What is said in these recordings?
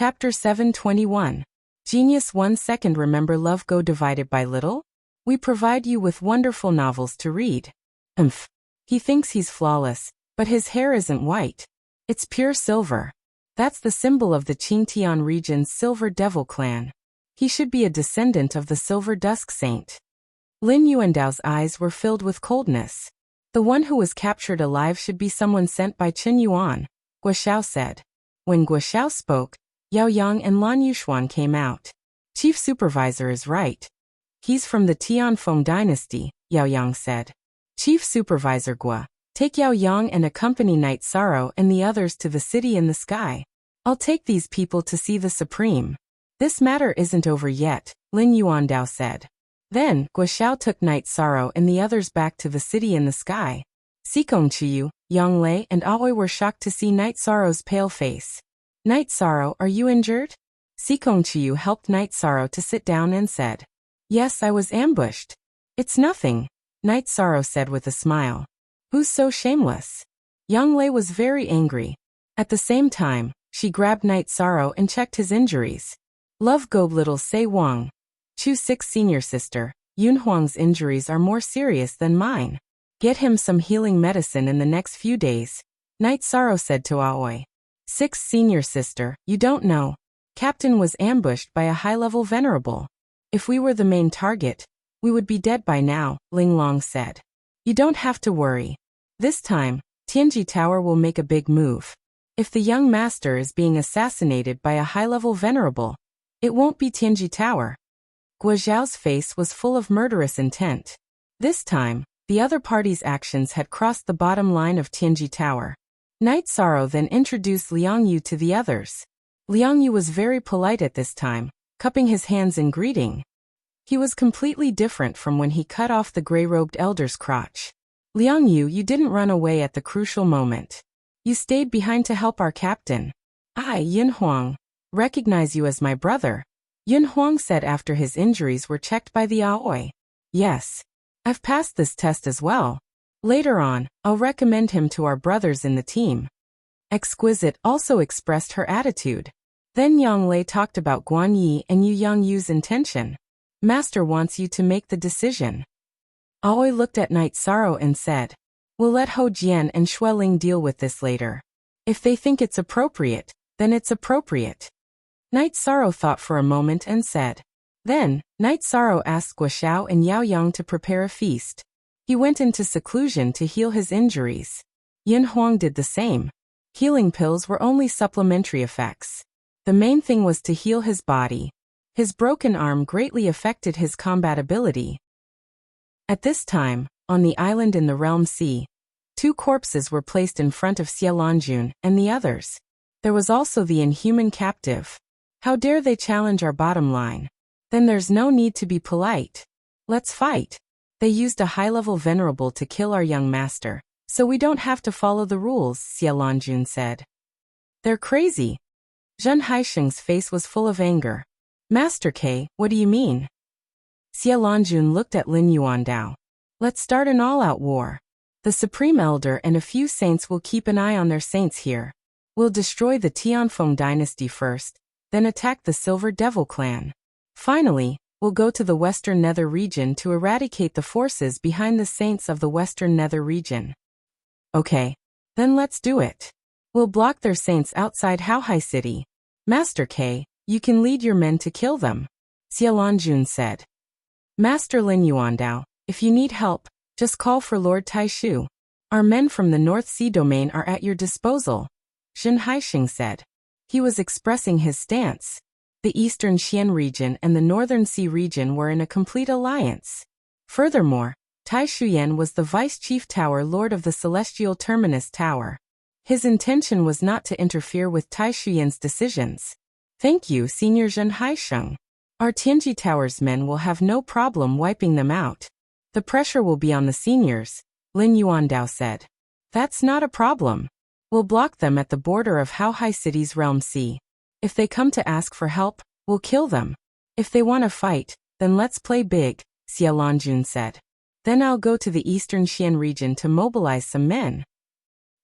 Chapter 721. Genius 1 second. Remember love go divided by little? We provide you with wonderful novels to read. He thinks he's flawless, but his hair isn't white. It's pure silver. That's the symbol of the Qingtian region's Silver Devil clan. He should be a descendant of the Silver Dusk Saint. Lin Yuandao's eyes were filled with coldness. The one who was captured alive should be someone sent by Qin Yuan, Guoxiao said. When Guoxiao spoke, Yao Yang and Lan Yuxuan came out. Chief Supervisor is right. He's from the Tianfeng dynasty, Yao Yang said. Chief Supervisor Guo, take Yao Yang and accompany Night Sorrow and the others to the city in the sky. I'll take these people to see the Supreme. This matter isn't over yet, Lin Yuandao said. Then, Guoxiao took Night Sorrow and the others back to the city in the sky. Xikong Qiyu, Yang Lei and Aoi were shocked to see Night Sorrow's pale face. Night Sorrow, are you injured? Xikong Qiyu helped Night Sorrow to sit down and said. Yes, I was ambushed. It's nothing, Night Sorrow said with a smile. Who's so shameless? Yang Lei was very angry. At the same time, she grabbed Night Sorrow and checked his injuries. Love go little Sei Wang. Chu 6 senior sister, Yun Huang's injuries are more serious than mine. Get him some healing medicine in the next few days, Night Sorrow said to Aoi. 6 senior sister, you don't know. Captain was ambushed by a high-level venerable. If we were the main target, we would be dead by now, Ling Long said. You don't have to worry. This time, Tianji Tower will make a big move. If the young master is being assassinated by a high-level venerable, it won't be Tianji Tower. Guo Zhao's face was full of murderous intent. This time, the other party's actions had crossed the bottom line of Tianji Tower. Night Sorrow then introduced Liang Yu to the others. Liang Yu was very polite at this time, cupping his hands in greeting. He was completely different from when he cut off the gray-robed elder's crotch. Liang Yu, you didn't run away at the crucial moment. You stayed behind to help our captain. I, Yin Huang, recognize you as my brother, Yin Huang said after his injuries were checked by the Aoi. Yes. I've passed this test as well. Later on, I'll recommend him to our brothers in the team. Exquisite also expressed her attitude. Then Yang Lei talked about Guan Yi and Yu Yang Yu's intention. Master wants you to make the decision. Aoi looked at Night Sorrow and said, we'll let Ho Jian and Xueling deal with this later. If they think it's appropriate, then it's appropriate. Night Sorrow thought for a moment and said. Then, Night Sorrow asked Guoxiao and Yao Yang to prepare a feast. He went into seclusion to heal his injuries. Yin Huang did the same. Healing pills were only supplementary effects. The main thing was to heal his body. His broken arm greatly affected his combat ability. At this time, on the island in the Realm Sea, 2 corpses were placed in front of Xielanjun and the others. There was also the inhuman captive. How dare they challenge our bottom line? Then there's no need to be polite. Let's fight. They used a high-level venerable to kill our young master, so we don't have to follow the rules, Xielanjun said. They're crazy. Zhen Haisheng's face was full of anger. Master K, what do you mean? Xielanjun looked at Lin Yuandao. Let's start an all-out war. The Supreme Elder and a few saints will keep an eye on their saints here. We'll destroy the Tianfeng dynasty first, then attack the Silver Devil clan. Finally, we'll go to the Western Nether region to eradicate the forces behind the saints of the Western Nether region. Okay. Then let's do it. We'll block their saints outside Haohai City. Master K, you can lead your men to kill them, Xielanjun said. Master Lin Yuandao, if you need help, just call for Lord Taishu. Our men from the North Sea domain are at your disposal, Zhen Haisheng said. He was expressing his stance. The Eastern Xian region and the Northern Sea region were in a complete alliance. Furthermore, Tai Shuyan was the Vice-Chief Tower Lord of the Celestial Terminus Tower. His intention was not to interfere with Tai Shuyan's decisions. Thank you, Senior Zhen Haisheng. Our Tianji Tower's men will have no problem wiping them out. The pressure will be on the seniors, Lin Yuandao said. That's not a problem. We'll block them at the border of Haohai City's Realm Sea. If they come to ask for help, we'll kill them. If they want to fight, then let's play big, Xielanjun said. Then I'll go to the Eastern Xian region to mobilize some men.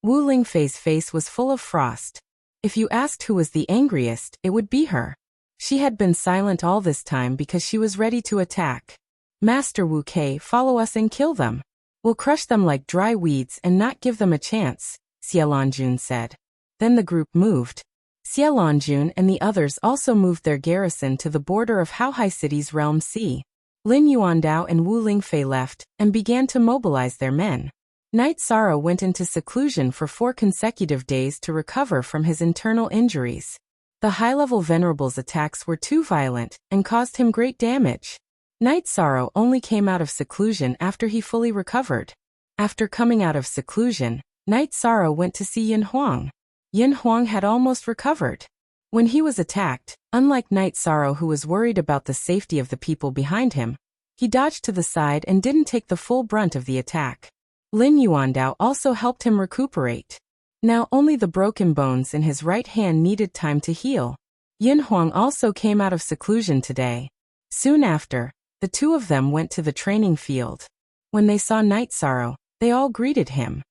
Wu Lingfei's face was full of frost. If you asked who was the angriest, it would be her. She had been silent all this time because she was ready to attack. Master Wu Kei, follow us and kill them. We'll crush them like dry weeds and not give them a chance, Xiaolongjun said. Then the group moved. Xiaolongjun and the others also moved their garrison to the border of Haohai City's realm sea. Lin Yuandao and Wu Lingfei left and began to mobilize their men. Knight Sorrow went into seclusion for 4 consecutive days to recover from his internal injuries. The high-level Venerable's attacks were too violent and caused him great damage. Knight Sorrow only came out of seclusion after he fully recovered. After coming out of seclusion, Knight Sorrow went to see Yin Huang. Yin Huang had almost recovered. When he was attacked, unlike Knight Sorrow who was worried about the safety of the people behind him, he dodged to the side and didn't take the full brunt of the attack. Lin Yuandao also helped him recuperate. Now only the broken bones in his right hand needed time to heal. Yin Huang also came out of seclusion today. Soon after, the two of them went to the training field. When they saw Knight Sorrow, they all greeted him.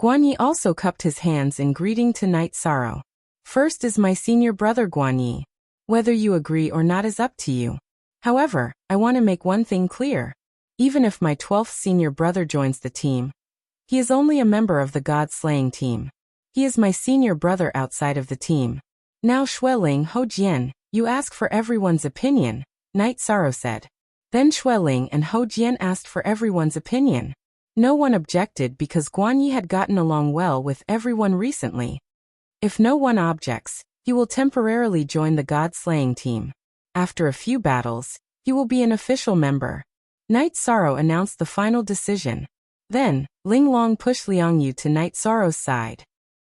Guanyi also cupped his hands in greeting to Knight Sorrow. First is my senior brother Guanyi. Whether you agree or not is up to you. However, I want to make one thing clear. Even if my 12th senior brother joins the team, he is only a member of the God-slaying team. He is my senior brother outside of the team. Now Xueling Hojian, you ask for everyone's opinion, Knight Sorrow said. Then Xueling and Hojian asked for everyone's opinion. No one objected because Guanyi had gotten along well with everyone recently. If no one objects, he will temporarily join the God-slaying team. After a few battles, he will be an official member. Knight Sorrow announced the final decision. Then, Ling Long pushed Liangyu to Knight Sorrow's side.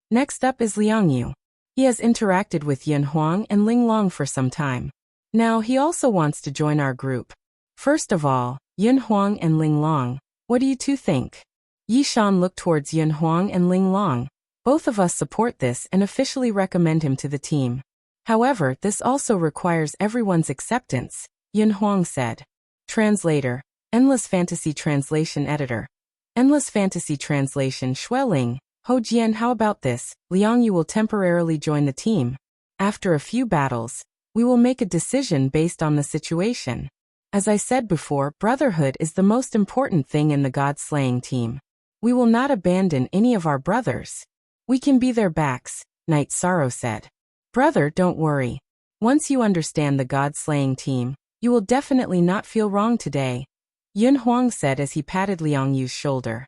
Next up is Liangyu. He has interacted with Yin Huang and Ling Long for some time. Now he also wants to join our group. First of all, Yin Huang and Ling Long, what do you two think? Yi Shan looked towards Yin Huang and Ling Long. Both of us support this and officially recommend him to the team. However, this also requires everyone's acceptance, Yin Huang said. Translator, Endless Fantasy Translation Editor. Endless Fantasy Translation Xueling, Hojian, how about this? Liangyu will temporarily join the team. After a few battles, we will make a decision based on the situation. As I said before, brotherhood is the most important thing in the God-slaying team. We will not abandon any of our brothers. We can be their backs, Knight Sorrow said. Brother, don't worry. Once you understand the God-slaying team, you will definitely not feel wrong today, Yin Huang said as he patted Liangyu's shoulder.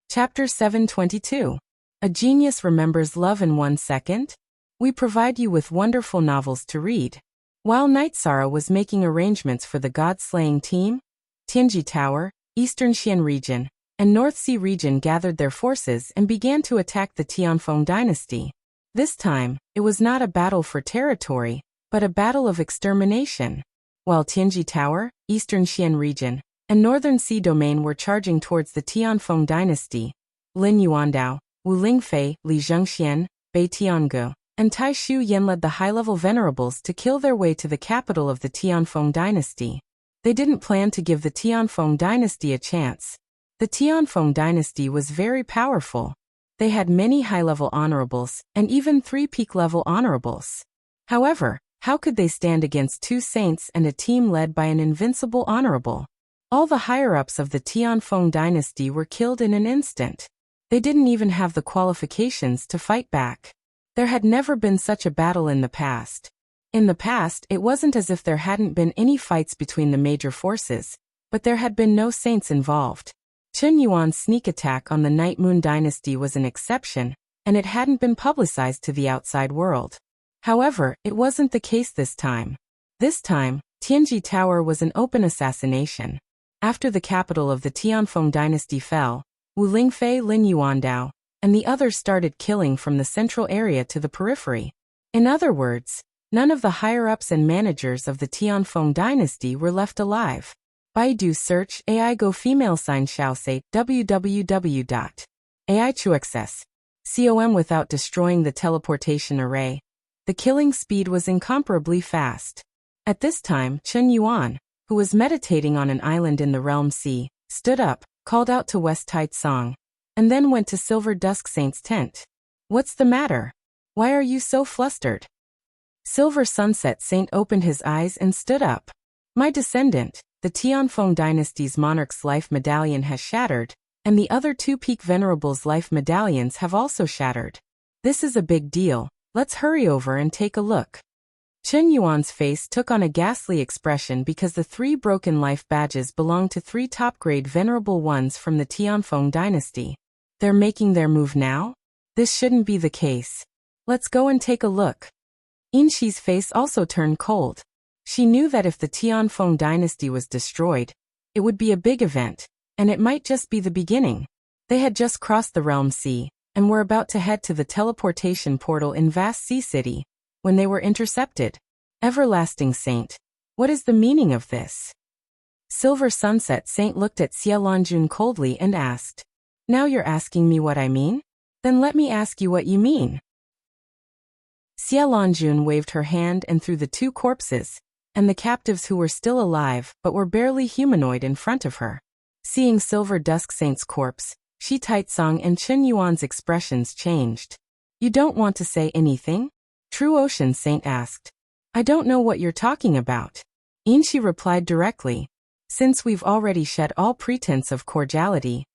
Chapter 722. A Genius Remembers Love in 1 Second? We provide you with wonderful novels to read. While Knight Sorrow was making arrangements for the God-slaying team, Tianji Tower, Eastern Xian region, and North Sea region gathered their forces and began to attack the Tianfeng dynasty. This time, it was not a battle for territory, but a battle of extermination. While Tianji Tower, Eastern Xian region, and Northern Sea domain were charging towards the Tianfeng dynasty, Lin Yuandao, Wu Lingfei, Li Zhengxian, Bei Tiange, and Tai Shu Yan led the high-level venerables to kill their way to the capital of the Tianfeng dynasty. They didn't plan to give the Tianfeng dynasty a chance. The Tianfeng dynasty was very powerful. They had many high-level honorables, and even 3 peak-level honorables. However, how could they stand against 2 saints and a team led by an invincible honorable? All the higher-ups of the Tianfeng dynasty were killed in an instant. They didn't even have the qualifications to fight back. There had never been such a battle in the past. In the past, it wasn't as if there hadn't been any fights between the major forces, but there had been no saints involved. Chen Yuan's sneak attack on the Night Moon dynasty was an exception, and it hadn't been publicized to the outside world. However, it wasn't the case this time. This time, Tianji Tower was an open assassination. After the capital of the Tianfeng dynasty fell, Wu Lingfei, Lin Yuandao, and the others started killing from the central area to the periphery. In other words, none of the higher-ups and managers of the Tianfeng dynasty were left alive. Baidu search AI Go female sign Xiaosei www.aichuxs.com without destroying the teleportation array. The killing speed was incomparably fast. At this time, Chen Yuan, who was meditating on an island in the realm sea, stood up, called out to West Taitsong. and then went to Silver Dusk Saint's tent. What's the matter? Why are you so flustered? Silver Sunset Saint opened his eyes and stood up. My descendant, the Tianfeng dynasty's monarch's life medallion has shattered, and the other two Peak Venerables' life medallions have also shattered. This is a big deal. Let's hurry over and take a look. Chen Yuan's face took on a ghastly expression because the 3 broken life badges belonged to 3 top-grade venerable ones from the Tianfeng dynasty. They're making their move now? This shouldn't be the case. Let's go and take a look. Inshi's face also turned cold. She knew that if the Tianfeng dynasty was destroyed, it would be a big event, and it might just be the beginning. They had just crossed the Realm Sea, and were about to head to the teleportation portal in Vast Sea City, when they were intercepted. Everlasting Saint, what is the meaning of this? Silver Sunset Saint looked at Xie Lanjun coldly and asked, Now you're asking me what I mean? Then let me ask you what you mean. Xie Lanjun waved her hand and threw the 2 corpses, and the captives who were still alive but were barely humanoid in front of her. Seeing Silver Dusk Saint's corpse, Shi Taitsong and Chen Yuan's expressions changed. You don't want to say anything? True Ocean Saint asked. I don't know what you're talking about. Inshi replied directly. Since we've already shed all pretense of cordiality,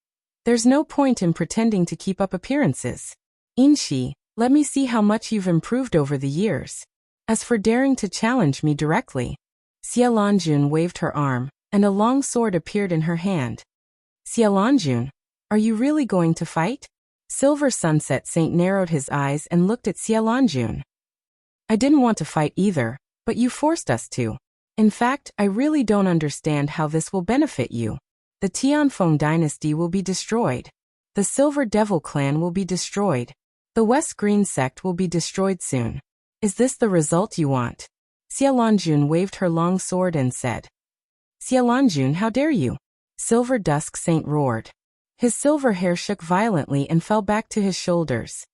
there's no point in pretending to keep up appearances. Inshi, let me see how much you've improved over the years. As for daring to challenge me directly. Xie Lanjun waved her arm, and a long sword appeared in her hand. Xie Lanjun, are you really going to fight? Silver Sunset Saint narrowed his eyes and looked at Xie Lanjun. I didn't want to fight either, but you forced us to. In fact, I really don't understand how this will benefit you. The Tianfeng dynasty will be destroyed. The Silver Devil clan will be destroyed. The West Green sect will be destroyed soon. Is this the result you want? Xie Lanjun waved her long sword and said. Xie Lanjun, how dare you? Silver Dusk Saint roared. His silver hair shook violently and fell back to his shoulders.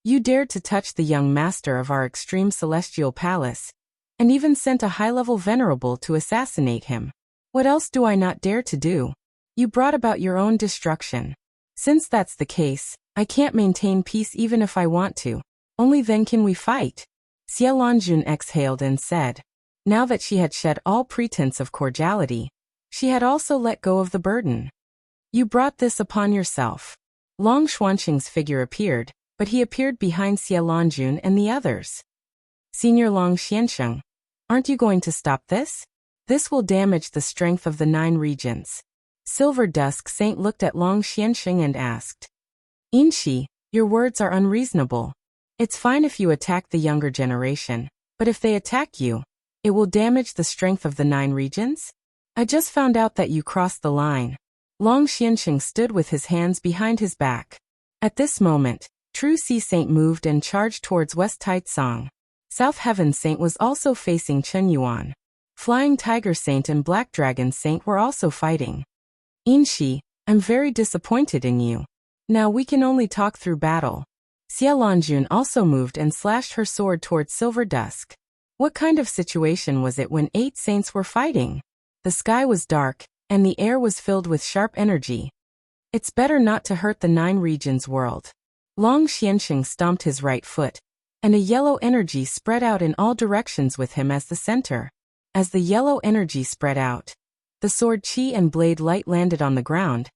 You dared to touch the young master of our extreme celestial palace, and even sent a high-level venerable to assassinate him. What else do I not dare to do? You brought about your own destruction. Since that's the case, I can't maintain peace even if I want to. Only then can we fight. Xie Lanjun exhaled and said. Now that she had shed all pretense of cordiality, she had also let go of the burden. You brought this upon yourself. Long Xuanqing's figure appeared, but he appeared behind Xie Lanjun and the others. Senior Long Xiansheng, aren't you going to stop this? This will damage the strength of the 9 regions. Silver Dusk Saint looked at Long Xiansheng and asked. Inshi, your words are unreasonable. It's fine if you attack the younger generation, but if they attack you, it will damage the strength of the 9 regions? I just found out that you crossed the line. Long Xiansheng stood with his hands behind his back. At this moment, True Sea Saint moved and charged towards West Taitsong. South Heaven Saint was also facing Chen Yuan. Flying Tiger Saint and Black Dragon Saint were also fighting. Inshi, I'm very disappointed in you. Now we can only talk through battle. Xie Lanjun also moved and slashed her sword towards Silver Dusk. What kind of situation was it when 8 saints were fighting? The sky was dark, and the air was filled with sharp energy. It's better not to hurt the 9 regions world. Long Xiansheng stomped his right foot, and a yellow energy spread out in all directions with him as the center. As the yellow energy spread out, the sword Qi and blade light landed on the ground.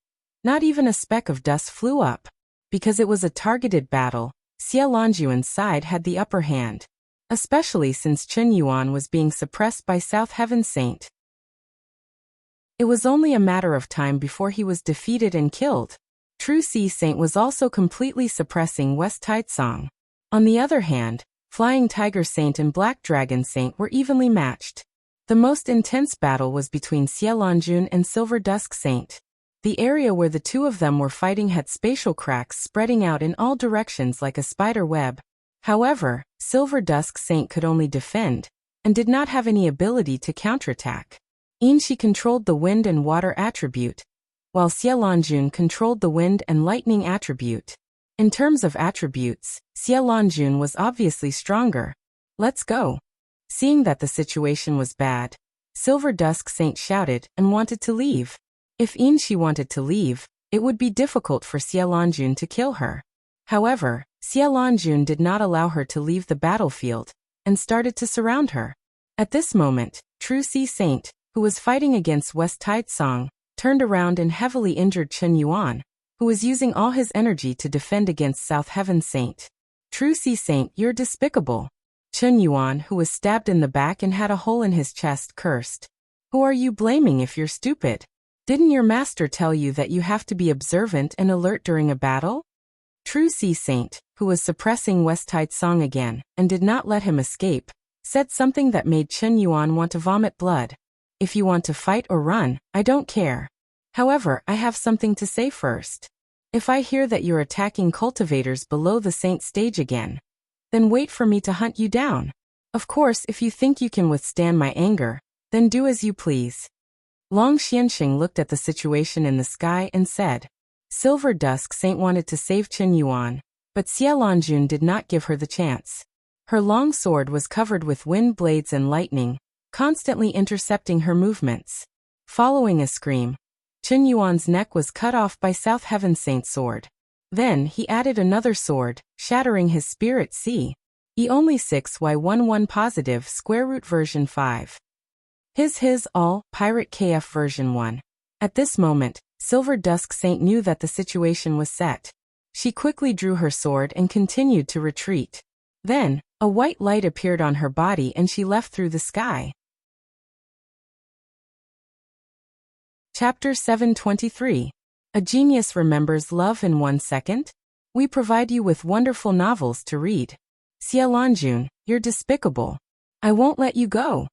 Not even a speck of dust flew up. Because it was a targeted battle, Xie Lanjun's side had the upper hand, especially since Chen Yuan was being suppressed by South Heaven Saint. It was only a matter of time before he was defeated and killed. True Sea Saint was also completely suppressing West Taitsong. On the other hand, Flying Tiger Saint and Black Dragon Saint were evenly matched. The most intense battle was between Xie Lanjun and Silver Dusk Saint. The area where the two of them were fighting had spatial cracks spreading out in all directions like a spider web. However, Silver Dusk Saint could only defend, and did not have any ability to counterattack. Inshi controlled the wind and water attribute, while Xie Lanjun controlled the wind and lightning attribute. In terms of attributes, Xie Lanjun was obviously stronger. Let's go. Seeing that the situation was bad, Silver Dusk Saint shouted and wanted to leave. If Inshi wanted to leave, it would be difficult for Xiaolongjun to kill her. However, Xiaolongjun did not allow her to leave the battlefield, and started to surround her. At this moment, True Sea Saint, who was fighting against West Tide Song, turned around and heavily injured Chen Yuan, who was using all his energy to defend against South Heaven Saint. True Sea Saint, you're despicable. Chen Yuan, who was stabbed in the back and had a hole in his chest, cursed. Who are you blaming if you're stupid? Didn't your master tell you that you have to be observant and alert during a battle? True Sea Saint, who was suppressing West Tide Song again, and did not let him escape, said something that made Chen Yuan want to vomit blood. If you want to fight or run, I don't care. However, I have something to say first. If I hear that you're attacking cultivators below the Saint stage again, then wait for me to hunt you down. Of course, if you think you can withstand my anger, then do as you please. Long Xianxing looked at the situation in the sky and said, Silver Dusk Saint wanted to save Chen Yuan, but Xiaolongjun did not give her the chance. Her long sword was covered with wind blades and lightning, constantly intercepting her movements. Following a scream, Chen Yuan's neck was cut off by South Heaven Saint's sword. Then he added another sword, shattering his spirit C. E only 6Y11 positive square root version 5. His all, Pirate KF version 1. At this moment, Silver Dusk Saint knew that the situation was set. She quickly drew her sword and continued to retreat. Then, a white light appeared on her body and she left through the sky. Chapter 723. A Genius Remembers Love in 1 Second? We provide you with wonderful novels to read. Xiaolongjun, you're despicable. I won't let you go.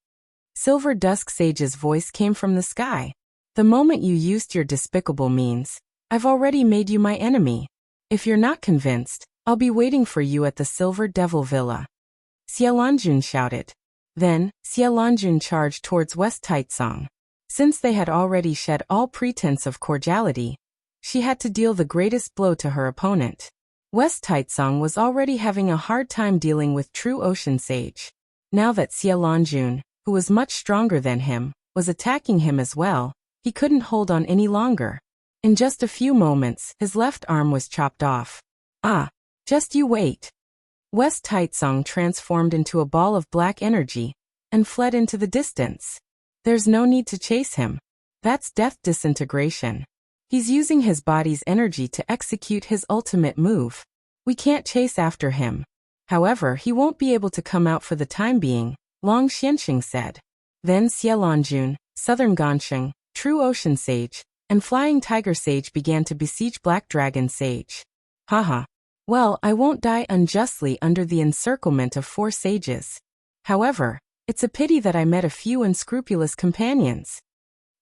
Silver Dusk Sage's voice came from the sky. The moment you used your despicable means, I've already made you my enemy. If you're not convinced, I'll be waiting for you at the Silver Devil Villa. Xiaolongjun shouted. Then, Xiaolongjun charged towards West Taitsong. Since they had already shed all pretense of cordiality, she had to deal the greatest blow to her opponent. West Taitsong was already having a hard time dealing with True Ocean Sage. Now that Xiaolongjun, who was much stronger than him, was attacking him as well, he couldn't hold on any longer. In just a few moments, his left arm was chopped off. Ah, just you wait. West Taitsong transformed into a ball of black energy and fled into the distance. There's no need to chase him. That's death disintegration. He's using his body's energy to execute his ultimate move. We can't chase after him. However, he won't be able to come out for the time being, Long Xianxing said. Then Xiaolongjun, Southern Gansheng, True Ocean Sage, and Flying Tiger Sage began to besiege Black Dragon Sage. Haha. Well, I won't die unjustly under the encirclement of 4 sages. However, it's a pity that I met a few unscrupulous companions.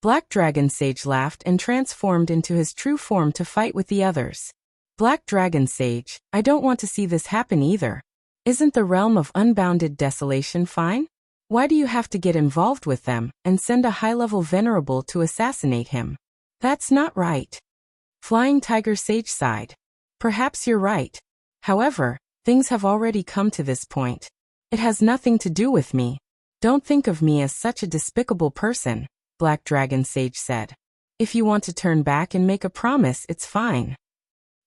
Black Dragon Sage laughed and transformed into his true form to fight with the others. Black Dragon Sage, I don't want to see this happen either. Isn't the realm of unbounded desolation fine? Why do you have to get involved with them and send a high-level venerable to assassinate him? That's not right. Flying Tiger Sage sighed. Perhaps you're right. However, things have already come to this point. It has nothing to do with me. Don't think of me as such a despicable person, Black Dragon Sage said. If you want to turn back and make a promise, it's fine.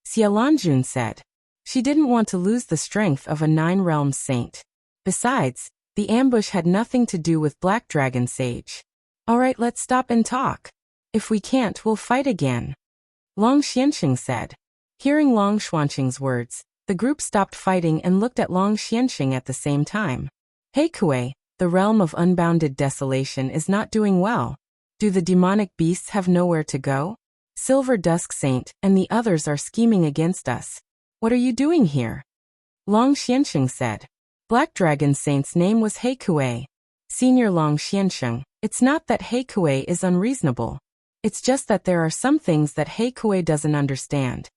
Xiaolongjun said. She didn't want to lose the strength of a 9 realms saint. Besides, the ambush had nothing to do with Black Dragon Sage. Alright, let's stop and talk. If we can't, we'll fight again. Long Xianxing said. Hearing Long Xuanqing's words, the group stopped fighting and looked at Long Xianxing at the same time. Hey Kuei, the realm of unbounded desolation is not doing well. Do the demonic beasts have nowhere to go? Silver Dusk Saint and the others are scheming against us. What are you doing here? Long Xianxing said. Black Dragon Saint's name was He Kuei. Senior Long Xianxing, it's not that He Kuei is unreasonable. It's just that there are some things that He Kuei doesn't understand.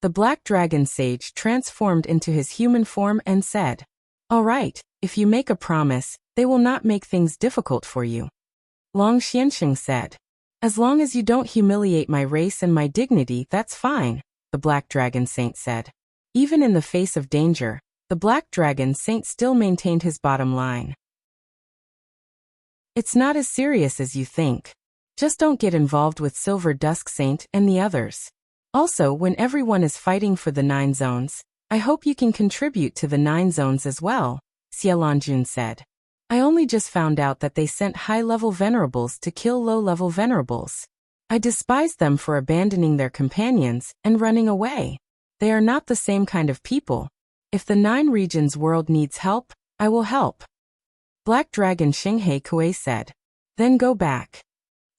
The Black Dragon Sage transformed into his human form and said, All right, if you make a promise, they will not make things difficult for you. Long Xianxing said, As long as you don't humiliate my race and my dignity, that's fine, the Black Dragon Saint said. Even in the face of danger, the Black Dragon Saint still maintained his bottom line. It's not as serious as you think. Just don't get involved with Silver Dusk Saint and the others. Also, when everyone is fighting for the 9 zones, I hope you can contribute to the 9 zones as well, Xiaolongjun said. I only just found out that they sent high-level venerables to kill low-level venerables. I despise them for abandoning their companions and running away. They are not the same kind of people. If the 9 regions world needs help, I will help. Black Dragon Xinghai Kuei said. Then go back.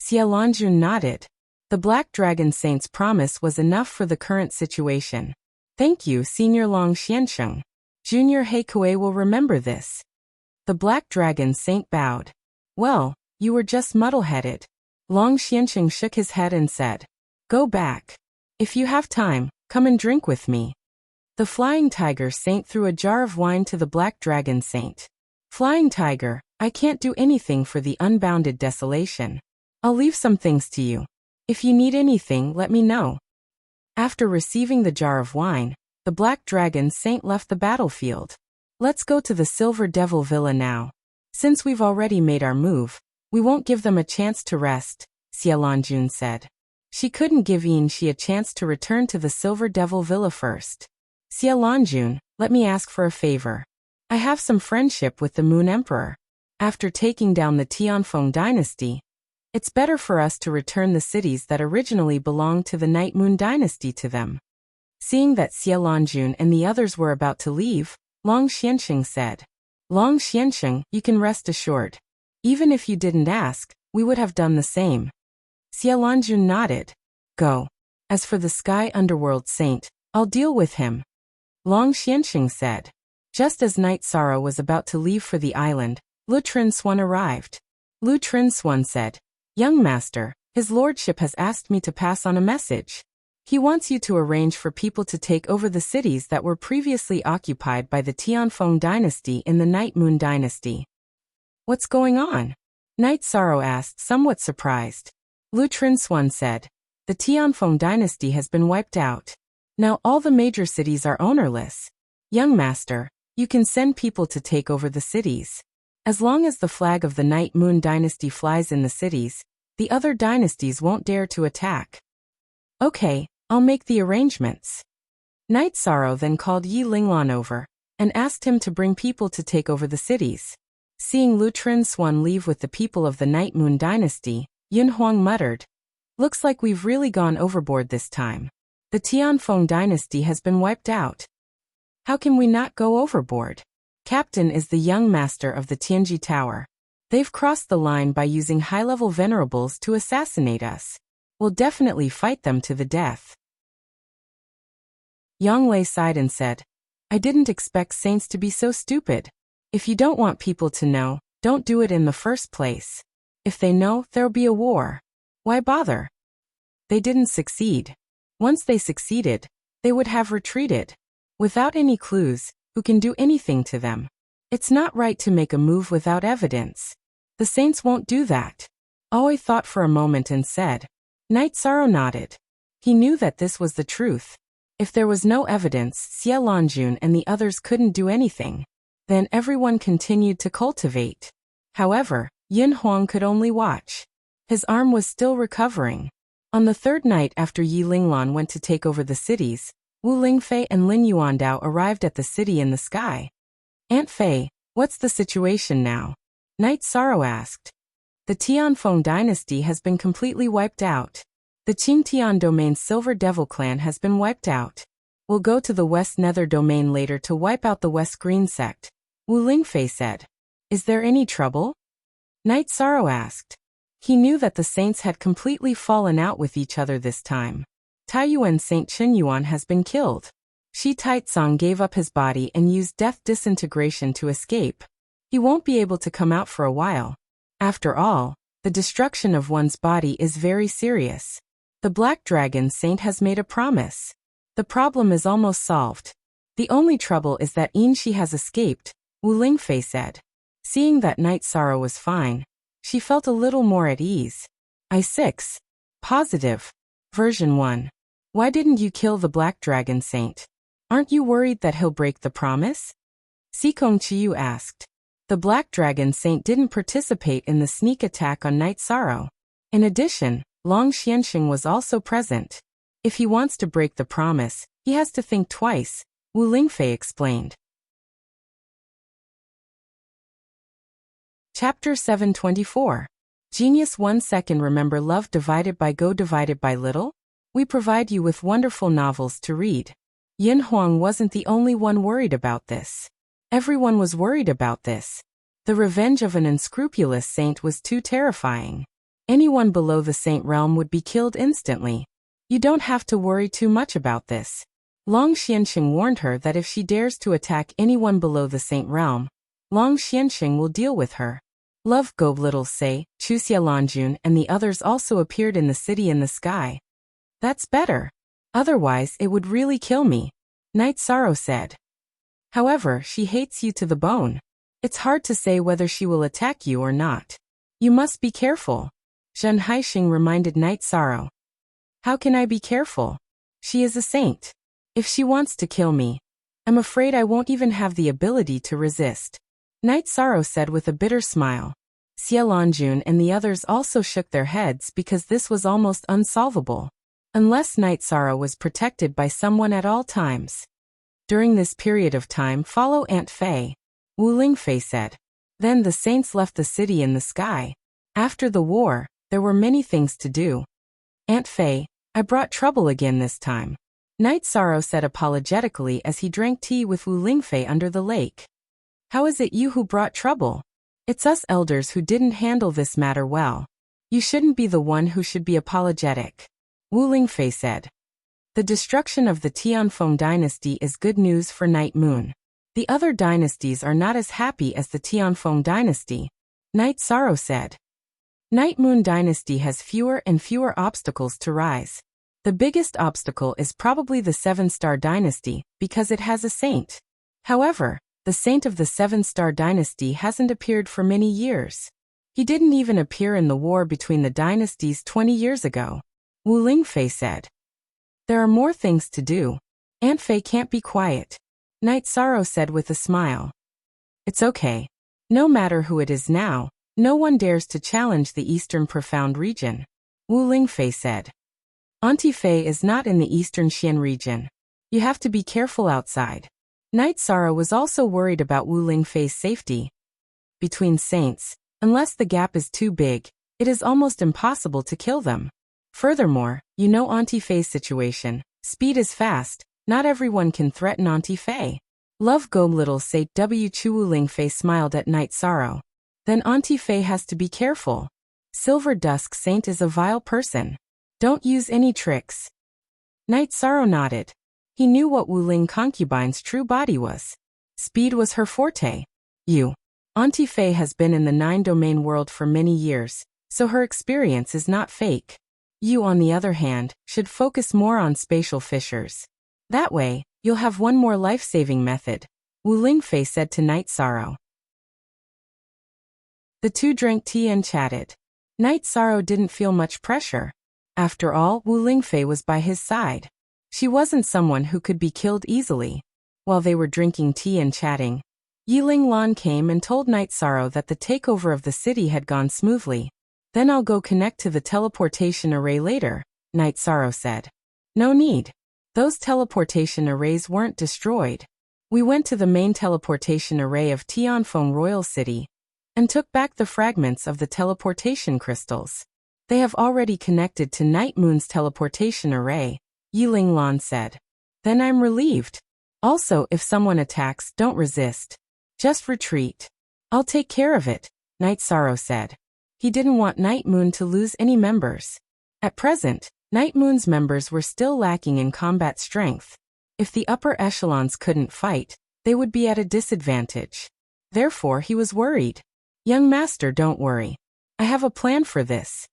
Xiaolongjun nodded. The Black Dragon Saint's promise was enough for the current situation. Thank you, Senior Long Xiansheng. Junior Heikue will remember this. The Black Dragon Saint bowed. Well, you were just muddle-headed. Long Xiansheng shook his head and said, go back. If you have time, come and drink with me. The Flying Tiger Saint threw a jar of wine to the Black Dragon Saint. Flying Tiger, I can't do anything for the unbounded desolation. I'll leave some things to you. If you need anything, let me know. After receiving the jar of wine, the Black Dragon Saint left the battlefield. Let's go to the Silver Devil Villa now. Since we've already made our move, we won't give them a chance to rest, Xiaolongjun said. She couldn't give Yin-Shi a chance to return to the Silver Devil Villa first. Xiaolongjun, let me ask for a favor. I have some friendship with the Moon Emperor. After taking down the Tianfeng dynasty, it's better for us to return the cities that originally belonged to the Night Moon dynasty to them. Seeing that Xiaolongjun and the others were about to leave, Long Xiansheng said, Long Xiansheng, you can rest assured. Even if you didn't ask, we would have done the same. Xiaolongjun nodded. Go. As for the Sky Underworld Saint, I'll deal with him. Long Xiansheng said. Just as Night Sorrow was about to leave for the island, Lu Trinswan arrived. Lu Trinswan said, Young Master, His Lordship has asked me to pass on a message. He wants you to arrange for people to take over the cities that were previously occupied by the Tianfeng dynasty in the Night Moon dynasty. What's going on? Night Sorrow asked, somewhat surprised. Lu Trinswan said, the Tianfeng dynasty has been wiped out. Now all the major cities are ownerless. Young Master, you can send people to take over the cities. As long as the flag of the Night Moon dynasty flies in the cities, the other dynasties won't dare to attack. Okay, I'll make the arrangements. Night Sorrow then called Yi Linglan over and asked him to bring people to take over the cities. Seeing Lu Trinswan leave with the people of the Night Moon dynasty, Yun Huang muttered, looks like we've really gone overboard this time. The Tianfeng dynasty has been wiped out. How can we not go overboard? Captain is the young master of the Tianji Tower. They've crossed the line by using high-level venerables to assassinate us. We'll definitely fight them to the death. Yang Lei sighed and said, I didn't expect saints to be so stupid. If you don't want people to know, don't do it in the first place. If they know, there'll be a war. Why bother? They didn't succeed. Once they succeeded, they would have retreated. Without any clues, who can do anything to them? It's not right to make a move without evidence. The saints won't do that. Aoi thought for a moment and said. Night Sorrow nodded. He knew that this was the truth. If there was no evidence, Xiaolongjun and the others couldn't do anything. Then everyone continued to cultivate. However, Yin Huang could only watch. His arm was still recovering. On the third night after Yi Linglan went to take over the cities, Wu Lingfei and Lin Yuandao arrived at the city in the sky. Aunt Fei, what's the situation now? Night Sorrow asked. The Tianfeng dynasty has been completely wiped out. The Qingtian Domain's Silver Devil clan has been wiped out. We'll go to the West Nether Domain later to wipe out the West Green sect, Wu Lingfei said. Is there any trouble? Night Sorrow asked. He knew that the saints had completely fallen out with each other this time. Taiyuan Saint Qinyuan has been killed. Shi Taizong gave up his body and used death disintegration to escape. He won't be able to come out for a while. After all, the destruction of one's body is very serious. The Black Dragon Saint has made a promise. The problem is almost solved. The only trouble is that Yin-Shi has escaped, Wu Lingfei said. Seeing that Night Sorrow was fine, she felt a little more at ease. I6. Positive. Version 1. Why didn't you kill the Black Dragon Saint? Aren't you worried that he'll break the promise? Sikong Chiyu asked. The Black Dragon Saint didn't participate in the sneak attack on Night Sorrow. In addition, Long Xiansheng was also present. If he wants to break the promise, he has to think twice, Wu Lingfei explained. Chapter 724. Genius 1 second. Remember love divided by go divided by little? We provide you with wonderful novels to read. Yin Huang wasn't the only one worried about this. Everyone was worried about this. The revenge of an unscrupulous saint was too terrifying. Anyone below the saint realm would be killed instantly. You don't have to worry too much about this. Long Xianxing warned her that if she dares to attack anyone below the saint realm, Long Xianxing will deal with her. Love Go Little Say, Chu Xialanjun and the others also appeared in the city in the sky. That's better. Otherwise it would really kill me, Night Sorrow said. However, she hates you to the bone. It's hard to say whether she will attack you or not. You must be careful, Zhen Haixing reminded Night Sorrow. How can I be careful? She is a saint. If she wants to kill me, I'm afraid I won't even have the ability to resist, Night Sorrow said with a bitter smile. Xialanjun and the others also shook their heads because this was almost unsolvable. Unless Night Sorrow was protected by someone at all times. During this period of time follow Aunt Fei, Wu Lingfei said. Then the saints left the city in the sky. After the war, there were many things to do. Aunt Fei, I brought trouble again this time, Night Sorrow said apologetically as he drank tea with Wu Lingfei under the lake. How is it you who brought trouble? It's us elders who didn't handle this matter well. You shouldn't be the one who should be apologetic, Wu Lingfei said. The destruction of the Tianfeng dynasty is good news for Night Moon. The other dynasties are not as happy as the Tianfeng dynasty, Night Sorrow said. Night Moon dynasty has fewer and fewer obstacles to rise. The biggest obstacle is probably the 7-star dynasty, because it has a saint. However, the saint of the 7-star dynasty hasn't appeared for many years. He didn't even appear in the war between the dynasties 20 years ago, Wu Lingfei said. There are more things to do. Aunt Fei can't be quiet, Night Sorrow said with a smile. It's okay. No matter who it is now, no one dares to challenge the Eastern Profound region, Wu Lingfei said. Auntie Fei is not in the Eastern Xian region. You have to be careful outside. Night Sorrow was also worried about Wu Lingfei's safety. Between saints, unless the gap is too big, it is almost impossible to kill them. Furthermore, you know Auntie Fei's situation. Speed is fast. Not everyone can threaten Auntie Fei. Love Go Little Say W Chu Wu Lingfei smiled at Night Sorrow. Then Auntie Fei has to be careful. Silver Dusk Saint is a vile person. Don't use any tricks. Night Sorrow nodded. He knew what Wu Ling concubine's true body was. Speed was her forte. Auntie Fei has been in the 9-domain world for many years, so her experience is not fake. You, on the other hand, should focus more on spatial fissures. That way, you'll have one more life-saving method, Wu Lingfei said to Night Sorrow. The two drank tea and chatted. Night Sorrow didn't feel much pressure. After all, Wu Lingfei was by his side. She wasn't someone who could be killed easily. While they were drinking tea and chatting, Yiling Lan came and told Night Sorrow that the takeover of the city had gone smoothly. Then I'll go connect to the teleportation array later, Night Sorrow said. No need. Those teleportation arrays weren't destroyed. We went to the main teleportation array of Tianfeng Royal City and took back the fragments of the teleportation crystals. They have already connected to Night Moon's teleportation array, Yiling Lan said. Then I'm relieved. Also, if someone attacks, don't resist. Just retreat. I'll take care of it, Night Sorrow said. He didn't want Night Moon to lose any members. At present, Night Moon's members were still lacking in combat strength. If the upper echelons couldn't fight, they would be at a disadvantage. Therefore, he was worried. Young master, don't worry. I have a plan for this.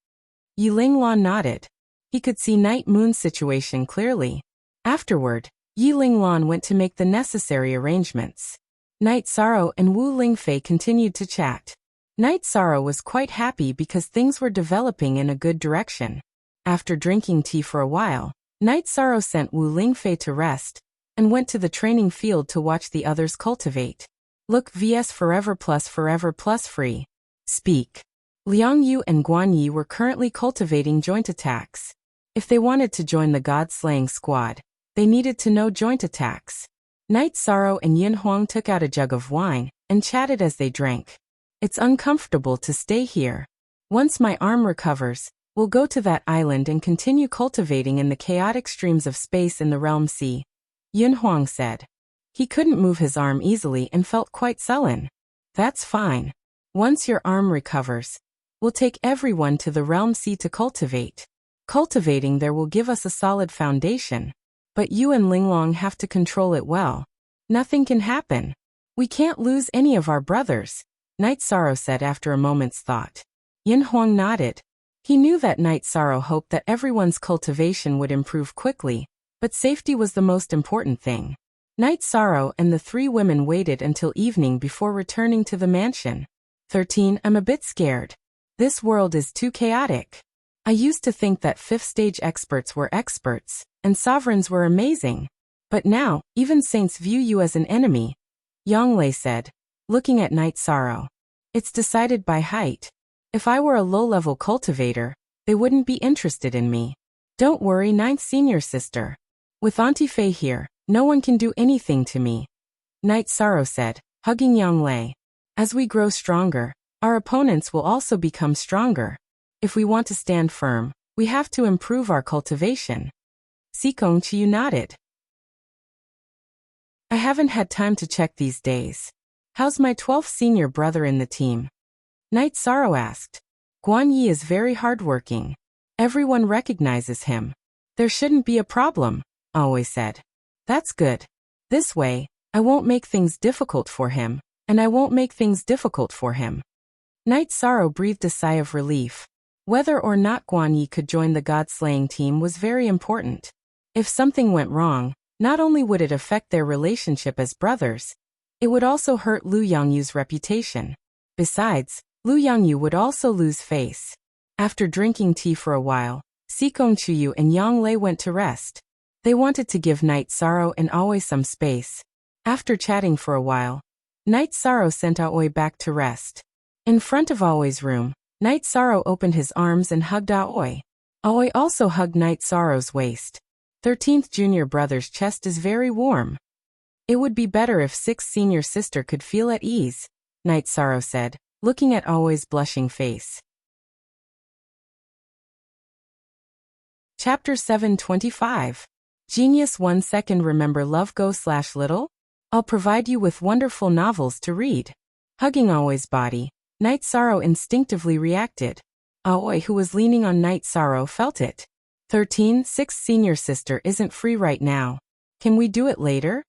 Yiling Lan nodded. He could see Night Moon's situation clearly. Afterward, Yiling Lan went to make the necessary arrangements. Night Sorrow and Wu Lingfei continued to chat. Night Sorrow was quite happy because things were developing in a good direction. After drinking tea for a while, Night Sorrow sent Wu Lingfei to rest and went to the training field to watch the others cultivate. Look vs forever plus free. Speak. Liang Yu and Guan Yi were currently cultivating joint attacks. If they wanted to join the god-slaying squad, they needed to know joint attacks. Night Sorrow and Yin Huang took out a jug of wine and chatted as they drank. It's uncomfortable to stay here. Once my arm recovers, we'll go to that island and continue cultivating in the chaotic streams of space in the realm sea, Yin Huang said. He couldn't move his arm easily and felt quite sullen. That's fine. Once your arm recovers, we'll take everyone to the realm sea to cultivate. Cultivating there will give us a solid foundation. But you and Linglong have to control it well. Nothing can happen. We can't lose any of our brothers, Night Sorrow said after a moment's thought. Yin Huang nodded. He knew that Night Sorrow hoped that everyone's cultivation would improve quickly, but safety was the most important thing. Night Sorrow and the three women waited until evening before returning to the mansion. 13. I'm a bit scared. This world is too chaotic. I used to think that 5th stage experts were experts, and sovereigns were amazing. But now, even saints view you as an enemy, Yanglei said, looking at Night Sorrow. It's decided by height. If I were a low-level cultivator, they wouldn't be interested in me. Don't worry, ninth senior sister. With Auntie Fei here, no one can do anything to me, Night Sorrow said, hugging Yanglei. As we grow stronger, our opponents will also become stronger. If we want to stand firm, we have to improve our cultivation. Sikong Chiyu nodded. I haven't had time to check these days. How's my 12th senior brother in the team? Night Sorrow asked. Guan Yi is very hardworking. Everyone recognizes him. There shouldn't be a problem, Always said. That's good. This way, I won't make things difficult for him, and I won't make things difficult for him. Night Sorrow breathed a sigh of relief. Whether or not Guan Yi could join the god-slaying team was very important. If something went wrong, not only would it affect their relationship as brothers, it would also hurt Lu Yangyu's reputation. Besides, Lu Yangyu would also lose face. After drinking tea for a while, Sikong Chuyu and Yanglei went to rest. They wanted to give Night Sorrow and Aoi some space. After chatting for a while, Night Sorrow sent Aoi back to rest. In front of Aoi's room, Night Sorrow opened his arms and hugged Aoi. Aoi also hugged Night Sorrow's waist. 13th junior brother's chest is very warm. It would be better if 6th senior sister could feel at ease, Night Sorrow said, looking at Aoi's blushing face. Chapter 725. Genius 1 second. Remember love go/little? I'll provide you with wonderful novels to read. Hugging Aoi's body, Night Sorrow instinctively reacted. Aoi, who was leaning on Night Sorrow, felt it. 13. 6th senior sister isn't free right now. Can we do it later?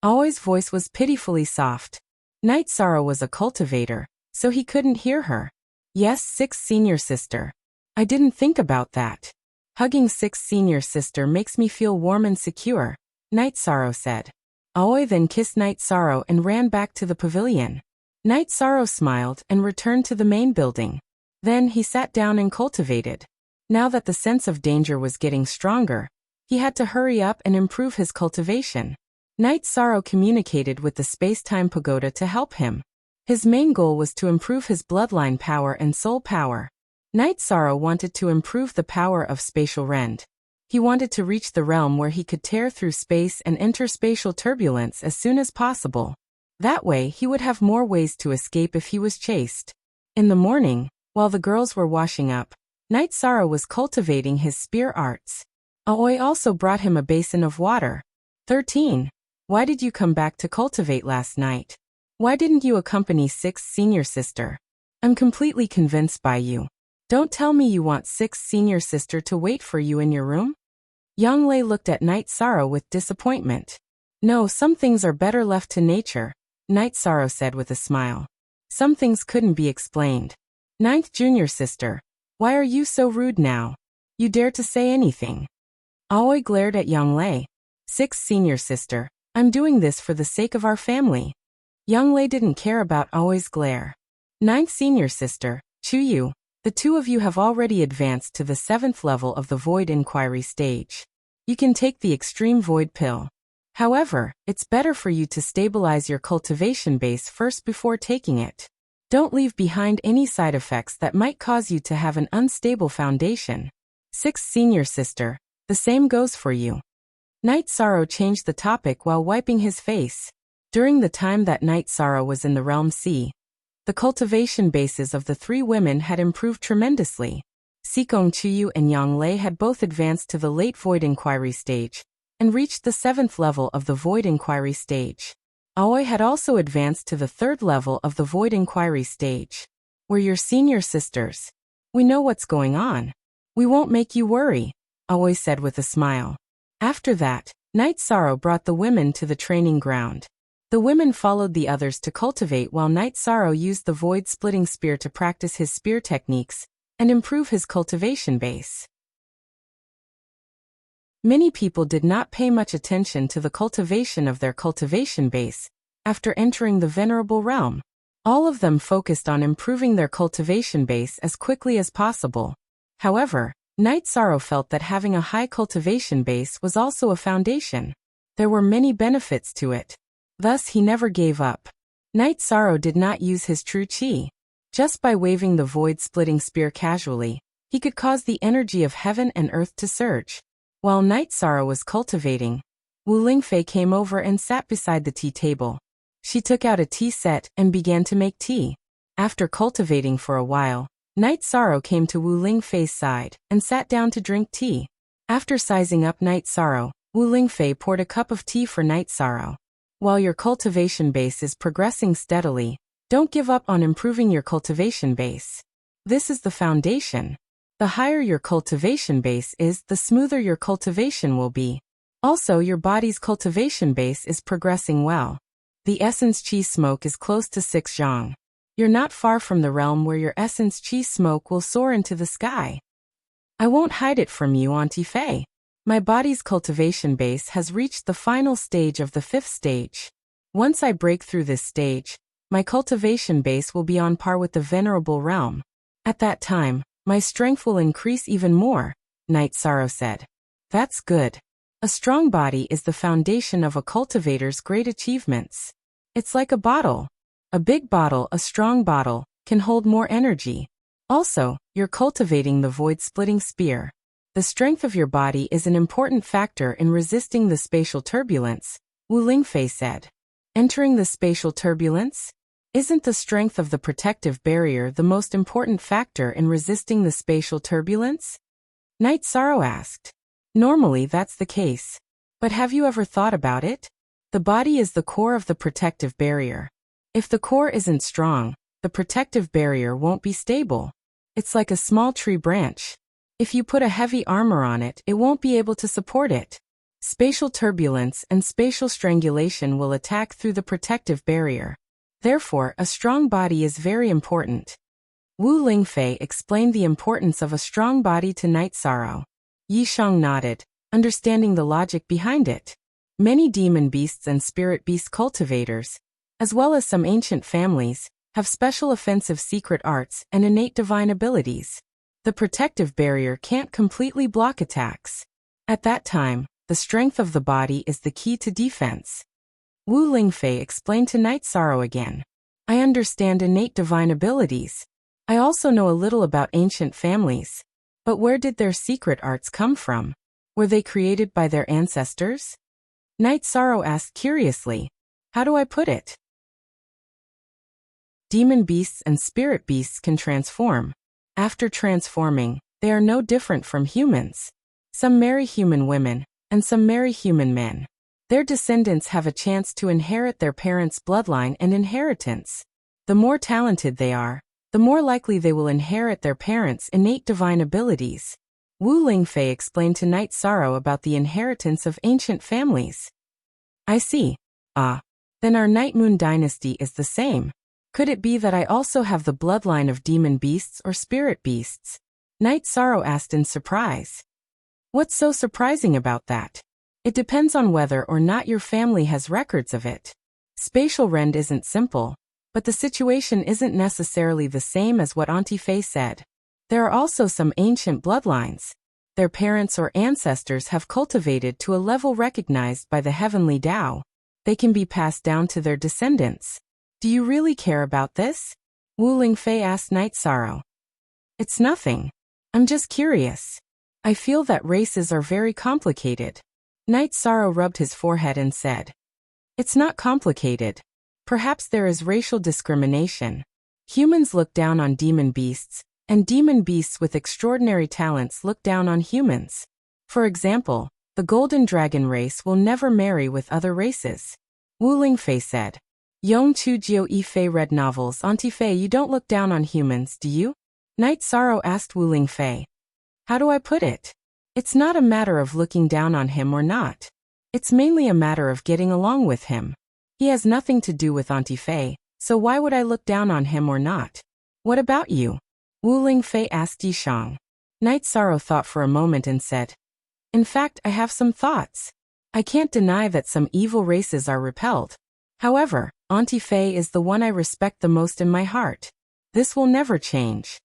Aoi's voice was pitifully soft. Night Sorrow was a cultivator, so he couldn't hear her. Yes, 6th senior sister. I didn't think about that. Hugging 6th senior sister makes me feel warm and secure, Night Sorrow said. Aoi then kissed Night Sorrow and ran back to the pavilion. Night Sorrow smiled and returned to the main building. Then he sat down and cultivated. Now that the sense of danger was getting stronger, he had to hurry up and improve his cultivation. Night Sorrow communicated with the space-time pagoda to help him. His main goal was to improve his bloodline power and soul power. Night Sorrow wanted to improve the power of spatial rend. He wanted to reach the realm where he could tear through space and enter spatial turbulence as soon as possible. That way he would have more ways to escape if he was chased. In the morning, while the girls were washing up, Night Sorrow was cultivating his spear arts. Aoi also brought him a basin of water. 13. Why did you come back to cultivate last night? Why didn't you accompany 6th senior sister? I'm completely convinced by you. Don't tell me you want 6th senior sister to wait for you in your room? Yanglei looked at Night Sorrow with disappointment. No, some things are better left to nature, Night Sorrow said with a smile. Some things couldn't be explained. 9th junior sister, why are you so rude now? You dare to say anything? Aoi glared at Yanglei. 6th senior sister, I'm doing this for the sake of our family. Yanglei didn't care about Aoi's glare. 9th senior sister, Chuyu, the two of you have already advanced to the 7th level of the Void Inquiry stage. You can take the Extreme Void Pill. However, it's better for you to stabilize your cultivation base first before taking it. Don't leave behind any side effects that might cause you to have an unstable foundation. 6. Senior sister. The same goes for you. Night Sorrow changed the topic while wiping his face. During the time that Night Sorrow was in the Realm C, the cultivation bases of the three women had improved tremendously. Sikong Chuyu and Yang Lei had both advanced to the late Void Inquiry stage and reached the 7th level of the Void Inquiry stage. Aoi had also advanced to the 3rd level of the Void Inquiry stage. We're your senior sisters. We know what's going on. We won't make you worry, Aoi said with a smile. After that, Night Sorrow brought the women to the training ground. The women followed the others to cultivate while Night Sorrow used the void-splitting spear to practice his spear techniques and improve his cultivation base. Many people did not pay much attention to the cultivation of their cultivation base after entering the Venerable Realm. All of them focused on improving their cultivation base as quickly as possible. However, Night Sorrow felt that having a high cultivation base was also a foundation. There were many benefits to it. Thus he never gave up. Night Sorrow did not use his true chi. Just by waving the void-splitting spear casually, he could cause the energy of heaven and earth to surge. While Night Sorrow was cultivating, Wu Lingfei came over and sat beside the tea table. She took out a tea set and began to make tea. After cultivating for a while, Night Sorrow came to Wu Lingfei's side and sat down to drink tea. After sizing up Night Sorrow, Wu Lingfei poured a cup of tea for Night Sorrow. While your cultivation base is progressing steadily, don't give up on improving your cultivation base. This is the foundation. The higher your cultivation base is, the smoother your cultivation will be. Also, your body's cultivation base is progressing well. The essence chi smoke is close to 6 zhang. You're not far from the realm where your essence chi smoke will soar into the sky. I won't hide it from you, Auntie Fei. My body's cultivation base has reached the final stage of the 5th stage. Once I break through this stage, my cultivation base will be on par with the Venerable Realm. At that time, my strength will increase even more, Night Sorrow said. That's good. A strong body is the foundation of a cultivator's great achievements. It's like a bottle. A big bottle, a strong bottle, can hold more energy. Also, you're cultivating the void-splitting spear. The strength of your body is an important factor in resisting the spatial turbulence, Wu Lingfei said. Entering the spatial turbulence? Isn't the strength of the protective barrier the most important factor in resisting the spatial turbulence? Night Sorrow asked. Normally that's the case. But have you ever thought about it? The body is the core of the protective barrier. If the core isn't strong, the protective barrier won't be stable. It's like a small tree branch. If you put a heavy armor on it, it won't be able to support it. Spatial turbulence and spatial strangulation will attack through the protective barrier. Therefore, a strong body is very important. Wu Lingfei explained the importance of a strong body to Night Sorrow. Yi Shang nodded, understanding the logic behind it. Many demon beasts and spirit beast cultivators, as well as some ancient families, have special offensive secret arts and innate divine abilities. The protective barrier can't completely block attacks. At that time, the strength of the body is the key to defense. Wu Lingfei explained to Night Sorrow again. I understand innate divine abilities. I also know a little about ancient families. But where did their secret arts come from? Were they created by their ancestors? Night Sorrow asked curiously. How do I put it? Demon beasts and spirit beasts can transform. After transforming, they are no different from humans. Some marry human women, and some marry human men. Their descendants have a chance to inherit their parents' bloodline and inheritance. The more talented they are, the more likely they will inherit their parents' innate divine abilities. Wu Lingfei explained to Night Sorrow about the inheritance of ancient families. I see. Then our Night Moon dynasty is the same. Could it be that I also have the bloodline of demon beasts or spirit beasts? Night Sorrow asked in surprise. What's so surprising about that? It depends on whether or not your family has records of it. Spatial rend isn't simple, but the situation isn't necessarily the same as what Auntie Fei said. There are also some ancient bloodlines. Their parents or ancestors have cultivated to a level recognized by the heavenly Tao. They can be passed down to their descendants. Do you really care about this? Wu Lingfei asked Night Sorrow. It's nothing. I'm just curious. I feel that races are very complicated. Night Sorrow rubbed his forehead and said, It's not complicated. Perhaps there is racial discrimination. Humans look down on demon beasts, and demon beasts with extraordinary talents look down on humans. For example, the Golden Dragon race will never marry with other races. Wu Lingfei said. Yong Chu Jiu Yifei read novels. Auntie Fei, you don't look down on humans, do you? Night Sorrow asked Wu Lingfei. How do I put it? It's not a matter of looking down on him or not. It's mainly a matter of getting along with him. He has nothing to do with Auntie Fei, so why would I look down on him or not? What about you? Wu Lingfei asked Yishang. Night Sorrow thought for a moment and said, In fact, I have some thoughts. I can't deny that some evil races are repelled. However, Auntie Fei is the one I respect the most in my heart. This will never change.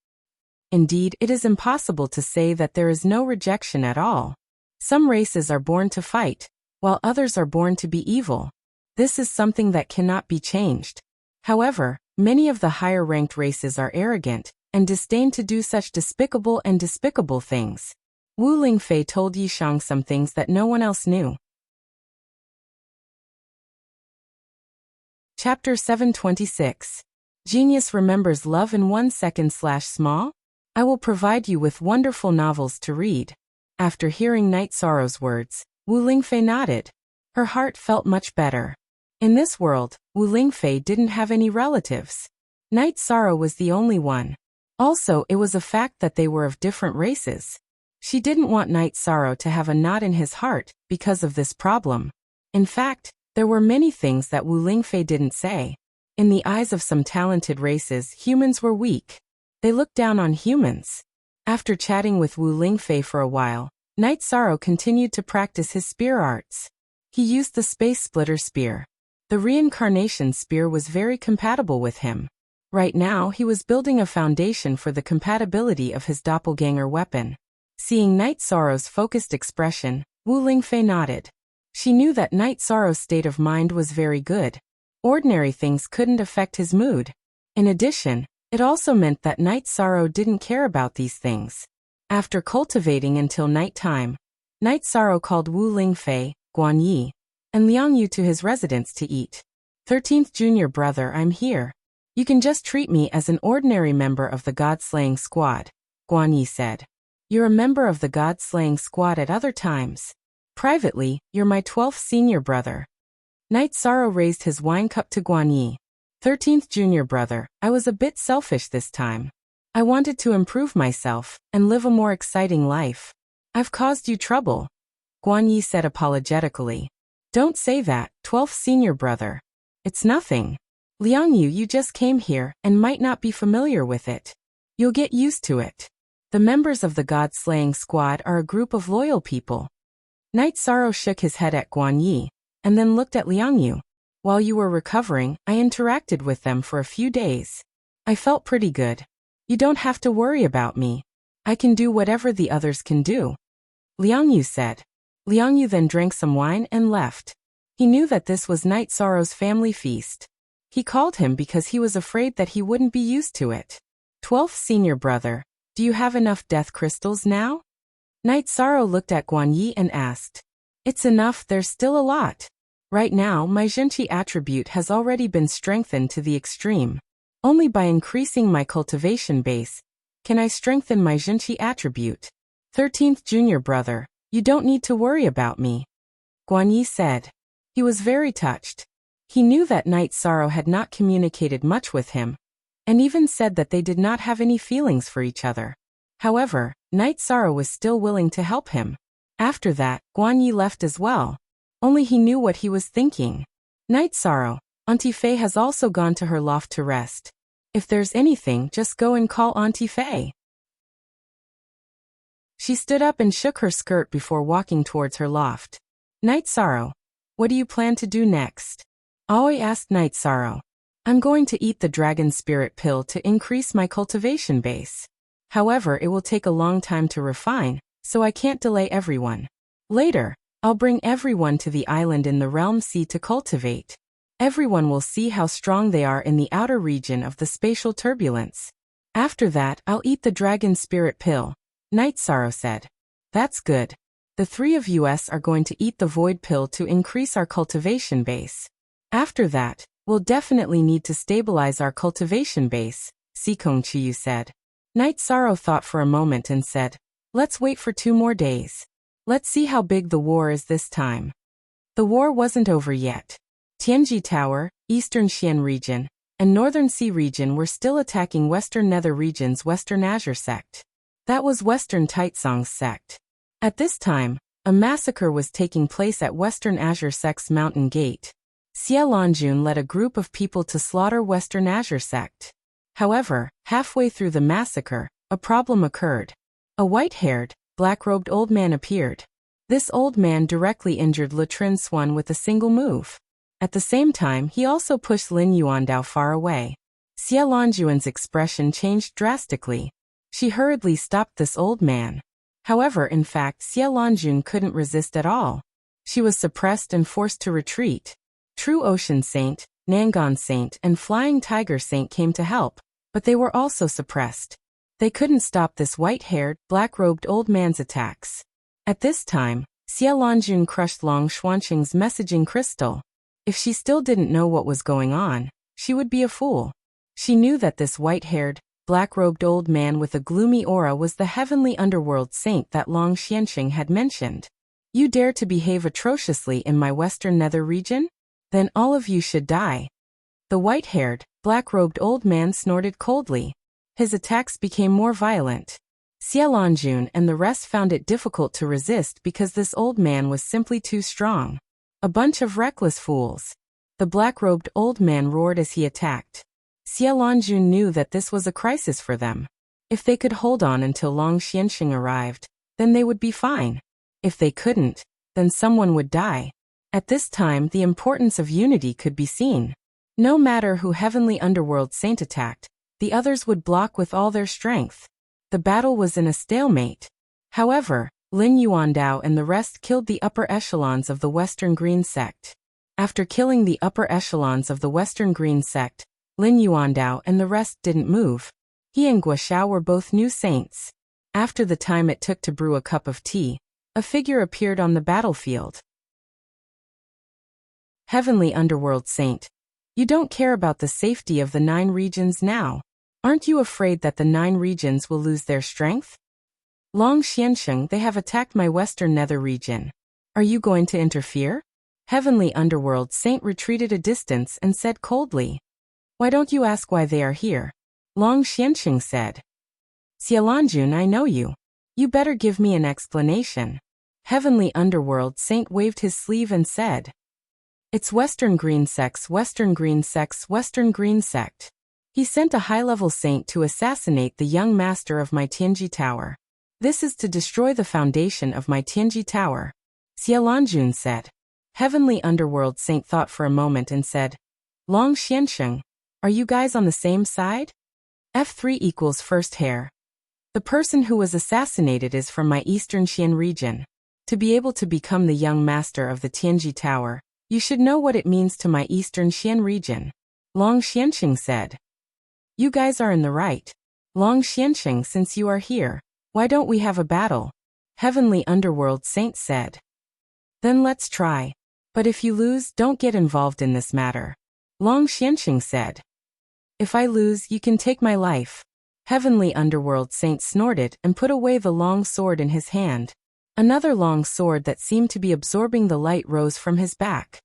Indeed, it is impossible to say that there is no rejection at all. Some races are born to fight, while others are born to be evil. This is something that cannot be changed. However, many of the higher-ranked races are arrogant and disdain to do such despicable things. Wu Lingfei told Yishang some things that no one else knew. Chapter 726. Genius remembers love in 1 second. Small? I will provide you with wonderful novels to read. After hearing Night Sorrow's words, Wu Lingfei nodded. Her heart felt much better. In this world, Wu Lingfei didn't have any relatives. Night Sorrow was the only one. Also, it was a fact that they were of different races. She didn't want Night Sorrow to have a knot in his heart because of this problem. In fact, there were many things that Wu Lingfei didn't say. In the eyes of some talented races, humans were weak. They looked down on humans. After chatting with Wu Lingfei for a while, Night Sorrow continued to practice his spear arts. He used the Space Splitter Spear. The Reincarnation Spear was very compatible with him. Right now, he was building a foundation for the compatibility of his doppelganger weapon. Seeing Night Sorrow's focused expression, Wu Lingfei nodded. She knew that Night Sorrow's state of mind was very good. Ordinary things couldn't affect his mood. In addition, it also meant that Night Sorrow didn't care about these things. After cultivating until night time, Night Sorrow called Wu Lingfei, Guan Yi, and Liang Yu to his residence to eat. 13th Junior Brother, I'm here. You can just treat me as an ordinary member of the God-slaying squad, Guan Yi said. You're a member of the God-slaying squad at other times. Privately, you're my 12th senior brother. Night Sorrow raised his wine cup to Guan Yi. 13th Junior Brother, I was a bit selfish this time. I wanted to improve myself and live a more exciting life. I've caused you trouble, Guan Yi said apologetically. Don't say that, 12th Senior Brother. It's nothing. Liang Yu, you just came here and might not be familiar with it. You'll get used to it. The members of the God-slaying squad are a group of loyal people. Night Sorrow shook his head at Guan Yi, and then looked at Liang Yu. While you were recovering, I interacted with them for a few days. I felt pretty good. You don't have to worry about me. I can do whatever the others can do, Liang Yu said. Liang Yu then drank some wine and left. He knew that this was Night Sorrow's family feast. He called him because he was afraid that he wouldn't be used to it. 12th Senior Brother, do you have enough death crystals now? Night Sorrow looked at Guan Yi and asked. It's enough, there's still a lot. Right now, my Zhenqi attribute has already been strengthened to the extreme. Only by increasing my cultivation base can I strengthen my Zhenqi attribute. 13th Junior Brother, you don't need to worry about me, Guan Yi said. He was very touched. He knew that Night Sorrow had not communicated much with him, and even said that they did not have any feelings for each other. However, Night Sorrow was still willing to help him. After that, Guan Yi left as well. Only he knew what he was thinking. Night Sorrow, Auntie Fei has also gone to her loft to rest. If there's anything, just go and call Auntie Fei. She stood up and shook her skirt before walking towards her loft. Night Sorrow, what do you plan to do next? Aoi asked Night Sorrow. I'm going to eat the dragon spirit pill to increase my cultivation base. However, it will take a long time to refine, so I can't delay everyone. Later, I'll bring everyone to the island in the Realm Sea to cultivate. Everyone will see how strong they are in the outer region of the spatial turbulence. After that, I'll eat the dragon spirit pill, Night Sorrow said. That's good. The three of us are going to eat the void pill to increase our cultivation base. After that, we'll definitely need to stabilize our cultivation base, Sikong Chiyu said. Night Sorrow thought for a moment and said, let's wait for 2 more days. Let's see how big the war is this time. The war wasn't over yet. Tianji Tower, Eastern Xian region, and Northern Sea region were still attacking Western Nether region's Western Azure sect. That was Western Taitsong's sect. At this time, a massacre was taking place at Western Azure sect's Mountain Gate. Xie Lanjun led a group of people to slaughter Western Azure sect. However, halfway through the massacre, a problem occurred. A white-haired, black-robed old man appeared. This old man directly injured Latrin Swan with a single move. At the same time, he also pushed Lin Yuandao far away. Xie Lanjuan's expression changed drastically. She hurriedly stopped this old man. However, in fact, Xie Lanjun couldn't resist at all. She was suppressed and forced to retreat. True Ocean Saint, Nangon Saint, and Flying Tiger Saint came to help, but they were also suppressed. They couldn't stop this white-haired, black-robed old man's attacks. At this time, Xie Lanjun crushed Long Xuanqing's messaging crystal. If she still didn't know what was going on, she would be a fool. She knew that this white-haired, black-robed old man with a gloomy aura was the heavenly underworld saint that Long Xianqing had mentioned. You dare to behave atrociously in my Western Nether region? Then all of you should die. The white-haired, black-robed old man snorted coldly. His attacks became more violent. Xie Lanjun and the rest found it difficult to resist because this old man was simply too strong. A bunch of reckless fools. The black-robed old man roared as he attacked. Xie Lanjun knew that this was a crisis for them. If they could hold on until Long Xianqing arrived, then they would be fine. If they couldn't, then someone would die. At this time, the importance of unity could be seen. No matter who Heavenly Underworld Saint attacked, the others would block with all their strength. The battle was in a stalemate. However, Lin Yuandao and the rest killed the upper echelons of the Western Green sect. After killing the upper echelons of the Western Green sect, Lin Yuandao and the rest didn't move. He and Guoxiao were both new saints. After the time it took to brew a cup of tea, a figure appeared on the battlefield. Heavenly Underworld Saint, you don't care about the safety of the 9 regions now. Aren't you afraid that the 9 regions will lose their strength? Long Xianqing, they have attacked my Western Nether region. Are you going to interfere? Heavenly Underworld Saint retreated a distance and said coldly. Why don't you ask why they are here? Long Xianqing said. Xie Lanjun, I know you. You better give me an explanation. Heavenly Underworld Saint waved his sleeve and said. It's Western Green Sect's Western Green Sect's Western Green Sect. He sent a high-level saint to assassinate the young master of my Tianji Tower. This is to destroy the foundation of my Tianji Tower. Xie Lanjun said. Heavenly Underworld Saint thought for a moment and said, Long Xianqing, are you guys on the same side? F3 equals first hair. The person who was assassinated is from my Eastern Xian region. To be able to become the young master of the Tianji Tower, you should know what it means to my Eastern Xian region. Long Xianqing said. You guys are in the right. Long Xianqing, since you are here, why don't we have a battle? Heavenly Underworld Saint said. Then let's try. But if you lose, don't get involved in this matter. Long Xianqing said. If I lose, you can take my life. Heavenly Underworld Saint snorted and put away the long sword in his hand. Another long sword that seemed to be absorbing the light rose from his back.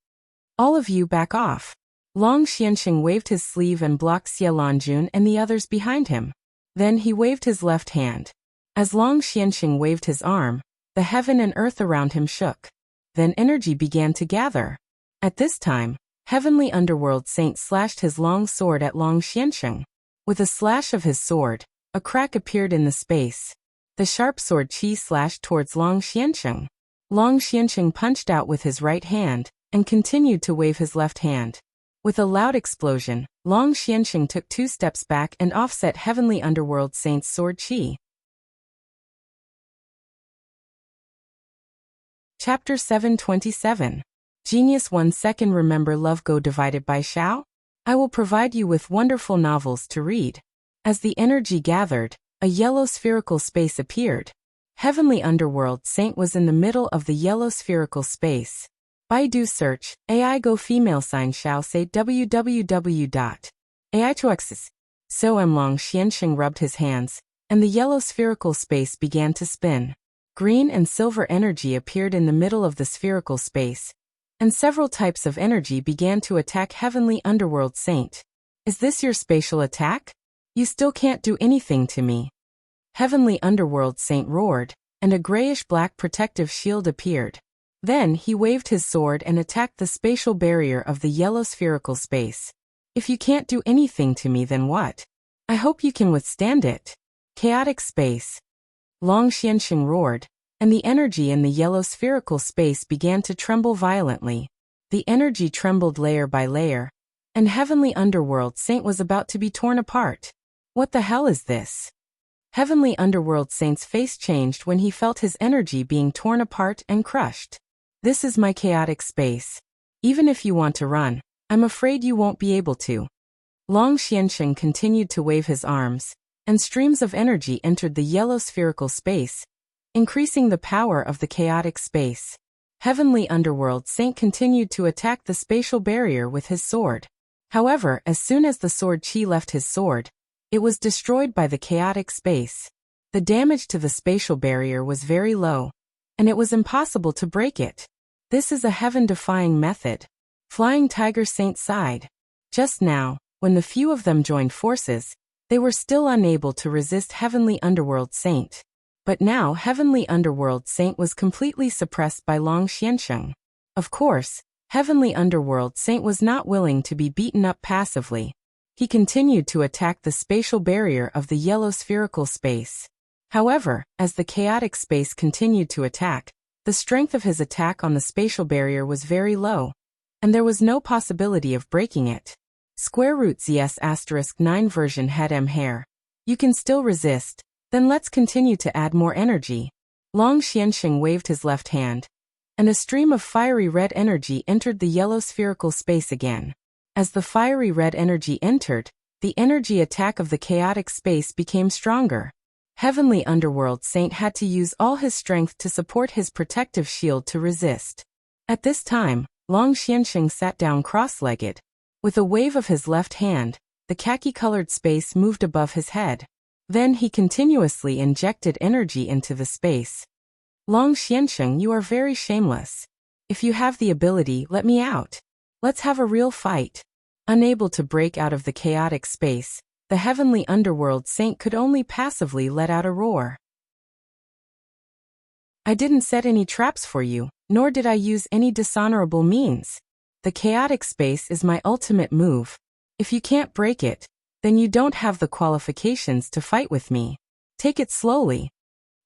All of you back off. Long Xianqing waved his sleeve and blocked Xie Lanjun and the others behind him. Then he waved his left hand. As Long Xianqing waved his arm, the heaven and earth around him shook. Then energy began to gather. At this time, Heavenly Underworld Saint slashed his long sword at Long Xianqing. With a slash of his sword, a crack appeared in the space. The sharp sword chi slashed towards Long Xianqing. Long Xianqing punched out with his right hand, and continued to wave his left hand. With a loud explosion, Long Xianqing took 2 steps back and offset Heavenly Underworld Saint's sword chi. Chapter 727. Genius 1 second. Remember love go divided by Xiao? I will provide you with wonderful novels to read. As the energy gathered, a yellow spherical space appeared. Heavenly Underworld Saint was in the middle of the yellow spherical space. Baidu search, AI go female sign shao say www.ai2x's. So Long Xianxing rubbed his hands, and the yellow spherical space began to spin. Green and silver energy appeared in the middle of the spherical space, and several types of energy began to attack Heavenly Underworld Saint. Is this your spatial attack? You still can't do anything to me. Heavenly Underworld Saint roared, and a grayish-black protective shield appeared. Then he waved his sword and attacked the spatial barrier of the yellow spherical space. If you can't do anything to me, then what? I hope you can withstand it. Chaotic space. Long Xianxing roared, and the energy in the yellow spherical space began to tremble violently. The energy trembled layer by layer, and Heavenly Underworld Saint was about to be torn apart. What the hell is this? Heavenly Underworld Saint's face changed when he felt his energy being torn apart and crushed. This is my chaotic space. Even if you want to run, I'm afraid you won't be able to. Long Xianxing continued to wave his arms, and streams of energy entered the yellow spherical space, increasing the power of the chaotic space. Heavenly Underworld Saint continued to attack the spatial barrier with his sword. However, as soon as the sword chi left his sword, it was destroyed by the chaotic space. The damage to the spatial barrier was very low, and it was impossible to break it. This is a heaven-defying method. Flying Tiger Saint sighed. Just now, when the few of them joined forces, they were still unable to resist Heavenly Underworld Saint. But now Heavenly Underworld Saint was completely suppressed by Long Xianxing. Of course, Heavenly Underworld Saint was not willing to be beaten up passively. He continued to attack the spatial barrier of the yellow spherical space. However, as the chaotic space continued to attack, the strength of his attack on the spatial barrier was very low, and there was no possibility of breaking it. Square root ZS*9 version had M hair. You can still resist, then let's continue to add more energy. Long Xianxing waved his left hand, and a stream of fiery red energy entered the yellow spherical space again. As the fiery red energy entered, the energy attack of the chaotic space became stronger. Heavenly Underworld Saint had to use all his strength to support his protective shield to resist. At this time, Long Xianxing sat down cross-legged. With a wave of his left hand, the khaki-colored space moved above his head. Then he continuously injected energy into the space. Long Xianxing, you are very shameless. If you have the ability, let me out. Let's have a real fight. Unable to break out of the chaotic space, the Heavenly Underworld Saint could only passively let out a roar. I didn't set any traps for you, nor did I use any dishonorable means. The chaotic space is my ultimate move. If you can't break it, then you don't have the qualifications to fight with me. Take it slowly.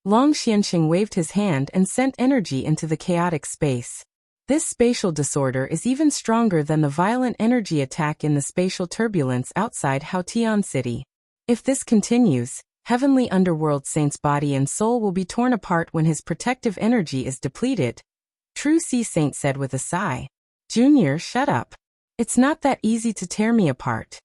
Long Xianxing waved his hand and sent energy into the chaotic space. This spatial disorder is even stronger than the violent energy attack in the spatial turbulence outside Haotian City. If this continues, Heavenly Underworld Saint's body and soul will be torn apart when his protective energy is depleted. True Sea Saint said with a sigh. Junior, shut up. It's not that easy to tear me apart.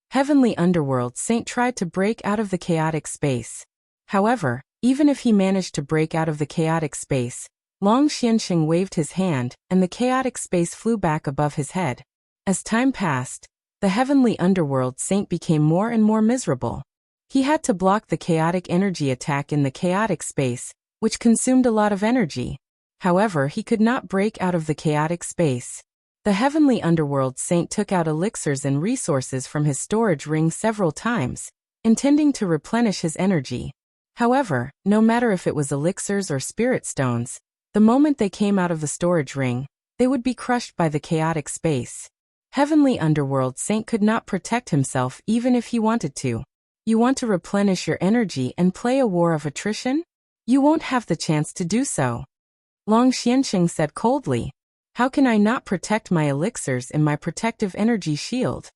Heavenly Underworld Saint tried to break out of the chaotic space. However, even if he managed to break out of the chaotic space, Long Xianxing waved his hand, and the chaotic space flew back above his head. As time passed, the Heavenly Underworld Saint became more and more miserable. He had to block the chaotic energy attack in the chaotic space, which consumed a lot of energy. However, he could not break out of the chaotic space. The Heavenly Underworld Saint took out elixirs and resources from his storage ring several times, intending to replenish his energy. However, no matter if it was elixirs or spirit stones, the moment they came out of the storage ring, they would be crushed by the chaotic space. Heavenly Underworld Saint could not protect himself even if he wanted to. You want to replenish your energy and play a war of attrition? You won't have the chance to do so. Long Xianxing said coldly. How can I not protect my elixirs in my protective energy shield?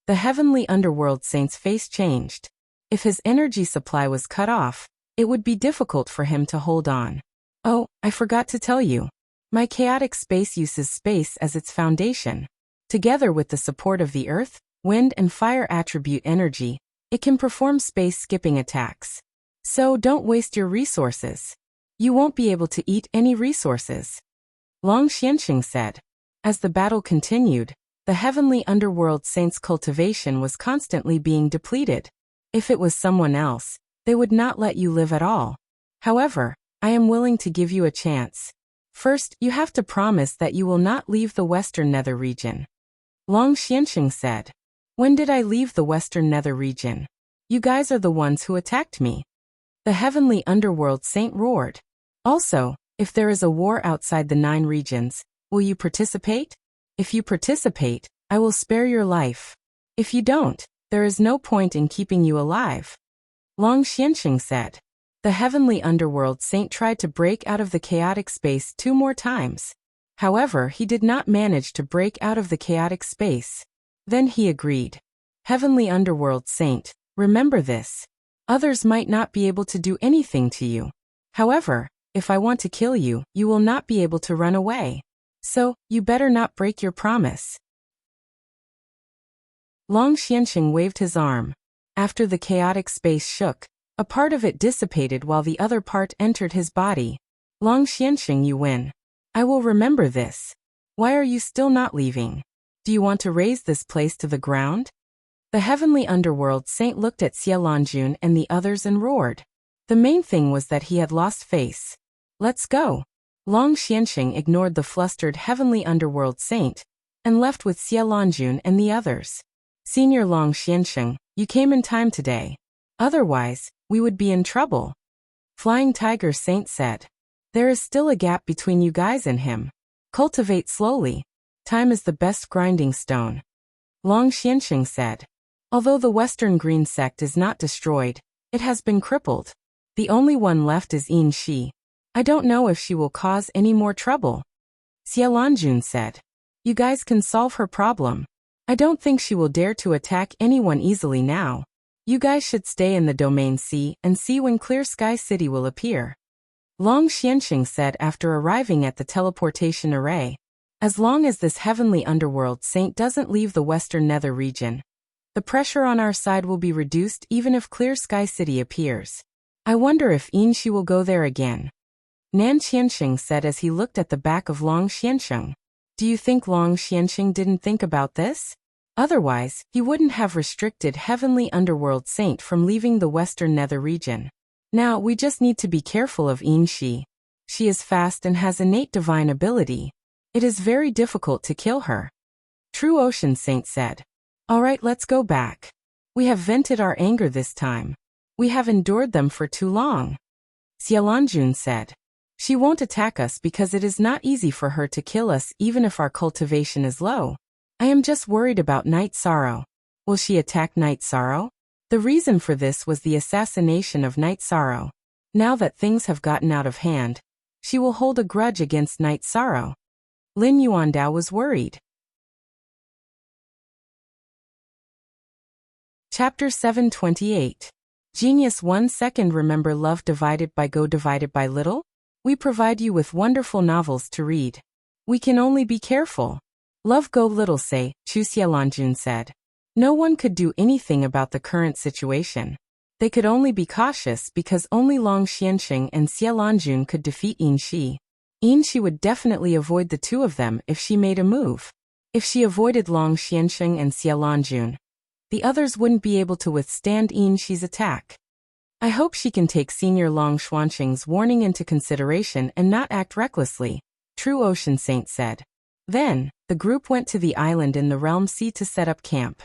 The Heavenly Underworld Saint's face changed. If his energy supply was cut off, it would be difficult for him to hold on. Oh, I forgot to tell you. My chaotic space uses space as its foundation. Together with the support of the earth, wind and fire attribute energy, it can perform space-skipping attacks. So don't waste your resources. You won't be able to eat any resources. Long Xianxing said. As the battle continued, the heavenly underworld saint's cultivation was constantly being depleted. If it was someone else, they would not let you live at all. However, I am willing to give you a chance. First, you have to promise that you will not leave the Western Nether region. Long Xianxing said. When did I leave the Western Nether region? You guys are the ones who attacked me. The heavenly underworld saint roared. Also, if there is a war outside the 9 regions, will you participate? If you participate, I will spare your life. If you don't, there is no point in keeping you alive. Long Xianxing said. The heavenly underworld saint tried to break out of the chaotic space 2 more times. However, he did not manage to break out of the chaotic space. Then he agreed. Heavenly underworld saint, remember this. Others might not be able to do anything to you. However, if I want to kill you, you will not be able to run away. So, you better not break your promise. Long Xianxing waved his arm. After the chaotic space shook, a part of it dissipated while the other part entered his body. Long Xianxing, you win. I will remember this. Why are you still not leaving? Do you want to raise this place to the ground? The heavenly underworld saint looked at Xiaolongjun and the others and roared. The main thing was that he had lost face. Let's go. Long Xianxing ignored the flustered heavenly underworld saint and left with Xiaolongjun and the others. Senior Long Xianxing, you came in time today. Otherwise, we would be in trouble. Flying Tiger Saint said. There is still a gap between you guys and him. Cultivate slowly. Time is the best grinding stone. Long Xianxing said. Although the Western Green Sect is not destroyed, it has been crippled. The only one left is Yin Shi. I don't know if she will cause any more trouble. Xiaolongjun said. You guys can solve her problem. I don't think she will dare to attack anyone easily now. You guys should stay in the Domain C and see when Clear Sky City will appear. Long Xianxing said after arriving at the teleportation array. As long as this heavenly underworld saint doesn't leave the Western Nether region, the pressure on our side will be reduced even if Clear Sky City appears. I wonder if Yin Shi will go there again. Nan Qianxing said as he looked at the back of Long Xianxing. Do you think Long Xianxing didn't think about this? Otherwise, he wouldn't have restricted Heavenly Underworld Saint from leaving the Western Nether region. Now, we just need to be careful of Yin Shi. She is fast and has innate divine ability. It is very difficult to kill her. True Ocean Saint said. Alright, let's go back. We have vented our anger this time. We have endured them for too long. Xiaolongjun said. She won't attack us because it is not easy for her to kill us even if our cultivation is low. I am just worried about Night Sorrow. Will she attack Night Sorrow? The reason for this was the assassination of Night Sorrow. Now that things have gotten out of hand, she will hold a grudge against Night Sorrow. Lin Yuandao was worried. Chapter 728. Genius 1 second. Remember love divided by go divided by little? We provide you with wonderful novels to read. We can only be careful. Love go little say, Chu Xiaolongjun said. No one could do anything about the current situation. They could only be cautious because only Long Xianxing and Xiaolongjun could defeat Yin Shi. Yin Shi would definitely avoid the two of them if she made a move. If she avoided Long Xianxing and Xiaolongjun, the others wouldn't be able to withstand Yin Shi's attack. I hope she can take Senior Long Xuanxing's warning into consideration and not act recklessly, True Ocean Saint said. Then, the group went to the island in the Realm Sea to set up camp.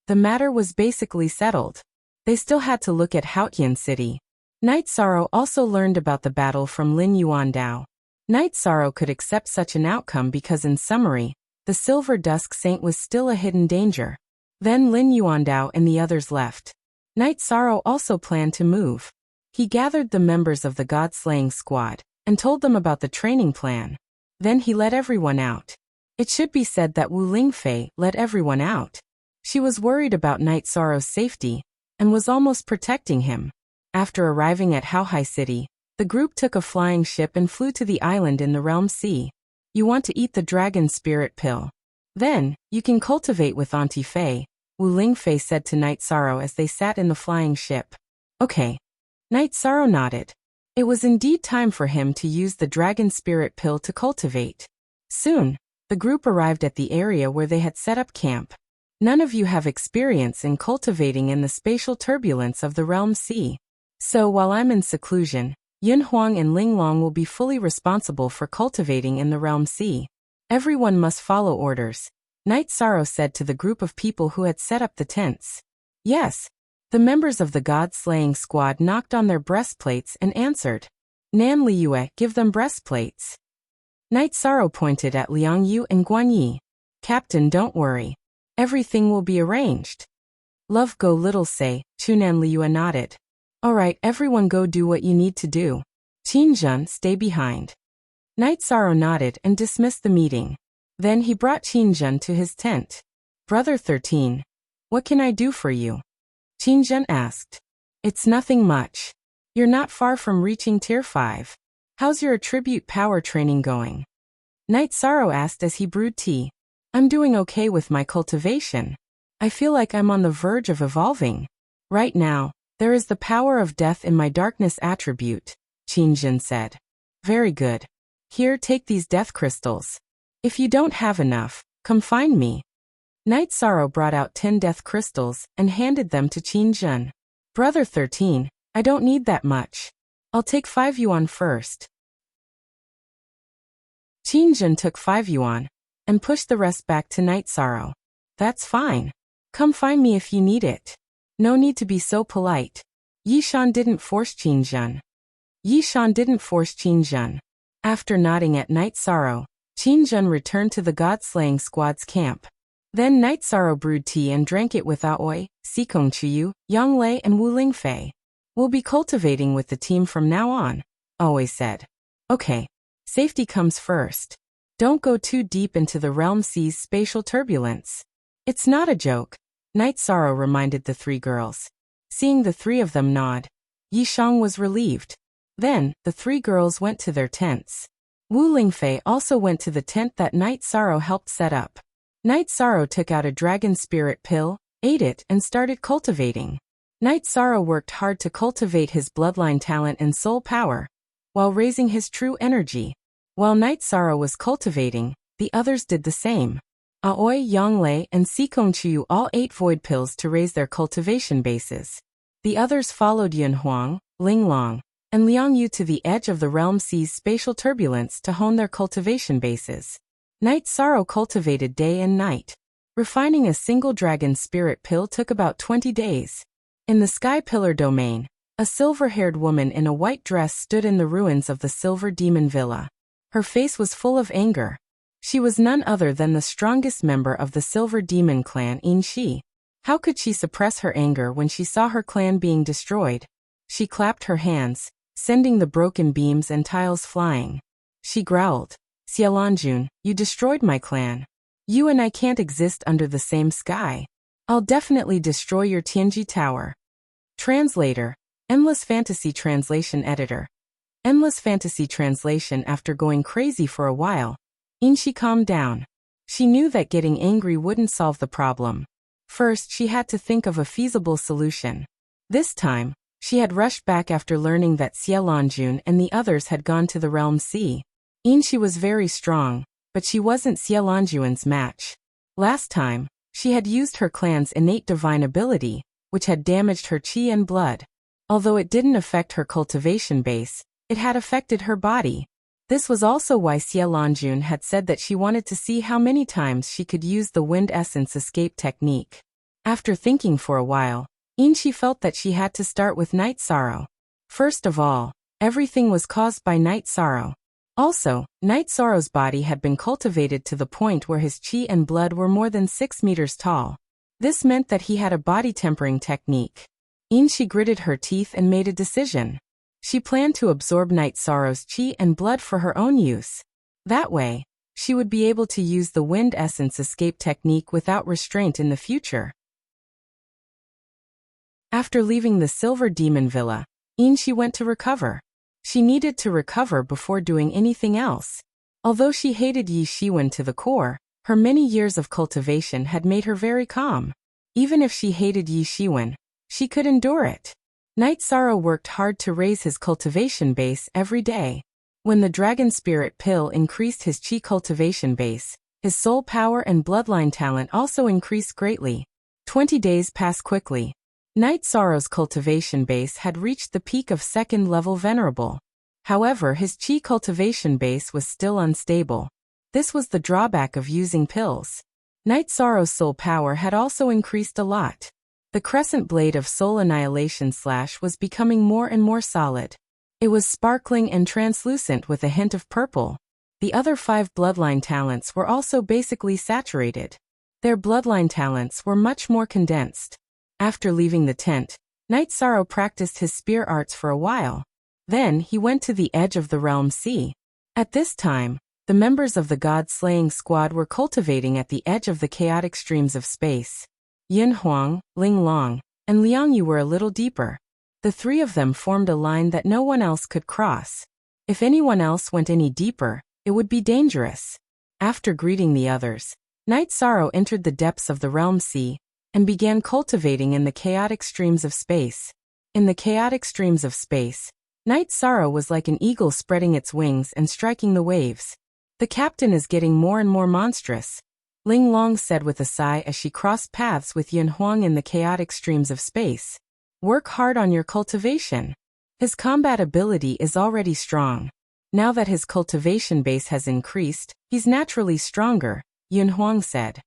The matter was basically settled. They still had to look at Haotian City. Night Sorrow also learned about the battle from Lin Yuandao. Night Sorrow could accept such an outcome because in summary, the Silver Dusk Saint was still a hidden danger. Then Lin Yuandao and the others left. Night Sorrow also planned to move. He gathered the members of the God-slaying squad and told them about the training plan. Then he let everyone out. It should be said that Wu Lingfei let everyone out. She was worried about Night Sorrow's safety and was almost protecting him. After arriving at Haohai City, the group took a flying ship and flew to the island in the Realm Sea. You want to eat the dragon spirit pill. Then, you can cultivate with Auntie Fei, Wu Lingfei said to Night Sorrow as they sat in the flying ship. Okay. Night Sorrow nodded. It was indeed time for him to use the dragon spirit pill to cultivate. Soon, the group arrived at the area where they had set up camp. None of you have experience in cultivating in the spatial turbulence of the realm sea. So while I'm in seclusion, Yun Huang and Ling Long will be fully responsible for cultivating in the realm sea. Everyone must follow orders, Night Sorrow said to the group of people who had set up the tents. Yes. The members of the god-slaying squad knocked on their breastplates and answered. Nan Liyue, give them breastplates. Night Sorrow pointed at Liang Yu and Guan Yi. Captain, don't worry. Everything will be arranged. Love go little say, Chunan Liyue nodded. Alright, everyone go do what you need to do. Qin Jun, stay behind. Night Sorrow nodded and dismissed the meeting. Then he brought Qin Jun to his tent. Brother 13. What can I do for you? Qin Jun asked. It's nothing much. You're not far from reaching Tier 5. How's your attribute power training going? Night Sorrow asked as he brewed tea. I'm doing okay with my cultivation. I feel like I'm on the verge of evolving. Right now, there is the power of death in my darkness attribute, Qin Jun said. Very good. Here, take these death crystals. If you don't have enough, come find me. Night Sorrow brought out 10 death crystals and handed them to Qin Jun. Brother 13, I don't need that much. I'll take 5 yuan first. Qin Jun took 5 yuan and pushed the rest back to Night Sorrow. That's fine. Come find me if you need it. No need to be so polite. Yishan didn't force Qin Jun. After nodding at Night Sorrow, Qin Jun returned to the god-slaying squad's camp. Then Night Sorrow brewed tea and drank it with Aoi, Sikong Chiyu, Yang Lei and Wu Lingfei. We'll be cultivating with the team from now on, Aoi said. Okay. Safety comes first. Don't go too deep into the realm sea's spatial turbulence. It's not a joke, Night Sorrow reminded the 3 girls. Seeing the 3 of them nod, Yishang was relieved. Then, the 3 girls went to their tents. Wu Lingfei also went to the tent that Night Sorrow helped set up. Night Sorrow took out a dragon spirit pill, ate it and started cultivating. Night Sorrow worked hard to cultivate his bloodline talent and soul power, while raising his true energy. While Night Sorrow was cultivating, the others did the same. Aoi, Yang Lei and Sikong Chiyu all ate void pills to raise their cultivation bases. The others followed Yun Huang, Ling Long, and Liang Yu to the edge of the realm sea's spatial turbulence to hone their cultivation bases. Night Sorrow cultivated day and night. Refining a single dragon spirit pill took about 20 days. In the Sky Pillar domain, a silver-haired woman in a white dress stood in the ruins of the Silver Demon Villa. Her face was full of anger. She was none other than the strongest member of the Silver Demon clan, In Shi. How could she suppress her anger when she saw her clan being destroyed? She clapped her hands, sending the broken beams and tiles flying. She growled. Xiaolanjun, you destroyed my clan. You and I can't exist under the same sky. I'll definitely destroy your Tianji Tower. Translator, Endless Fantasy Translation Editor. Endless Fantasy Translation. After going crazy for a while, Inshi calmed down. She knew that getting angry wouldn't solve the problem. First, she had to think of a feasible solution. This time, she had rushed back after learning that Xiaolanjun and the others had gone to the realm sea. Inshi was very strong, but she wasn't Xiaolanjun's match. Last time, she had used her clan's innate divine ability, which had damaged her chi and blood. Although it didn't affect her cultivation base, it had affected her body. This was also why Xiaolanjun had said that she wanted to see how many times she could use the wind essence escape technique. After thinking for a while, Inshi felt that she had to start with Night Sorrow. First of all, everything was caused by Night Sorrow. Also, Night Sorrow's body had been cultivated to the point where his chi and blood were more than 6 meters tall. This meant that he had a body tempering technique. Inshi gritted her teeth and made a decision. She planned to absorb Night Sorrow's chi and blood for her own use. That way, she would be able to use the wind essence escape technique without restraint in the future. After leaving the Silver Demon Villa, Inshi went to recover. She needed to recover before doing anything else. Although she hated Yi Shiwen to the core, her many years of cultivation had made her very calm. Even if she hated Yi Shiwen, she could endure it. Night Sorrow worked hard to raise his cultivation base every day. When the Dragon Spirit Pill increased his Chi cultivation base, his soul power and bloodline talent also increased greatly. 20 days passed quickly. Night Sorrow's cultivation base had reached the peak of second-level Venerable. However, his Chi cultivation base was still unstable. This was the drawback of using pills. Night Sorrow's soul power had also increased a lot. The crescent blade of Soul Annihilation Slash was becoming more and more solid. It was sparkling and translucent with a hint of purple. The other 5 bloodline talents were also basically saturated. Their bloodline talents were much more condensed. After leaving the tent, Night Sorrow practiced his spear arts for a while. Then he went to the edge of the Realm Sea. At this time, the members of the God-slaying squad were cultivating at the edge of the chaotic streams of space. Yin Huang, Ling Long, and Liang Yu were a little deeper. The 3 of them formed a line that no one else could cross. If anyone else went any deeper, it would be dangerous. After greeting the others, Night Sorrow entered the depths of the Realm Sea and began cultivating in the chaotic streams of space. In the chaotic streams of space, Night Sorrow was like an eagle spreading its wings and striking the waves. The captain is getting more and more monstrous, Ling Long said with a sigh as she crossed paths with Yin Huang in the chaotic streams of space. Work hard on your cultivation. His combat ability is already strong. Now that his cultivation base has increased, he's naturally stronger, Yin Huang said.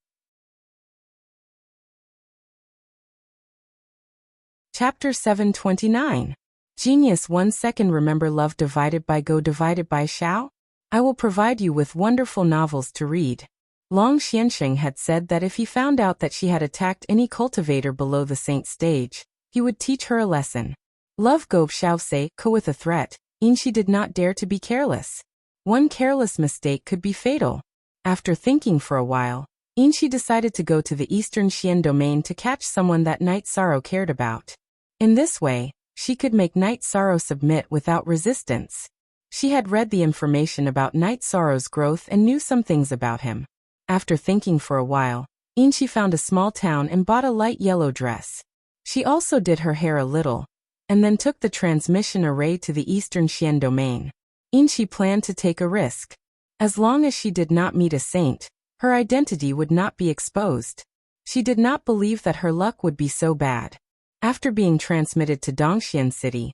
Chapter 729. Genius 1 second. Remember love divided by go divided by shao? I will provide you with wonderful novels to read. Long Xiansheng had said that if he found out that she had attacked any cultivator below the saint stage, he would teach her a lesson. Love go shao say, ko with a threat, Inshi did not dare to be careless. One careless mistake could be fatal. After thinking for a while, Inshi decided to go to the Eastern Xian domain to catch someone that Night Sorrow cared about. In this way, she could make Night Sorrow submit without resistance. She had read the information about Night Sorrow's growth and knew some things about him. After thinking for a while, Inshi found a small town and bought a light yellow dress. She also did her hair a little, and then took the transmission array to the Eastern Xian domain. Inshi planned to take a risk. As long as she did not meet a saint, her identity would not be exposed. She did not believe that her luck would be so bad. After being transmitted to Dongxian City,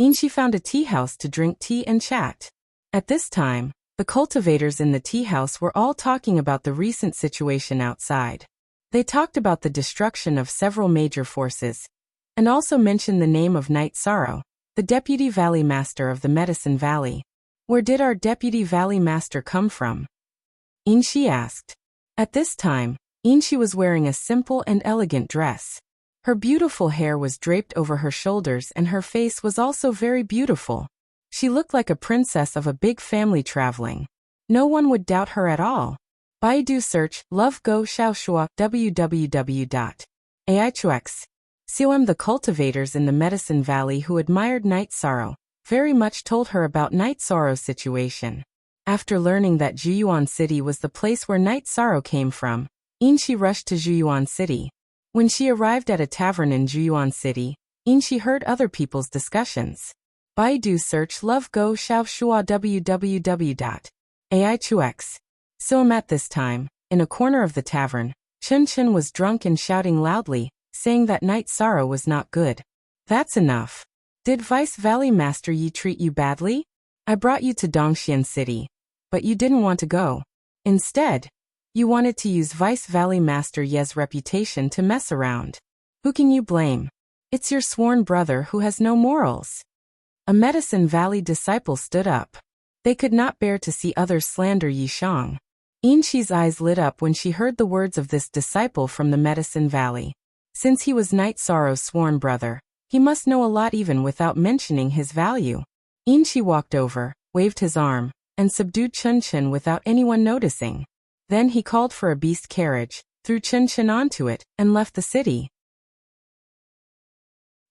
Inshi found a tea house to drink tea and chat. At this time, the cultivators in the tea house were all talking about the recent situation outside. They talked about the destruction of several major forces, and also mentioned the name of Night Sorrow, the Deputy Valley Master of the Medicine Valley. Where did our Deputy Valley Master come from? Inshi asked. At this time, Inshi was wearing a simple and elegant dress. Her beautiful hair was draped over her shoulders and her face was also very beautiful. She looked like a princess of a big family traveling. No one would doubt her at all. Baidu search, Love Go Xiaoshua, www.aichux.com. The cultivators in the Medicine Valley who admired Night Sorrow very much told her about Night Sorrow's situation. After learning that Zhuyuan City was the place where Night Sorrow came from, Inshi rushed to Zhuyuan City. When she arrived at a tavern in Zhuyuan City, Inshi heard other people's discussions. Baidu search Love Go Xiaoshua www.aichux.com. At this time, in a corner of the tavern, Chen Chen was drunk and shouting loudly, saying that Night Sorrow was not good. That's enough. Did Vice Valley Master Yi treat you badly? I brought you to Dongxian City, but you didn't want to go. Instead, you wanted to use Vice Valley Master Ye's reputation to mess around. Who can you blame? It's your sworn brother who has no morals. A Medicine Valley disciple stood up. They could not bear to see others slander Yi Shang. Inshi's eyes lit up when she heard the words of this disciple from the Medicine Valley. Since he was Night Sorrow's sworn brother, he must know a lot even without mentioning his value. Inshi walked over, waved his arm, and subdued Chen Chen without anyone noticing. Then he called for a beast carriage, threw Chen Chen onto it, and left the city.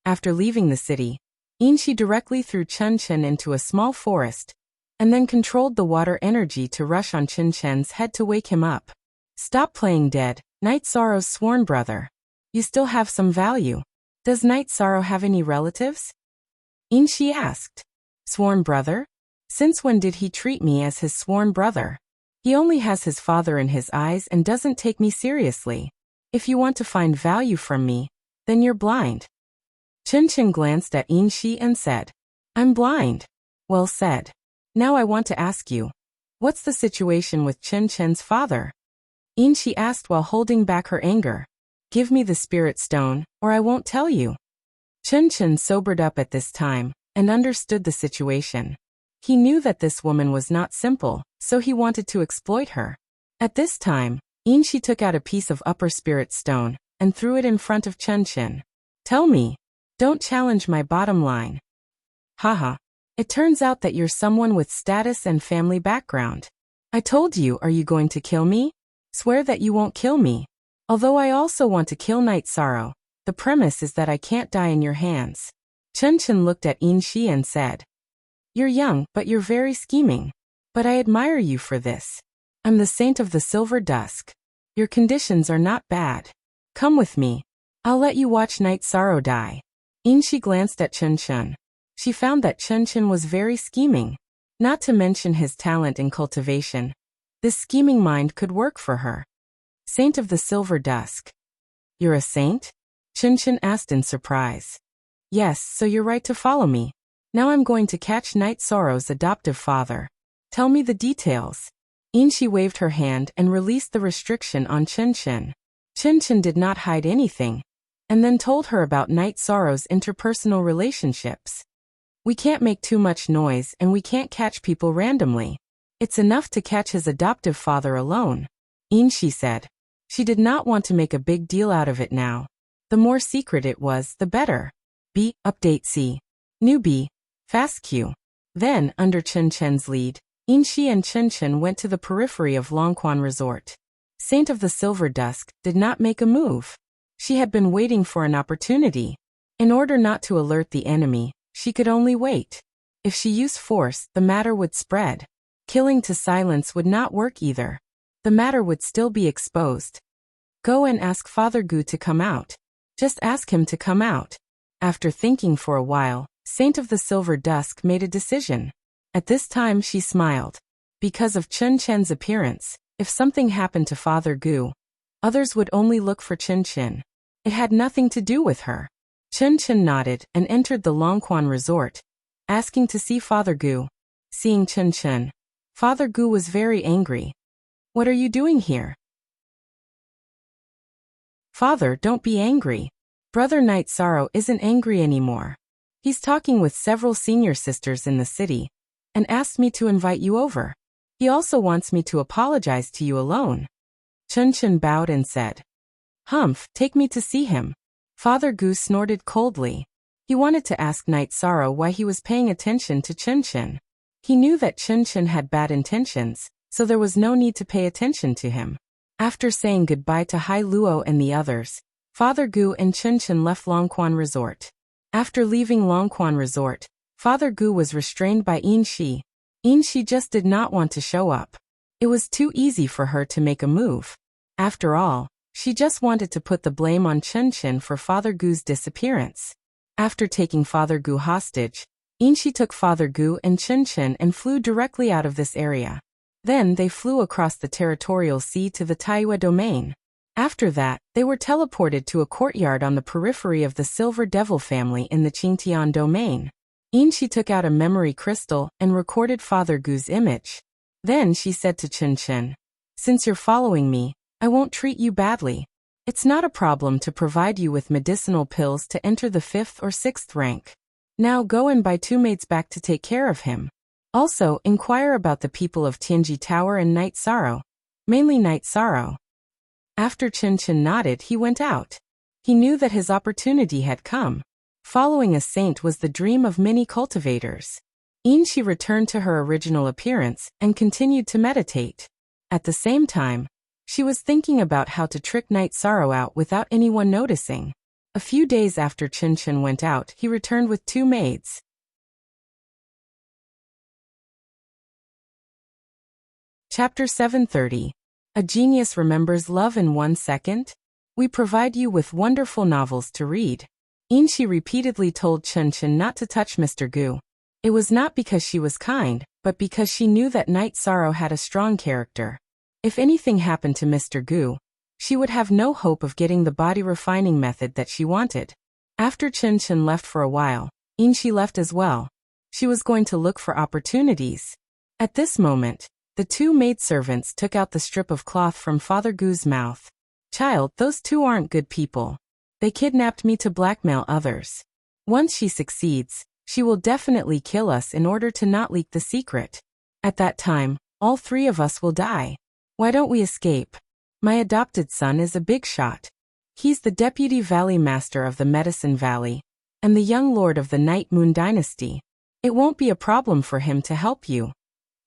After leaving the city, Inshi directly threw Chen Chen into a small forest, and then controlled the water energy to rush on Chen Chen's head to wake him up. Stop playing dead, Night Sorrow's sworn brother. You still have some value. Does Night Sorrow have any relatives? Inshi asked. Sworn brother? Since when did he treat me as his sworn brother? He only has his father in his eyes and doesn't take me seriously. If you want to find value from me, then you're blind. Chen glanced at Inshi and said, I'm blind. Well said. Now I want to ask you, what's the situation with Chen's father? Inshi asked while holding back her anger. Give me the spirit stone, or I won't tell you. Chen sobered up at this time, and understood the situation. He knew that this woman was not simple, so he wanted to exploit her. At this time, Inshi took out a piece of upper spirit stone, and threw it in front of Chen. Tell me. Don't challenge my bottom line. Haha. It turns out that you're someone with status and family background. I told you, are you going to kill me? Swear that you won't kill me. Although I also want to kill Night Sorrow, the premise is that I can't die in your hands. Chen looked at Inshi and said, You're young, but you're very scheming. But I admire you for this. I'm the Saint of the Silver Dusk. Your conditions are not bad. Come with me. I'll let you watch Night Sorrow die. Inshi glanced at Chen. She found that Chen was very scheming. Not to mention his talent in cultivation. This scheming mind could work for her. Saint of the Silver Dusk. You're a saint? Chen asked in surprise. Yes, so you're right to follow me. Now I'm going to catch Night Sorrow's adoptive father. Tell me the details. Inshi waved her hand and released the restriction on Chen. Chen did not hide anything, and then told her about Night Sorrow's interpersonal relationships. We can't make too much noise and we can't catch people randomly. It's enough to catch his adoptive father alone. Inshi said. She did not want to make a big deal out of it now. The more secret it was, the better. B. Update C. Newbie. Fast Q. Then, under Chen's lead, Inshi and Chen went to the periphery of Longquan Resort. Saint of the Silver Dusk did not make a move. She had been waiting for an opportunity. In order not to alert the enemy, she could only wait. If she used force, the matter would spread. Killing to silence would not work either. The matter would still be exposed. Go and ask Father Gu to come out. Just ask him to come out. After thinking for a while, Saint of the Silver Dusk made a decision. At this time she smiled. Because of Chen's appearance, if something happened to Father Gu, others would only look for Chen. It had nothing to do with her. Chen nodded and entered the Longquan Resort, asking to see Father Gu. Seeing Chen, Father Gu was very angry. What are you doing here? Father, don't be angry. Brother Night Sorrow isn't angry anymore. He's talking with several senior sisters in the city, and asked me to invite you over. He also wants me to apologize to you alone. Chen bowed and said, Humph, take me to see him. Father Gu snorted coldly. He wanted to ask Night Sorrow why he was paying attention to Chen. He knew that Chen had bad intentions, so there was no need to pay attention to him. After saying goodbye to Hai Luo and the others, Father Gu and Chen left Longquan Resort. After leaving Longquan Resort, Father Gu was restrained by Inshi. Inshi just did not want to show up. It was too easy for her to make a move. After all, she just wanted to put the blame on Chen for Father Gu's disappearance. After taking Father Gu hostage, Inshi took Father Gu and Chen and flew directly out of this area. Then they flew across the territorial sea to the Taiyue domain. After that, they were teleported to a courtyard on the periphery of the Silver Devil family in the Qingtian domain. Inshi took out a memory crystal and recorded Father Gu's image. Then she said to Chen, Since you're following me, I won't treat you badly. It's not a problem to provide you with medicinal pills to enter the 5th or 6th rank. Now go and buy 2 maids back to take care of him. Also, inquire about the people of Tianji Tower and Night Sorrow. Mainly Night Sorrow. After Chen nodded, he went out. He knew that his opportunity had come. Following a saint was the dream of many cultivators. Inshi returned to her original appearance and continued to meditate. At the same time, she was thinking about how to trick Night Sorrow out without anyone noticing. A few days after Chen went out, he returned with 2 maids. Chapter 730. A Genius Remembers Love in 1 Second? We provide you with wonderful novels to read. Inchi repeatedly told Chun Chun not to touch Mr. Gu. It was not because she was kind, but because she knew that Night Sorrow had a strong character. If anything happened to Mr. Gu, she would have no hope of getting the body refining method that she wanted. After Chun Chun left for a while, Inchi left as well. She was going to look for opportunities. At this moment, the two maidservants took out the strip of cloth from Father Gu's mouth. Child, those two aren't good people. They kidnapped me to blackmail others. Once she succeeds, she will definitely kill us in order to not leak the secret. At that time, all three of us will die. Why don't we escape? My adopted son is a big shot. He's the deputy valley master of the Medicine Valley, and the young lord of the Night Moon Dynasty. It won't be a problem for him to help you,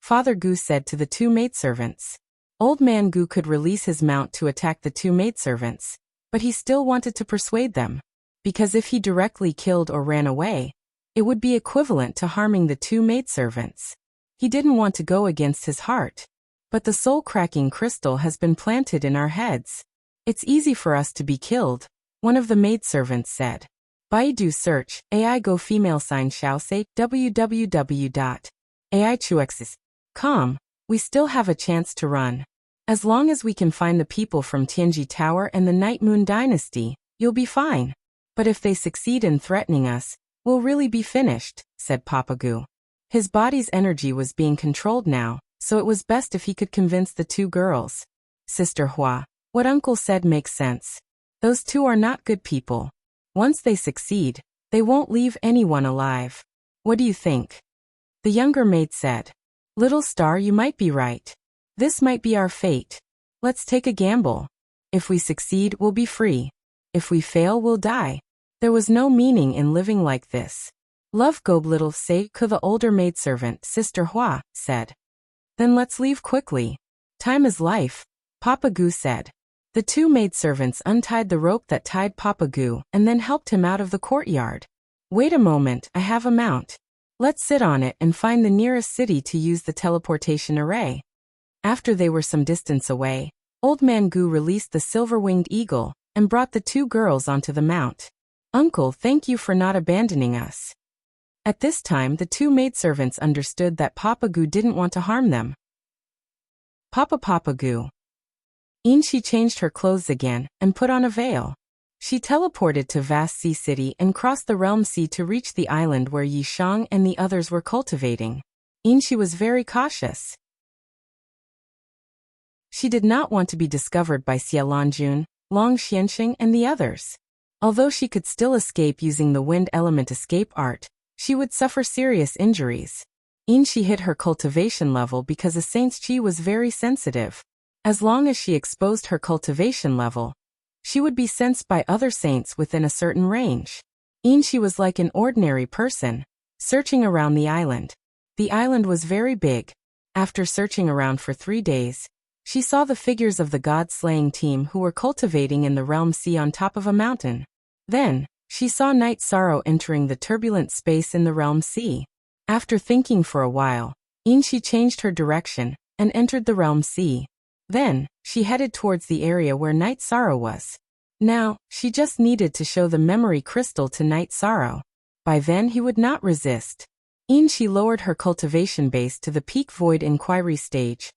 Father Gu said to the two maidservants. Old Man Gu could release his mount to attack the two maidservants, but he still wanted to persuade them, because if he directly killed or ran away, it would be equivalent to harming the two maidservants. He didn't want to go against his heart. But the soul-cracking crystal has been planted in our heads. It's easy for us to be killed, one of the maidservants said. Baidu search, AI go female sign shall say www.aichuxes.com. We still have a chance to run. As long as we can find the people from Tianji Tower and the Night Moon Dynasty, you'll be fine. But if they succeed in threatening us, we'll really be finished, said Papa Gu. His body's energy was being controlled now, so it was best if he could convince the two girls. Sister Hua, what Uncle said makes sense. Those two are not good people. Once they succeed, they won't leave anyone alive. What do you think? The younger maid said. Little Star, you might be right. This might be our fate. Let's take a gamble. If we succeed, we'll be free. If we fail, we'll die. There was no meaning in living like this. Love go little say, the older maidservant, Sister Hua, said. Then let's leave quickly. Time is life, Papa Gu said. The two maidservants untied the rope that tied Papa Gu and then helped him out of the courtyard. Wait a moment, I have a mount. Let's sit on it and find the nearest city to use the teleportation array. After they were some distance away, Old Man Gu released the silver-winged eagle and brought the two girls onto the mount. Uncle, thank you for not abandoning us. At this time, the two maidservants understood that Papa Gu didn't want to harm them. Papa Gu. Inchi changed her clothes again and put on a veil. She teleported to Vast Sea City and crossed the Realm Sea to reach the island where Yi Shang and the others were cultivating. Inchi was very cautious. She did not want to be discovered by Xie Lanjun, Long Xianxing and the others. Although she could still escape using the wind element escape art, she would suffer serious injuries. Inchi hit her cultivation level because a saint's chi was very sensitive. As long as she exposed her cultivation level, she would be sensed by other saints within a certain range. Inchi was like an ordinary person, searching around the island. The island was very big. After searching around for 3 days, she saw the figures of the god-slaying team who were cultivating in the Realm Sea on top of a mountain. Then, she saw Night Sorrow entering the turbulent space in the Realm Sea. After thinking for a while, Inchi changed her direction and entered the Realm Sea. Then, she headed towards the area where Night Sorrow was. Now, she just needed to show the memory crystal to Night Sorrow. By then he would not resist. Inchi lowered her cultivation base to the peak void inquiry stage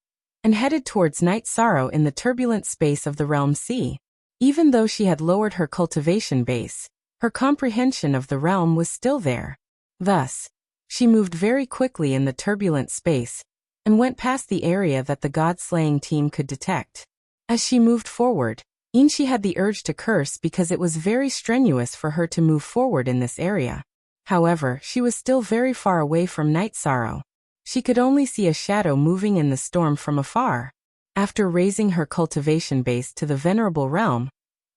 and headed towards Night Sorrow in the turbulent space of the Realm Sea. Even though she had lowered her cultivation base, her comprehension of the realm was still there. Thus, she moved very quickly in the turbulent space and went past the area that the god-slaying team could detect. As she moved forward, Inchi had the urge to curse because it was very strenuous for her to move forward in this area. However, she was still very far away from Night Sorrow. She could only see a shadow moving in the storm from afar. After raising her cultivation base to the venerable realm,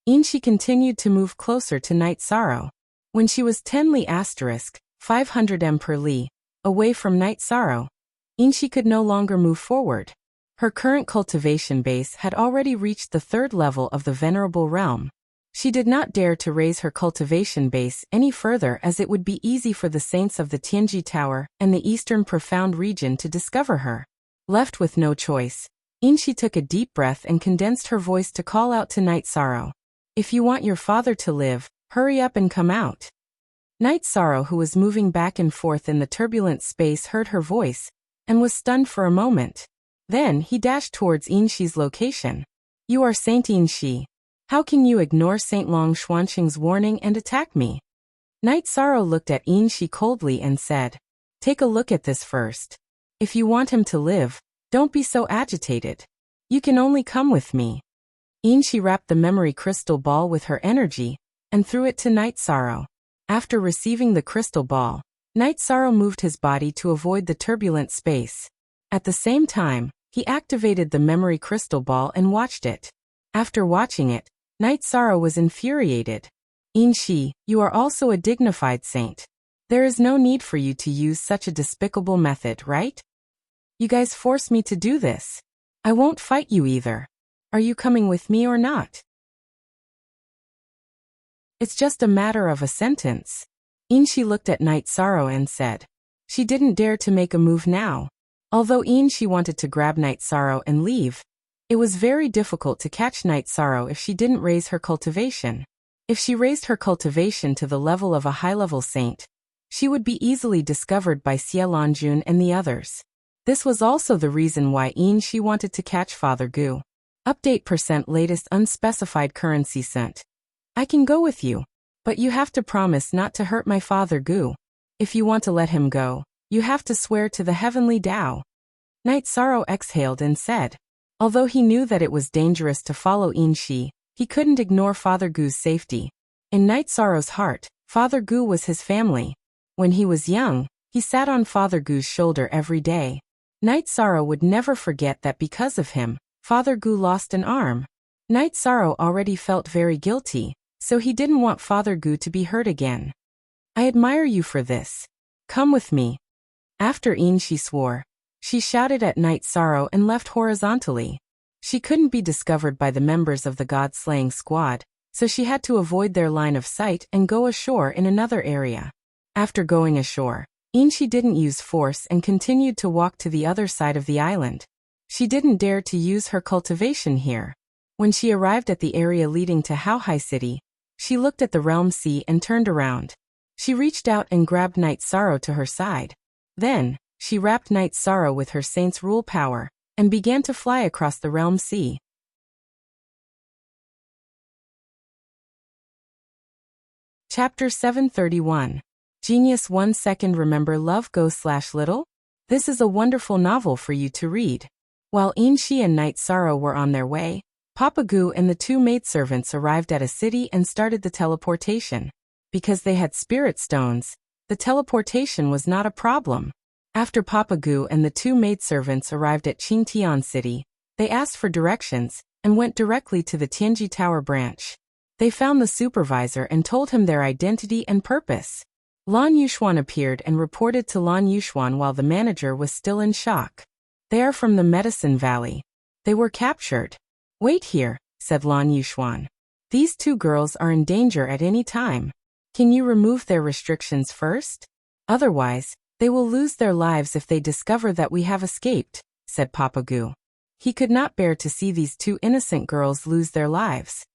Inchi continued to move closer to Night Sorrow. When she was 10 li asterisk, 500 m per li, away from Night Sorrow, Inchi could no longer move forward. Her current cultivation base had already reached the 3rd level of the venerable realm. She did not dare to raise her cultivation base any further as it would be easy for the saints of the Tianji Tower and the eastern profound region to discover her. Left with no choice, Inchi took a deep breath and condensed her voice to call out to Night Sorrow. If you want your father to live, Hurry up and come out. Night Sorrow, who was moving back and forth in the turbulent space, heard her voice and was stunned for a moment. Then he dashed towards Inshi's location. You are Saint Inshi. How can you ignore Saint Long Xuanqing's warning and attack me? Night Sorrow looked at Inshi coldly and said, Take a look at this first. If you want him to live, don't be so agitated. You can only come with me. Inshi wrapped the memory crystal ball with her energy and threw it to Night Sorrow. After receiving the crystal ball, Night Sorrow moved his body to avoid the turbulent space. At the same time, he activated the memory crystal ball and watched it. After watching it, Night Sorrow was infuriated. Inshi, you are also a dignified saint. There is no need for you to use such a despicable method, right? You guys force me to do this. I won't fight you either. Are you coming with me or not? It's just a matter of a sentence. Inshi looked at Night Sorrow and said. She didn't dare to make a move now. Although Inshi wanted to grab Night Sorrow and leave, it was very difficult to catch Night Sorrow if she didn't raise her cultivation. If she raised her cultivation to the level of a high-level saint, she would be easily discovered by Xie Lanjun and the others. This was also the reason why Inshi wanted to catch Father Gu. Update % latest unspecified currency sent. I can go with you, but you have to promise not to hurt my Father Gu. If you want to let him go, you have to swear to the heavenly Tao. Night Sorrow exhaled and said. Although he knew that it was dangerous to follow Inshi, he couldn't ignore Father Gu's safety. In Night Sorrow's heart, Father Gu was his family. When he was young, he sat on Father Gu's shoulder every day. Night Sorrow would never forget that because of him, Father Gu lost an arm. Night Sorrow already felt very guilty, so he didn't want Father Gu to be hurt again. I admire you for this. Come with me. After Inshi swore, she shouted at Night Sorrow and left horizontally. She couldn't be discovered by the members of the god-slaying squad, so she had to avoid their line of sight and go ashore in another area. After going ashore, Inshi didn't use force and continued to walk to the other side of the island. She didn't dare to use her cultivation here. When she arrived at the area leading to Haohai City, she looked at the realm sea and turned around. She reached out and grabbed Night Sorrow to her side. Then, she wrapped Night Sorrow with her saint's rule power and began to fly across the realm sea. Chapter 731. Genius 1 second. Remember Love Go/Little? This is a wonderful novel for you to read. While Inshi and Night Sorrow were on their way, Papa Gu and the two maidservants arrived at a city and started the teleportation. Because they had spirit stones, the teleportation was not a problem. After Papa Gu and the two maidservants arrived at Qingtian City, they asked for directions and went directly to the Tianji Tower branch. They found the supervisor and told him their identity and purpose. Lan Yuxuan appeared and reported to Lan Yuxuan while the manager was still in shock. They are from the Medicine Valley. They were captured. Wait here, said Lan Yuxuan. These two girls are in danger at any time. Can you remove their restrictions first? Otherwise, they will lose their lives if they discover that we have escaped, said Papa Gu. He could not bear to see these two innocent girls lose their lives.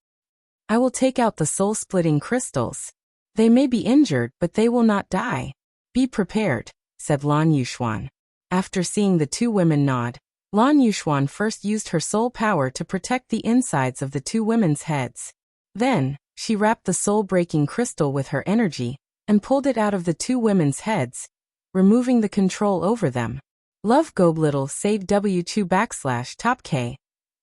I will take out the soul-splitting crystals. They may be injured, but they will not die. Be prepared, said Lan Yuxuan. After seeing the two women nod, Lan Yuxuan first used her soul power to protect the insides of the two women's heads. Then, she wrapped the soul-breaking crystal with her energy and pulled it out of the two women's heads, removing the control over them. Love Go Little save W2 / K.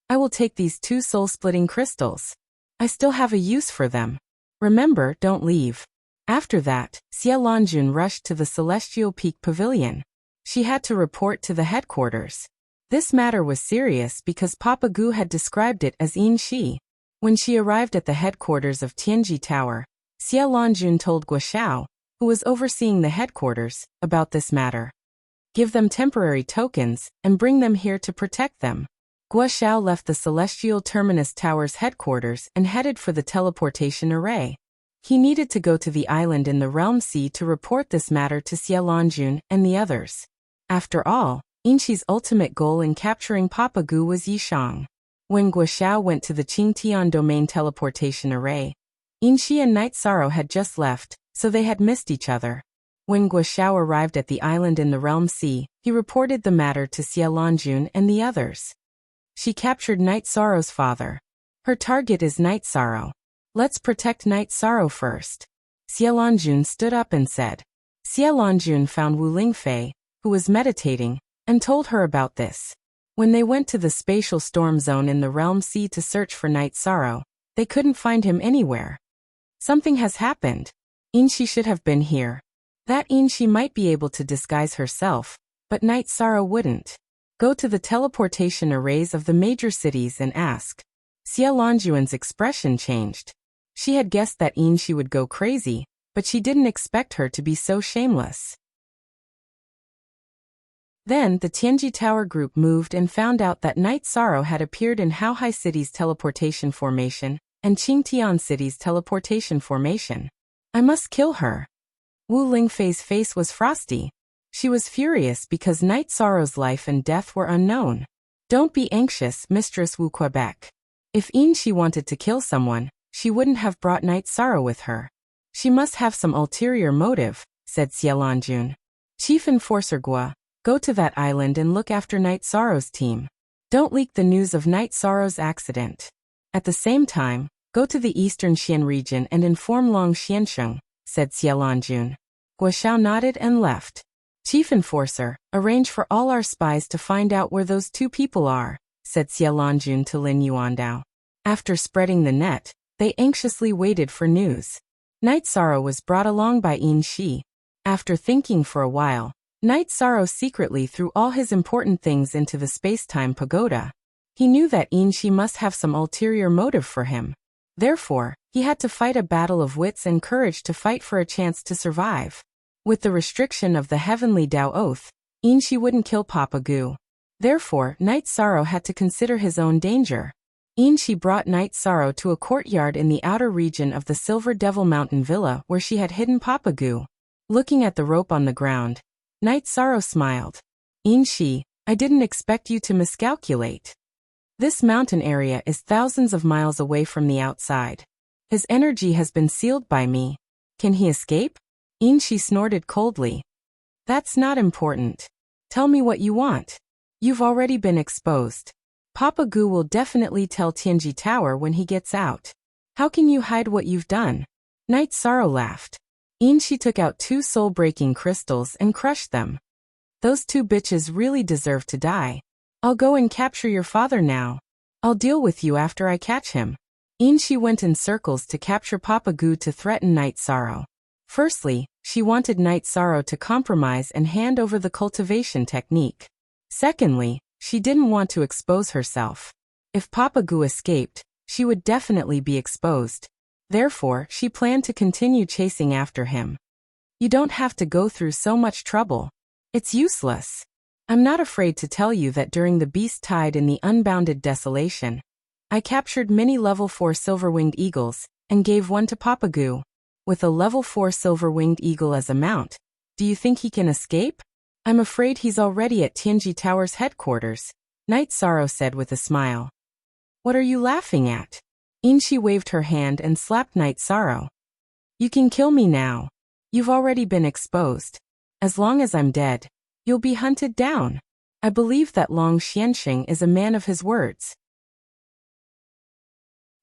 I will take these two soul-splitting crystals. I still have a use for them. Remember, don't leave. After that, Xie Lanjun rushed to the Celestial Peak Pavilion. She had to report to the headquarters. This matter was serious because Papa Gu had described it as Inshi. When she arrived at the headquarters of Tianji Tower, Xie Lanjun told Guoxiao, who was overseeing the headquarters, about this matter. Give them temporary tokens and bring them here to protect them. Guoxiao left the Celestial Terminus Tower's headquarters and headed for the teleportation array. He needed to go to the island in the Realm Sea to report this matter to Xie Lanjun and the others. After all, Inshi's ultimate goal in capturing Papa Gu was Yishang. When Guoxiao went to the Qingtian Domain teleportation array, Inshi and Night Sorrow had just left, so they had missed each other. When Guo arrived at the island in the Realm Sea, he reported the matter to Xie Lanjun and the others. She captured Night Sorrow's father. Her target is Night Sorrow. Let's protect Night Sorrow first. Xie Lanjun stood up and said. Xie Lanjun found Wu Lingfei, who was meditating, and told her about this. When they went to the spatial storm zone in the Realm Sea to search for Night Sorrow, they couldn't find him anywhere. Something has happened. Inshi should have been here. That Inshi might be able to disguise herself, but Night Sorrow wouldn't. Go to the teleportation arrays of the major cities and ask. Xie Lanjuan's expression changed. She had guessed that Inshi would go crazy, but she didn't expect her to be so shameless. Then the Tianji Tower group moved and found out that Night Sorrow had appeared in Haohai City's teleportation formation and Qingtian City's teleportation formation. I must kill her. Wu Lingfei's face was frosty. She was furious because Night Sorrow's life and death were unknown. Don't be anxious, Mistress Wu Quebec. If Inshi wanted to kill someone, she wouldn't have brought Night Sorrow with her. She must have some ulterior motive, said Xie Lanjun. Chief Enforcer Guo, go to that island and look after Night Sorrow's team. Don't leak the news of Night Sorrow's accident. At the same time, go to the eastern Xian region and inform Long Xiansheng, said Xie Lanjun. Guo nodded and left. Chief Enforcer, arrange for all our spies to find out where those two people are, said Xie Lanjun to Lin Yuandao. After spreading the net, they anxiously waited for news. Night Sorrow was brought along by Inshi. After thinking for a while, Night Sorrow secretly threw all his important things into the space-time pagoda. He knew that Inshi must have some ulterior motive for him. Therefore, he had to fight a battle of wits and courage to fight for a chance to survive. With the restriction of the Heavenly Tao Oath, Inshi wouldn't kill Papa Gu. Therefore, Night Sorrow had to consider his own danger. Inshi brought Night Sorrow to a courtyard in the outer region of the Silver Devil Mountain Villa where she had hidden Papa Gu. Looking at the rope on the ground, Night Sorrow smiled. Inshi, I didn't expect you to miscalculate. This mountain area is thousands of miles away from the outside. His energy has been sealed by me. Can he escape? Inshi snorted coldly. That's not important. Tell me what you want. You've already been exposed. Papa Gu will definitely tell Tianji Tower when he gets out. How can you hide what you've done? Night Sorrow laughed. Inshi took out 2 soul-breaking crystals and crushed them. Those 2 bitches really deserve to die. I'll go and capture your father now. I'll deal with you after I catch him. Inshi went in circles to capture Papa Gu to threaten Night Sorrow. Firstly, she wanted Night Sorrow to compromise and hand over the cultivation technique. Secondly, she didn't want to expose herself. If Papa Gu escaped, she would definitely be exposed. Therefore, she planned to continue chasing after him. You don't have to go through so much trouble. It's useless. I'm not afraid to tell you that during the Beast Tide in the Unbounded Desolation, I captured many level 4 silver-winged eagles, and gave one to Papa Gu. With a level 4 silver-winged eagle as a mount, do you think he can escape? I'm afraid he's already at Tianji Tower's headquarters, Night Sorrow said with a smile. What are you laughing at? Inshi waved her hand and slapped Night Sorrow. You can kill me now. You've already been exposed. As long as I'm dead, you'll be hunted down. I believe that Long Xiansheng is a man of his words.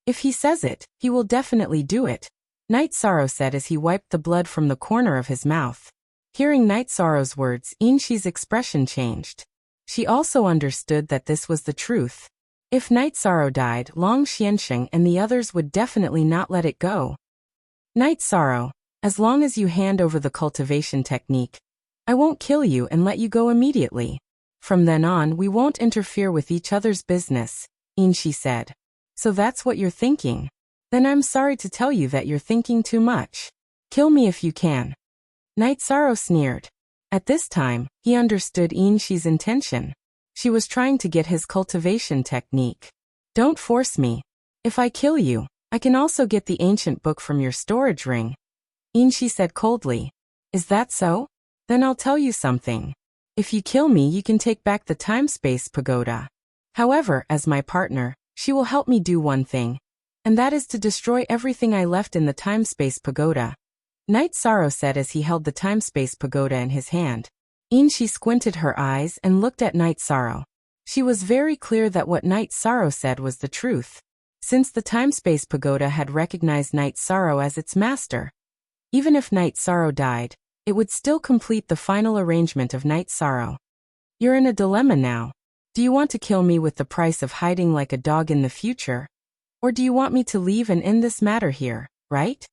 If he says it, he will definitely do it, Night Sorrow said as he wiped the blood from the corner of his mouth. Hearing Night Sorrow's words, Inshi's expression changed. She also understood that this was the truth. If Night Sorrow died, Long Xiansheng and the others would definitely not let it go. Night Sorrow, as long as you hand over the cultivation technique, I won't kill you and let you go immediately. From then on, we won't interfere with each other's business, Inshi said. So that's what you're thinking? Then I'm sorry to tell you that you're thinking too much. Kill me if you can. Night Sorrow sneered. At this time, he understood Inshi's intention. She was trying to get his cultivation technique. Don't force me. If I kill you, I can also get the ancient book from your storage ring. Inshi said coldly. Is that so? Then I'll tell you something. If you kill me, you can take back the time-space pagoda. However, as my partner, she will help me do one thing. and that is to destroy everything I left in the time-space pagoda. Night Sorrow said as he held the time-space pagoda in his hand. Inshi squinted her eyes and looked at Night Sorrow. She was very clear that what Night Sorrow said was the truth, since the time-space pagoda had recognized Night Sorrow as its master. Even if Night Sorrow died, it would still complete the final arrangement of Night Sorrow. You're in a dilemma now. Do you want to kill me with the price of hiding like a dog in the future? Or do you want me to leave and end this matter here, right?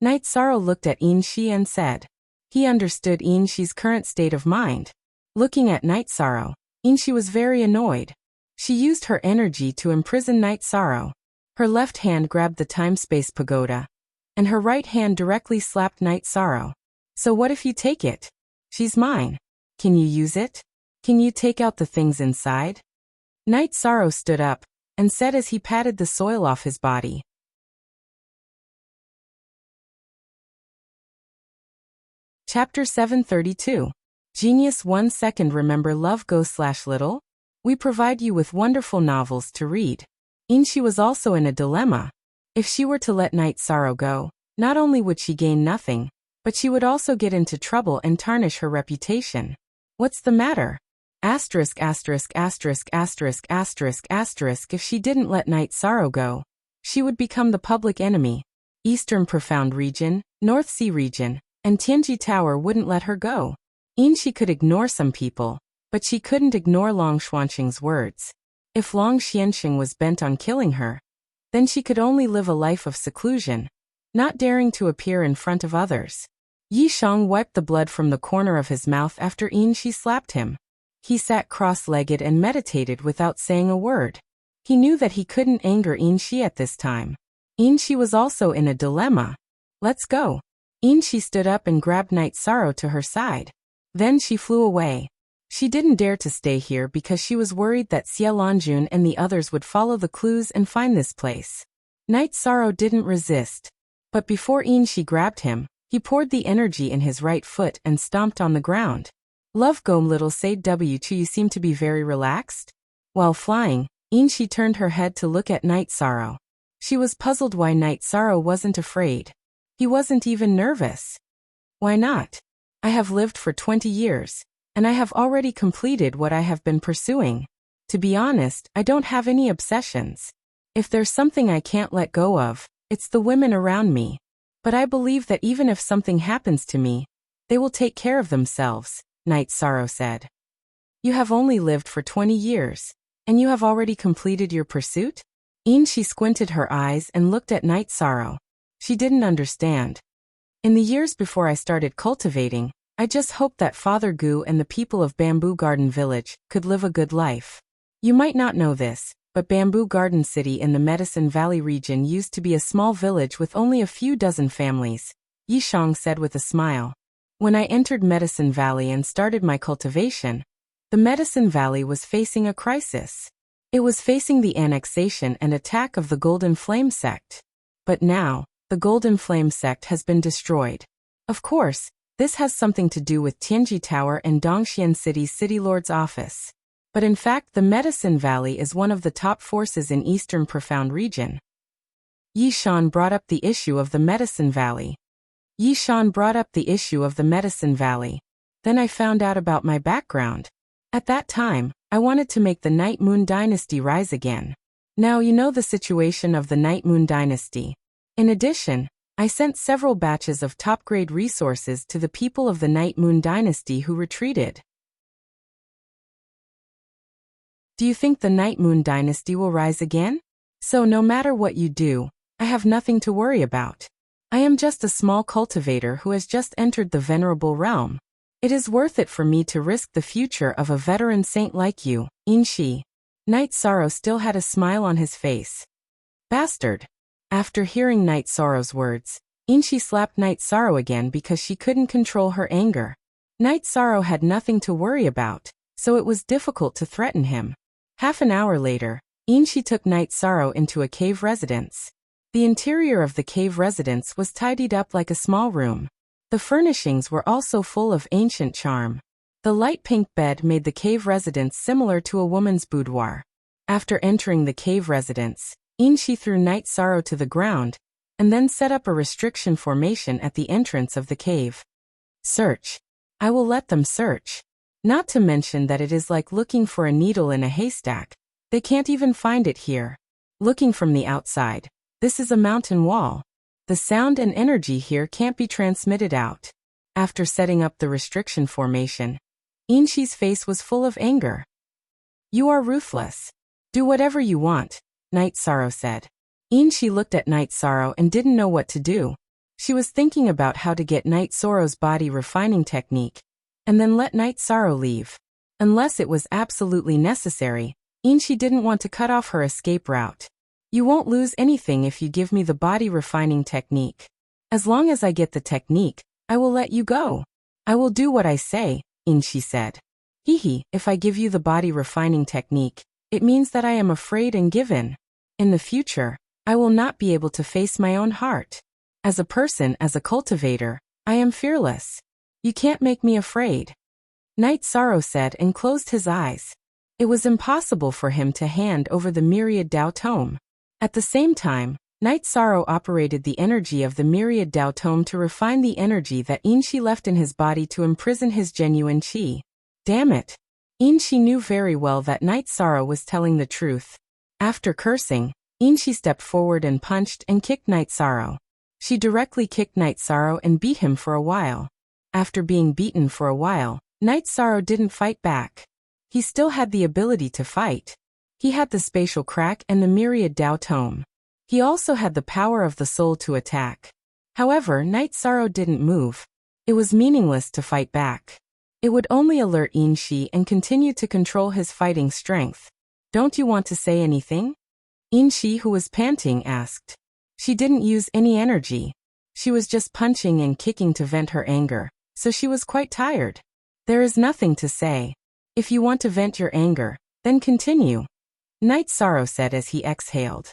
Night Sorrow looked at Inshi and said. He understood Inshi's current state of mind. Looking at Night Sorrow, Inshi was very annoyed. She used her energy to imprison Night Sorrow. Her left hand grabbed the time-space pagoda, and her right hand directly slapped Night Sorrow. So what if you take it? She's mine. Can you use it? Can you take out the things inside? Night Sorrow stood up and said as he patted the soil off his body. Chapter 732. Genius 1 second. Remember love go/little? We provide you with wonderful novels to read. Inshi was also in a dilemma. If she were to let Night Sorrow go, not only would she gain nothing, but she would also get into trouble and tarnish her reputation. What's the matter? Asterisk asterisk asterisk asterisk asterisk asterisk. If she didn't let Night Sorrow go, she would become the public enemy. Eastern Profound Region, North Sea Region, and Tianji Tower wouldn't let her go. Inshi could ignore some people, but she couldn't ignore Long Xuanxing's words. If Long Xianxing was bent on killing her, then she could only live a life of seclusion, not daring to appear in front of others. Yi Shang wiped the blood from the corner of his mouth after Inshi slapped him. He sat cross-legged and meditated without saying a word. He knew that he couldn't anger Inshi at this time. Inshi was also in a dilemma. Let's go. Inshi stood up and grabbed Night Sorrow to her side. Then she flew away. She didn't dare to stay here because she was worried that Xie Lanjun and the others would follow the clues and find this place. Night Sorrow didn't resist. But before Inshi grabbed him, he poured the energy in his right foot and stomped on the ground. Love go little say W2. You seem to be very relaxed? While flying, Inshi turned her head to look at Night Sorrow. She was puzzled why Night Sorrow wasn't afraid. He wasn't even nervous. Why not? I have lived for 20 years, and I have already completed what I have been pursuing. To be honest, I don't have any obsessions. If there's something I can't let go of, it's the women around me. But I believe that even if something happens to me, they will take care of themselves, Night Sorrow said. You have only lived for 20 years, and you have already completed your pursuit? Inshi squinted her eyes and looked at Night Sorrow. She didn't understand. In the years before I started cultivating, I just hoped that Father Gu and the people of Bamboo Garden Village could live a good life. You might not know this, but Bamboo Garden City in the Medicine Valley region used to be a small village with only a few dozen families, Yi Shang said with a smile. When I entered Medicine Valley and started my cultivation, the Medicine Valley was facing a crisis. It was facing the annexation and attack of the Golden Flame sect. But now, the Golden Flame sect has been destroyed. Of course, this has something to do with Tianji Tower and Dongxian City's City Lord's office. But in fact, the Medicine Valley is one of the top forces in Eastern Profound Region. Yi Shan brought up the issue of the Medicine Valley. Yi Shan brought up the issue of the Medicine Valley. Then I found out about my background. At that time, I wanted to make the Night Moon Dynasty rise again. Now you know the situation of the Night Moon Dynasty. In addition, I sent several batches of top-grade resources to the people of the Night Moon Dynasty who retreated. Do you think the Night Moon Dynasty will rise again? So no matter what you do, I have nothing to worry about. I am just a small cultivator who has just entered the venerable realm. It is worth it for me to risk the future of a veteran saint like you, Inshi. Night Sorrow still had a smile on his face. Bastard. After hearing Night Sorrow's words, Inshi slapped Night Sorrow again because she couldn't control her anger. Night Sorrow had nothing to worry about, so it was difficult to threaten him. Half an hour later, Inshi took Night Sorrow into a cave residence. The interior of the cave residence was tidied up like a small room. The furnishings were also full of ancient charm. The light pink bed made the cave residence similar to a woman's boudoir. After entering the cave residence, Inshi threw Night Sorrow to the ground, and then set up a restriction formation at the entrance of the cave. Search. I will let them search. Not to mention that it is like looking for a needle in a haystack. They can't even find it here. Looking from the outside, this is a mountain wall. The sound and energy here can't be transmitted out. After setting up the restriction formation, Inshi's face was full of anger. You are ruthless. Do whatever you want, Night Sorrow said. Inshi looked at Night Sorrow and didn't know what to do. She was thinking about how to get Night Sorrow's body refining technique, and then let Night Sorrow leave. Unless it was absolutely necessary, Inshi didn't want to cut off her escape route. You won't lose anything if you give me the body refining technique. As long as I get the technique, I will let you go. I will do what I say, Inshi said. Hehe, if I give you the body refining technique, it means that I am afraid and given. In the future, I will not be able to face my own heart. As a person, as a cultivator, I am fearless. You can't make me afraid. Night Sorrow said and closed his eyes. It was impossible for him to hand over the myriad Dao Tome. At the same time, Night Sorrow operated the energy of the myriad Dao Tome to refine the energy that Inshi left in his body to imprison his genuine chi. Damn it. Inshi knew very well that Night Sorrow was telling the truth. After cursing, Inshi stepped forward and punched and kicked Night Sorrow. She directly kicked Night Sorrow and beat him for a while. After being beaten for a while, Night Sorrow didn't fight back. He still had the ability to fight. He had the spatial crack and the myriad Dao Tome. He also had the power of the soul to attack. However, Night Sorrow didn't move. It was meaningless to fight back. It would only alert Inshi and continue to control his fighting strength. Don't you want to say anything? Inshi, who was panting, asked. She didn't use any energy. She was just punching and kicking to vent her anger, so she was quite tired. There is nothing to say. If you want to vent your anger, then continue, Night Sorrow said as he exhaled.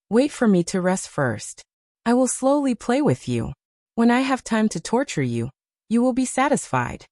Wait for me to rest first. I will slowly play with you. When I have time to torture you, you will be satisfied.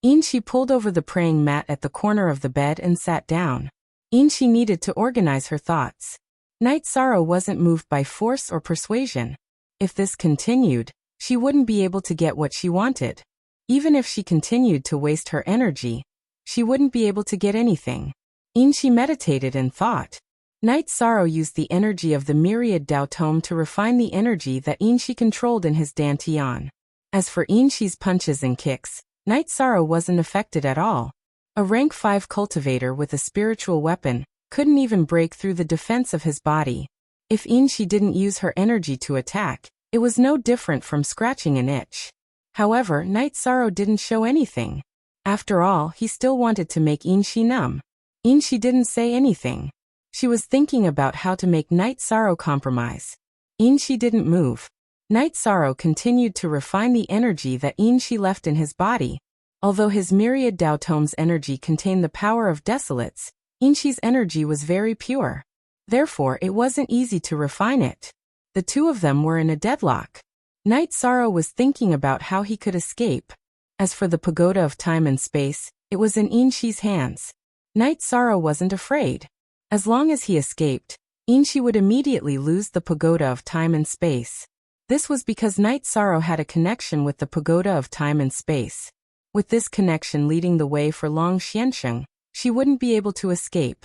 Inshi pulled over the praying mat at the corner of the bed and sat down. Inshi needed to organize her thoughts. Night Sorrow wasn't moved by force or persuasion. If this continued, she wouldn't be able to get what she wanted. Even if she continued to waste her energy, she wouldn't be able to get anything. Inshi meditated and thought. Night Sorrow used the energy of the myriad Dao Tome to refine the energy that Inshi controlled in his Dantian. As for Inshi's punches and kicks, Night Sorrow wasn't affected at all. A rank 5 cultivator with a spiritual weapon couldn't even break through the defense of his body. If Inshi didn't use her energy to attack, it was no different from scratching an itch. However, Night Sorrow didn't show anything. After all, he still wanted to make Inshi numb. Inshi didn't say anything. She was thinking about how to make Night Sorrow compromise. Inshi didn't move. Night Sorrow continued to refine the energy that Inshi left in his body. Although his myriad Dao Tome's energy contained the power of desolates, Inshi's energy was very pure. Therefore, it wasn't easy to refine it. The two of them were in a deadlock. Night Sorrow was thinking about how he could escape. As for the pagoda of time and space, it was in Inshi's hands. Night Sorrow wasn't afraid. As long as he escaped, Inshi would immediately lose the pagoda of time and space. This was because Night Sorrow had a connection with the pagoda of time and space. With this connection leading the way for Long Xiansheng, she wouldn't be able to escape.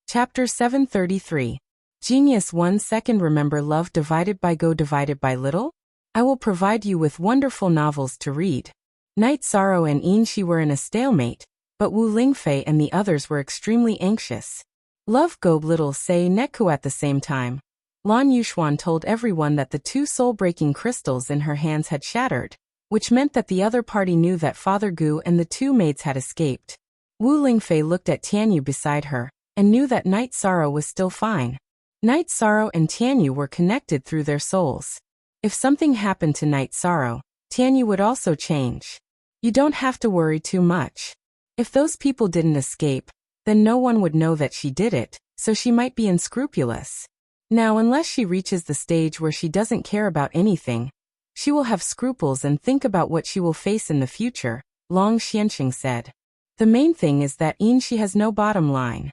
Chapter 733. Genius 1 second. Remember love divided by go divided by little? I will provide you with wonderful novels to read. Night Sorrow and Inshi were in a stalemate, but Wu Lingfei and the others were extremely anxious. Love go little say Neku at the same time. Lan Yuxuan told everyone that the two soul-breaking crystals in her hands had shattered, which meant that the other party knew that Father Gu and the two maids had escaped. Wu Lingfei looked at Tianyu beside her, and knew that Night Sorrow was still fine. Night Sorrow and Tianyu were connected through their souls. If something happened to Night Sorrow, Tianyu would also change. You don't have to worry too much. If those people didn't escape, then no one would know that she did it, so she might be unscrupulous. Now, unless she reaches the stage where she doesn't care about anything, she will have scruples and think about what she will face in the future, Long Xianxing said. The main thing is that she has no bottom line.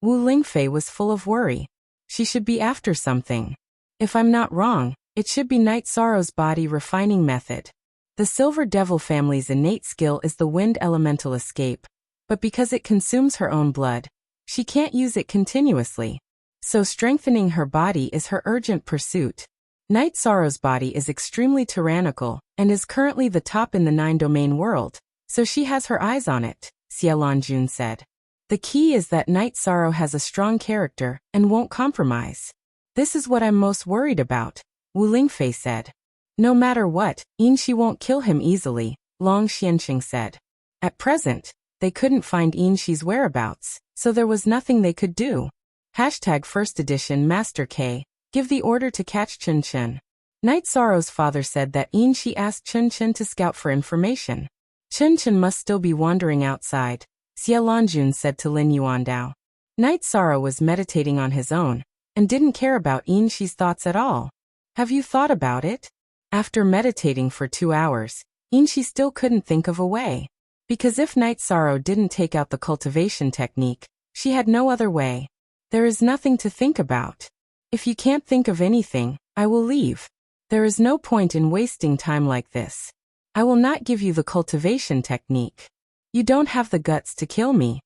Wu Lingfei was full of worry. She should be after something. If I'm not wrong, it should be Night Sorrow's body refining method. The Silver Devil family's innate skill is the wind elemental escape, but because it consumes her own blood, she can't use it continuously. So strengthening her body is her urgent pursuit. Night Sorrow's body is extremely tyrannical, and is currently the top in the 9-domain world, so she has her eyes on it, Xie Lanjun said. The key is that Night Sorrow has a strong character, and won't compromise. This is what I'm most worried about, Wu Lingfei said. No matter what, she won't kill him easily, Long Xianxing said. At present, they couldn't find Yinshi's whereabouts, so there was nothing they could do. #First edition Master K, give the order to catch Chen Chen. Night Sorrow's father said that Yinshi asked Chen Chen to scout for information. Chen Chen must still be wandering outside, Xie Lanjun said to Lin Yuandao. Night Sorrow was meditating on his own, and didn't care about Yinshi's thoughts at all. Have you thought about it? After meditating for 2 hours, Yinshi still couldn't think of a way. Because if Night Sorrow didn't take out the cultivation technique, she had no other way. There is nothing to think about. If you can't think of anything, I will leave. There is no point in wasting time like this. I will not give you the cultivation technique. You don't have the guts to kill me.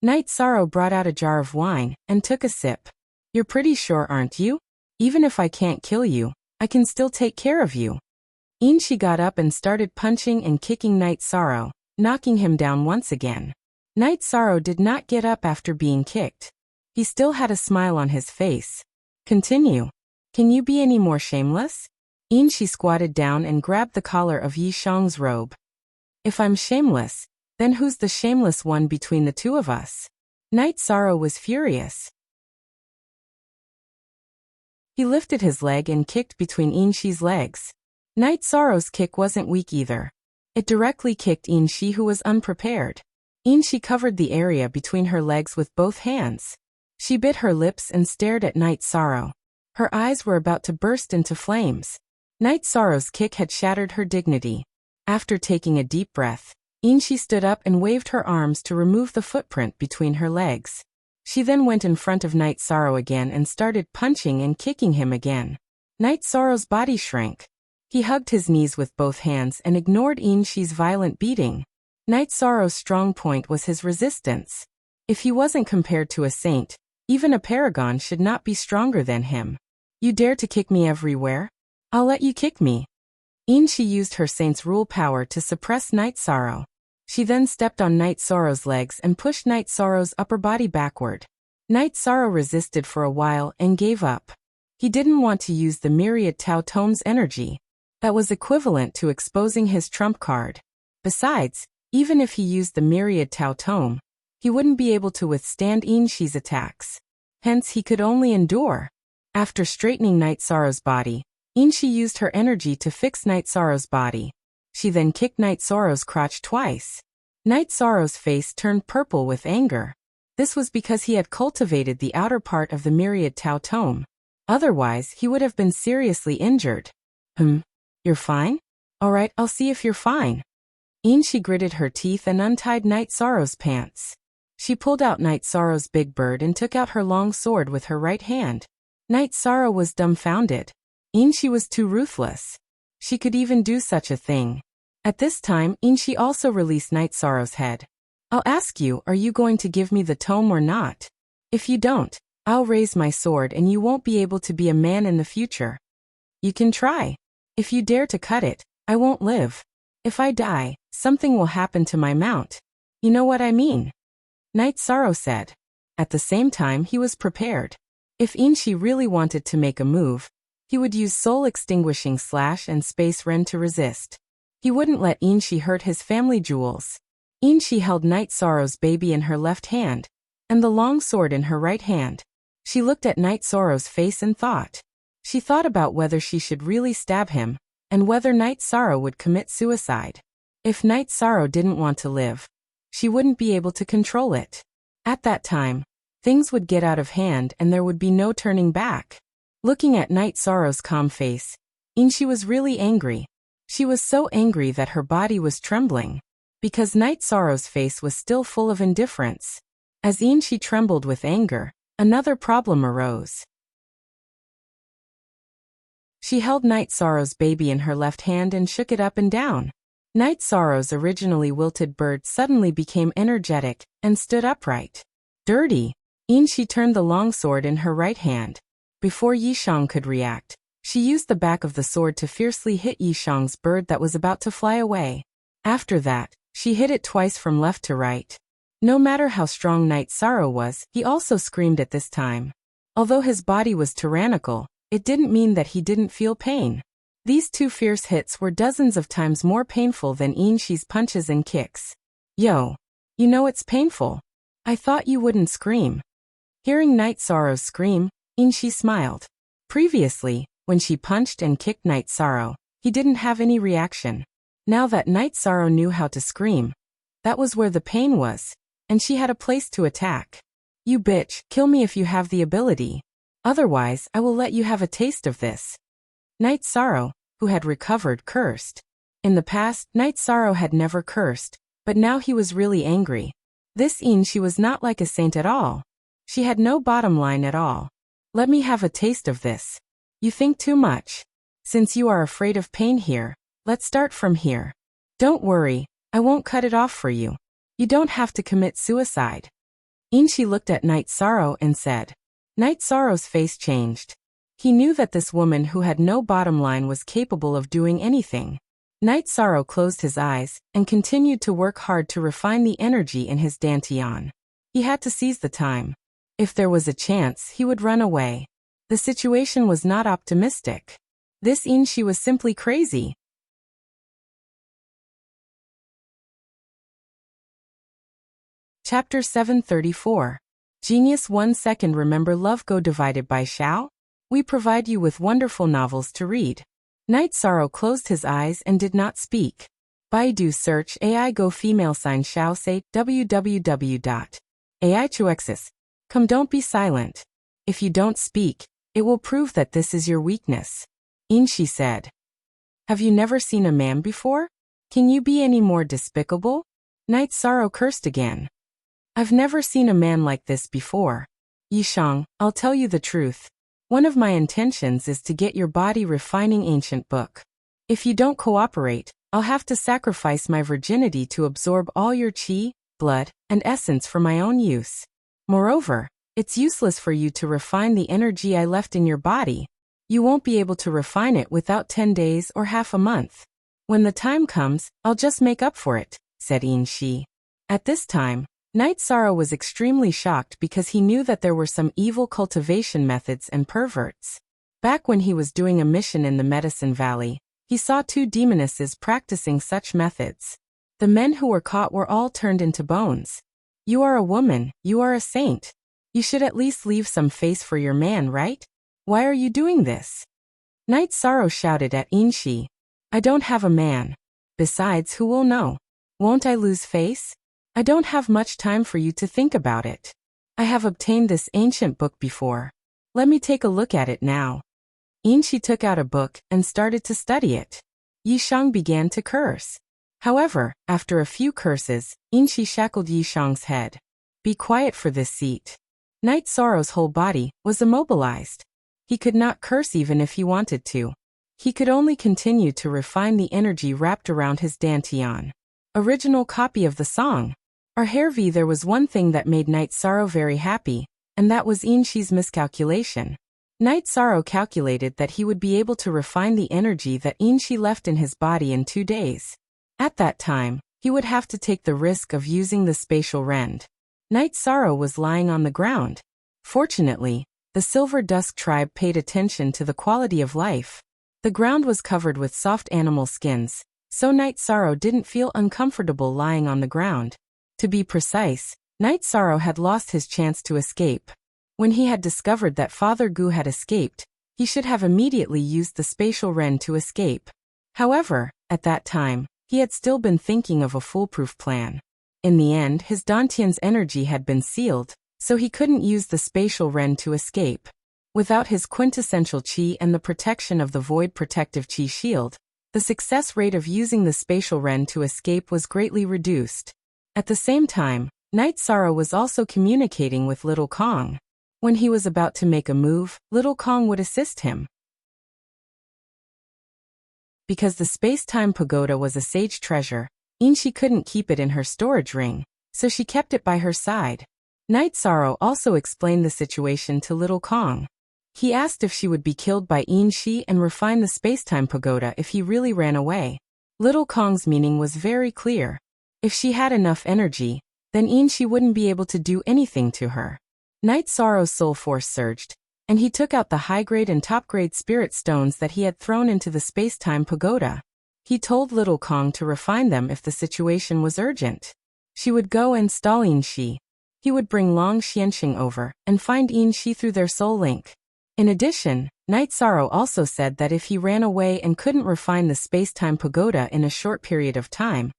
Night Sorrow brought out a jar of wine, and took a sip. You're pretty sure, aren't you? Even if I can't kill you, I can still take care of you. Yinshi got up and started punching and kicking Night Sorrow, knocking him down once again. Night Sorrow did not get up after being kicked. He still had a smile on his face. Continue. Can you be any more shameless? Yinshi squatted down and grabbed the collar of Yi Shang's robe. If I'm shameless, then who's the shameless one between the two of us? Night Sorrow was furious. He lifted his leg and kicked between Yinshi's legs. Night Sorrow's kick wasn't weak either. It directly kicked Yinshi, who was unprepared. Yinshi covered the area between her legs with both hands. She bit her lips and stared at Night Sorrow. Her eyes were about to burst into flames. Night Sorrow's kick had shattered her dignity. After taking a deep breath, Yinshi stood up and waved her arms to remove the footprint between her legs. She then went in front of Night Sorrow again and started punching and kicking him again. Night Sorrow's body shrank. He hugged his knees with both hands and ignored Yinshi's violent beating. Night Sorrow's strong point was his resistance. If he wasn't compared to a saint, even a paragon should not be stronger than him. You dare to kick me everywhere? I'll let you kick me. Yinshi used her saint's rule power to suppress Night Sorrow. She then stepped on Night Sorrow's legs and pushed Night Sorrow's upper body backward. Night Sorrow resisted for a while and gave up. He didn't want to use the myriad Tao Tome's energy. That was equivalent to exposing his trump card. Besides, even if he used the myriad Tao Tome, he wouldn't be able to withstand Yinshi's attacks. Hence he could only endure. After straightening Night Sorrow's body, Yinshi used her energy to fix Night Sorrow's body. She then kicked Night Sorrow's crotch twice. Night Sorrow's face turned purple with anger. This was because he had cultivated the outer part of the myriad Tao Tome. Otherwise, he would have been seriously injured. You're fine? Alright, I'll see if you're fine. Yinshi gritted her teeth and untied Night Sorrow's pants. She pulled out Night Sorrow's big bird and took out her long sword with her right hand. Night Sorrow was dumbfounded. Yinshi was too ruthless. She could even do such a thing. At this time, Yinshi also released Night Sorrow's head. I'll ask you, are you going to give me the tome or not? If you don't, I'll raise my sword and you won't be able to be a man in the future. You can try. If you dare to cut it, I won't live. If I die, something will happen to my mount. You know what I mean? Night Sorrow said. At the same time, he was prepared. If Yinshi really wanted to make a move, he would use Soul Extinguishing Slash and Space Ren to resist. He wouldn't let Yinshi hurt his family jewels. Yinshi held Night Sorrow's baby in her left hand, and the long sword in her right hand. She looked at Night Sorrow's face and thought. She thought about whether she should really stab him, and whether Night Sorrow would commit suicide. If Night Sorrow didn't want to live, she wouldn't be able to control it. At that time, things would get out of hand and there would be no turning back. Looking at Night Sorrow's calm face, Yinshi was really angry. She was so angry that her body was trembling. because Night Sorrow's face was still full of indifference. As Inshi trembled with anger, another problem arose. She held Night Sorrow's baby in her left hand and shook it up and down. Night Sorrow's originally wilted bird suddenly became energetic and stood upright. Dirty! Inshi turned the longsword in her right hand. Before Yishang could react, she used the back of the sword to fiercely hit Yishang's bird that was about to fly away. After that, she hit it twice from left to right. No matter how strong Night Sorrow was, he also screamed at this time. Although his body was tyrannical, it didn't mean that he didn't feel pain. These two fierce hits were dozens of times more painful than Inshi's punches and kicks. Yo! You know it's painful. I thought you wouldn't scream. Hearing Night Sorrow's scream, Inshi smiled. Previously, when she punched and kicked Night Sorrow, he didn't have any reaction. Now that Night Sorrow knew how to scream, that was where the pain was, and she had a place to attack. You bitch, kill me if you have the ability. Otherwise, I will let you have a taste of this. Night Sorrow, who had recovered, cursed. In the past, Night Sorrow had never cursed, but now he was really angry. This Inshi was not like a saint at all. She had no bottom line at all. Let me have a taste of this. You think too much. Since you are afraid of pain here, let's start from here. Don't worry, I won't cut it off for you. You don't have to commit suicide. Inshi looked at Night Sorrow and said. Night Sorrow's face changed. He knew that this woman who had no bottom line was capable of doing anything. Night Sorrow closed his eyes and continued to work hard to refine the energy in his dantian. He had to seize the time. If there was a chance, he would run away. The situation was not optimistic. This Inshi was simply crazy. Chapter 734. Genius 1 second. Remember love go divided by Xiao? We provide you with wonderful novels to read. Night Sorrow closed his eyes and did not speak. Baidu search AI go female sign Xiao say www.aichuexis. Come, don't be silent. If you don't speak, it will prove that this is your weakness. Inshi said. Have you never seen a man before? Can you be any more despicable? Night Sorrow cursed again. I've never seen a man like this before. Yishang, I'll tell you the truth. One of my intentions is to get your body refining ancient book. If you don't cooperate, I'll have to sacrifice my virginity to absorb all your qi, blood, and essence for my own use. Moreover, it's useless for you to refine the energy I left in your body. You won't be able to refine it without 10 days or half a month. When the time comes, I'll just make up for it, said Inshi. At this time, Night Sorrow was extremely shocked because he knew that there were some evil cultivation methods and perverts. Back when he was doing a mission in the Medicine Valley, he saw two demonesses practicing such methods. The men who were caught were all turned into bones. You are a woman, you are a saint. You should at least leave some face for your man, right? Why are you doing this? Night Sorrow shouted at Inshi. I don't have a man. Besides, who will know? Won't I lose face? I don't have much time for you to think about it. I have obtained this ancient book before. Let me take a look at it now. Inshi took out a book and started to study it. Yishang began to curse. However, after a few curses, Inshi shackled Yishang's head. Be quiet for this seat. Night Sorrow's whole body was immobilized. He could not curse even if he wanted to. He could only continue to refine the energy wrapped around his dantian. Original copy of the song. Arhervi. There was one thing that made Night Sorrow very happy, and that was Inshi's miscalculation. Night Sorrow calculated that he would be able to refine the energy that Inshi left in his body in 2 days. At that time, he would have to take the risk of using the spatial rend. Night Sorrow was lying on the ground. Fortunately, the Silver Dusk tribe paid attention to the quality of life. The ground was covered with soft animal skins, so Night Sorrow didn't feel uncomfortable lying on the ground. To be precise, Night Sorrow had lost his chance to escape. When he had discovered that Father Gu had escaped, he should have immediately used the spatial rend to escape. However, at that time, he had still been thinking of a foolproof plan. In the end, his dantian's energy had been sealed, so he couldn't use the spatial rend to escape. Without his quintessential qi and the protection of the void protective qi shield, The success rate of using the spatial Ren to escape was greatly reduced. At the same time, Night Sorrow was also communicating with Little Kong. When he was about to make a move, Little Kong would assist him. Because the space-time pagoda was a sage treasure, Inshi couldn't keep it in her storage ring, so she kept it by her side. Night Sorrow also explained the situation to Little Kong. He asked if she would be killed by Inshi and refine the space-time pagoda if he really ran away. Little Kong's meaning was very clear. If she had enough energy, then Inshi wouldn't be able to do anything to her. Night Sorrow's soul force surged, and he took out the high-grade and top-grade spirit stones that he had thrown into the space-time pagoda. He told Little Kong to refine them if the situation was urgent. She would go and stall Inshi. He would bring Long Xianxing over and find Inshi through their soul link. In addition, Night Sorrow also said that if he ran away and couldn't refine the space-time pagoda in a short period of time,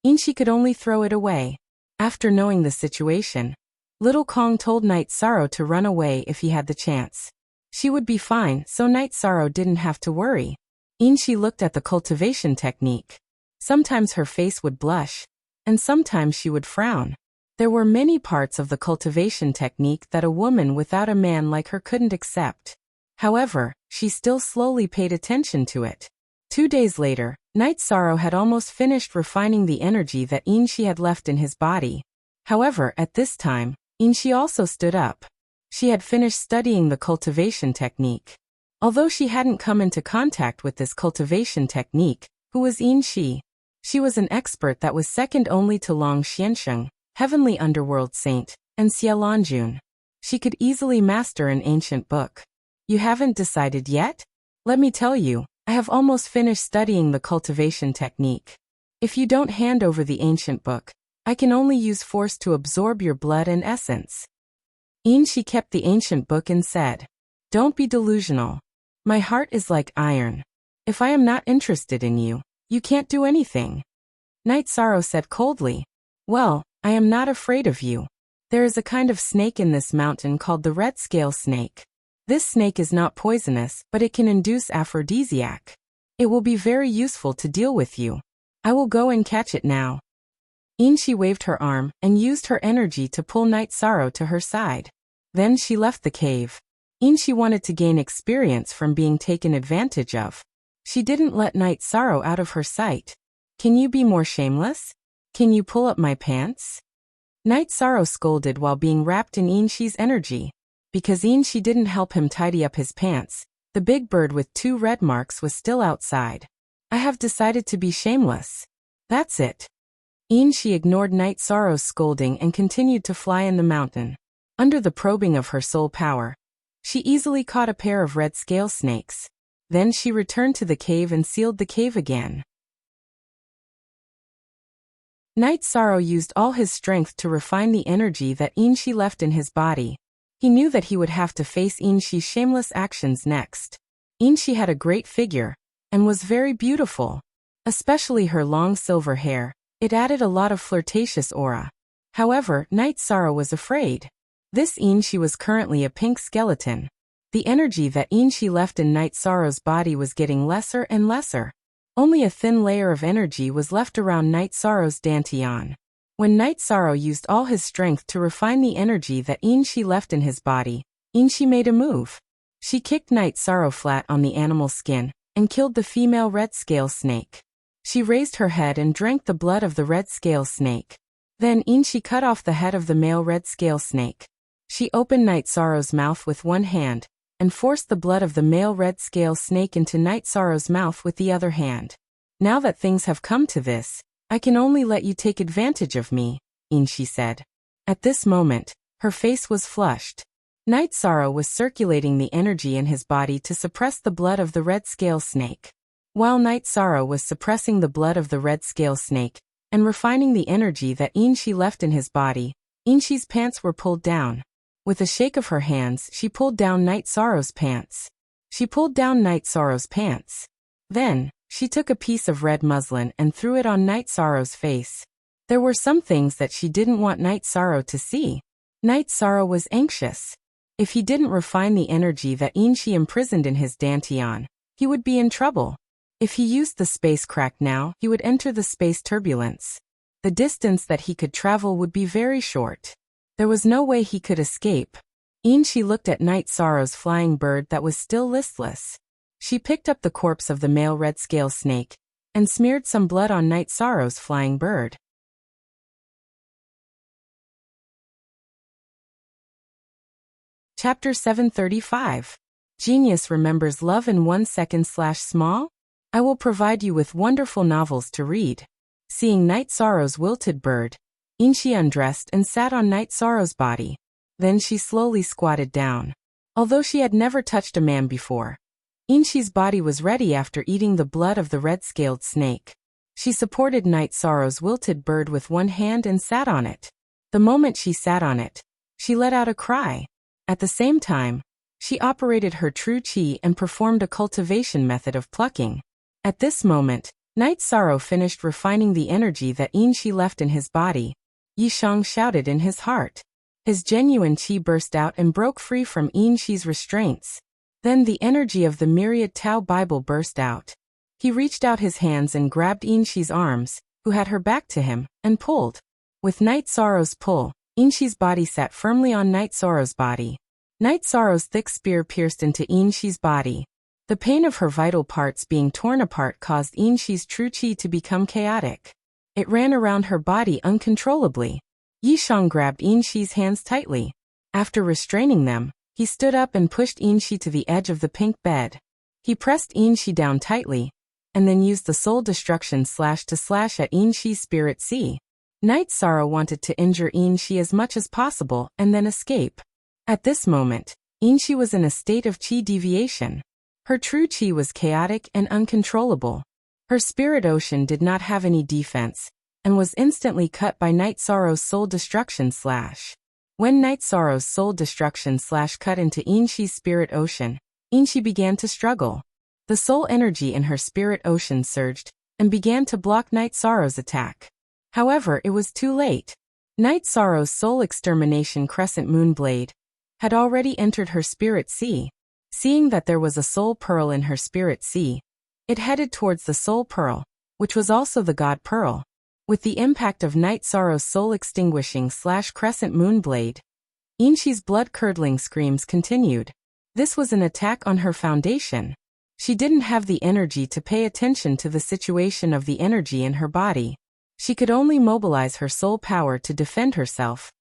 Inshi could only throw it away. After knowing the situation, Little Kong told Night Sorrow to run away if he had the chance. She would be fine, so Night Sorrow didn't have to worry. Inshi looked at the cultivation technique. Sometimes her face would blush, and sometimes she would frown. There were many parts of the cultivation technique that a woman without a man like her couldn't accept. However, she still slowly paid attention to it. 2 days later, Night Sorrow had almost finished refining the energy that Inshi had left in his body. However, at this time, Inshi also stood up. She had finished studying the cultivation technique. Although she hadn't come into contact with this cultivation technique, who was Inshi? She was an expert that was second only to Long Xianxing, Heavenly Underworld Saint, and Xie Lanjun. She could easily master an ancient book. You haven't decided yet? Let me tell you, I have almost finished studying the cultivation technique. If you don't hand over the ancient book, I can only use force to absorb your blood and essence. Inshi kept the ancient book and said, "Don't be delusional. My heart is like iron. If I am not interested in you, you can't do anything." Night Sorrow said coldly, "Well, I am not afraid of you. There is a kind of snake in this mountain called the red scale snake. This snake is not poisonous, but it can induce aphrodisiac. It will be very useful to deal with you. I will go and catch it now." Inshi waved her arm and used her energy to pull Night Sorrow to her side. Then she left the cave. Inshi wanted to gain experience from being taken advantage of. She didn't let Night Sorrow out of her sight. "Can you be more shameless? Can you pull up my pants?" Night Sorrow scolded while being wrapped in Inshi's energy. Because Inshi didn't help him tidy up his pants, the big bird with 2 red marks was still outside. "I have decided to be shameless. That's it." Inshi ignored Night Sorrow's scolding and continued to fly in the mountain. Under the probing of her soul power, she easily caught a pair of red scale snakes. Then she returned to the cave and sealed the cave again. Night Sorrow used all his strength to refine the energy that Inshi left in his body. He knew that he would have to face Inshi's shameless actions next. Inshi had a great figure, and was very beautiful. Especially her long silver hair, it added a lot of flirtatious aura. However, Night Sorrow was afraid. This Inshi was currently a pink skeleton. The energy that Inshi left in Night Sorrow's body was getting lesser and lesser. Only a thin layer of energy was left around Night Sorrow's dantian. When Night Sorrow used all his strength to refine the energy that Inshi left in his body, Inshi made a move. She kicked Night Sorrow flat on the animal skin, and killed the female red scale snake. She raised her head and drank the blood of the red scale snake. Then Inshi cut off the head of the male red scale snake. She opened Night Sorrow's mouth with one hand, and forced the blood of the male red scale snake into Night Sorrow's mouth with the other hand. "Now that things have come to this, I can only let you take advantage of me," Inshi said. At this moment, her face was flushed. Night Sorrow was circulating the energy in his body to suppress the blood of the red scale snake. While Night Sorrow was suppressing the blood of the red scale snake, and refining the energy that Inshi left in his body, Inshi's pants were pulled down. With a shake of her hands, she pulled down Night Sorrow's pants. She pulled down Night Sorrow's pants. Then, she took a piece of red muslin and threw it on Night Sorrow's face. There were some things that she didn't want Night Sorrow to see. Night Sorrow was anxious. If he didn't refine the energy that Inshi imprisoned in his dantian, he would be in trouble. If he used the space crack now, he would enter the space turbulence. The distance that he could travel would be very short. There was no way he could escape. Inshi looked at Night Sorrow's flying bird that was still listless. She picked up the corpse of the male red scale snake and smeared some blood on Night Sorrow's flying bird. Chapter 735. Genius remembers love in 1 second / small? I will provide you with wonderful novels to read. Seeing Night Sorrow's wilted bird, Inshi undressed and sat on Night Sorrow's body. Then she slowly squatted down. Although she had never touched a man before, Inshi's body was ready after eating the blood of the red-scaled snake. She supported Night Sorrow's wilted bird with one hand and sat on it. The moment she sat on it, she let out a cry. At the same time, she operated her true chi and performed a cultivation method of plucking. At this moment, Night Sorrow finished refining the energy that Inshi left in his body. Yishang shouted in his heart. His genuine chi burst out and broke free from Inshi's restraints. Then the energy of the myriad Tao Bible burst out. He reached out his hands and grabbed Inshi's arms, who had her back to him, and pulled. With Night Sorrow's pull, Inshi's body sat firmly on Night Sorrow's body. Night Sorrow's thick spear pierced into Inshi's body. The pain of her vital parts being torn apart caused Inshi's true chi to become chaotic. It ran around her body uncontrollably. Yishang grabbed Inshi's hands tightly. After restraining them, he stood up and pushed Inshi to the edge of the pink bed. He pressed Inshi down tightly, and then used the soul destruction slash to slash at Inshi's spirit sea. Night Sorrow wanted to injure Inshi as much as possible and then escape. At this moment, Inshi was in a state of chi deviation. Her true chi was chaotic and uncontrollable. Her spirit ocean did not have any defense, and was instantly cut by Night Sorrow's soul destruction slash. When Night Sorrow's soul destruction slash cut into Inshi's spirit ocean, Inshi began to struggle. The soul energy in her spirit ocean surged, and began to block Night Sorrow's attack. However, it was too late. Night Sorrow's soul extermination crescent moon blade had already entered her spirit sea. Seeing that there was a soul pearl in her spirit sea, it headed towards the soul pearl, which was also the god pearl. With the impact of Night Sorrow's soul extinguishing slash crescent moon blade, Inshi's blood-curdling screams continued. This was an attack on her foundation. She didn't have the energy to pay attention to the situation of the energy in her body. She could only mobilize her soul power to defend herself,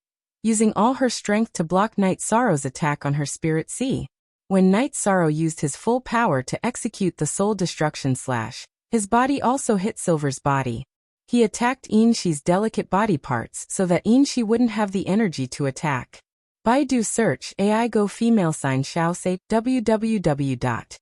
using all her strength to block Night Sorrow's attack on her spirit sea. When Night Sorrow used his full power to execute the soul destruction slash, his body also hit Silver's body. He attacked Inshi's delicate body parts so that Inshi wouldn't have the energy to attack. Baidu search AI Go female sign Xiao say www.ai2xs.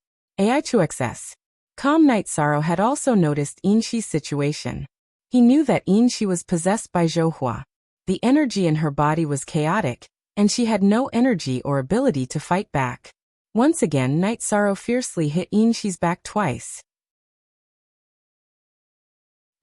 Calm Night Sorrow had also noticed Inshi's situation. He knew that Inshi was possessed by Zhouhua. The energy in her body was chaotic, and she had no energy or ability to fight back. Once again, Night Sorrow fiercely hit Inshi's back twice.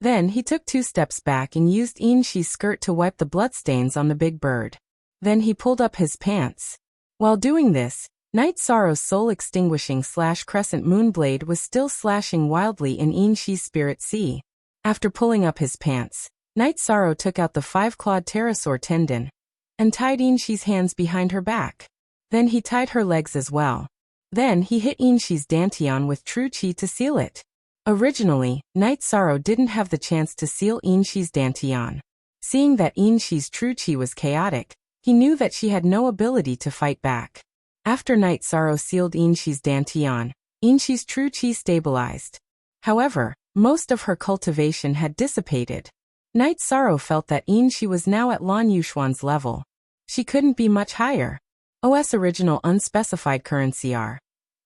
Then he took 2 steps back and used Inshi's skirt to wipe the bloodstains on the big bird. Then he pulled up his pants. While doing this, Night Sorrow's soul extinguishing slash crescent moon blade was still slashing wildly in Inshi's spirit sea. After pulling up his pants, Night Sorrow took out the 5-clawed pterosaur tendon and tied Inshi's hands behind her back. Then he tied her legs as well. Then he hit Inshi's dantian with true chi to seal it. Originally, Night Sorrow didn't have the chance to seal Inshi's dantian. Seeing that Inshi's true chi was chaotic, he knew that she had no ability to fight back. After Night Sorrow sealed Inshi's dantian, Inshi's true chi stabilized. However, most of her cultivation had dissipated. Night Sorrow felt that Inshi was now at Lan Yushuan's level. She couldn't be much higher. OS original unspecified currency R.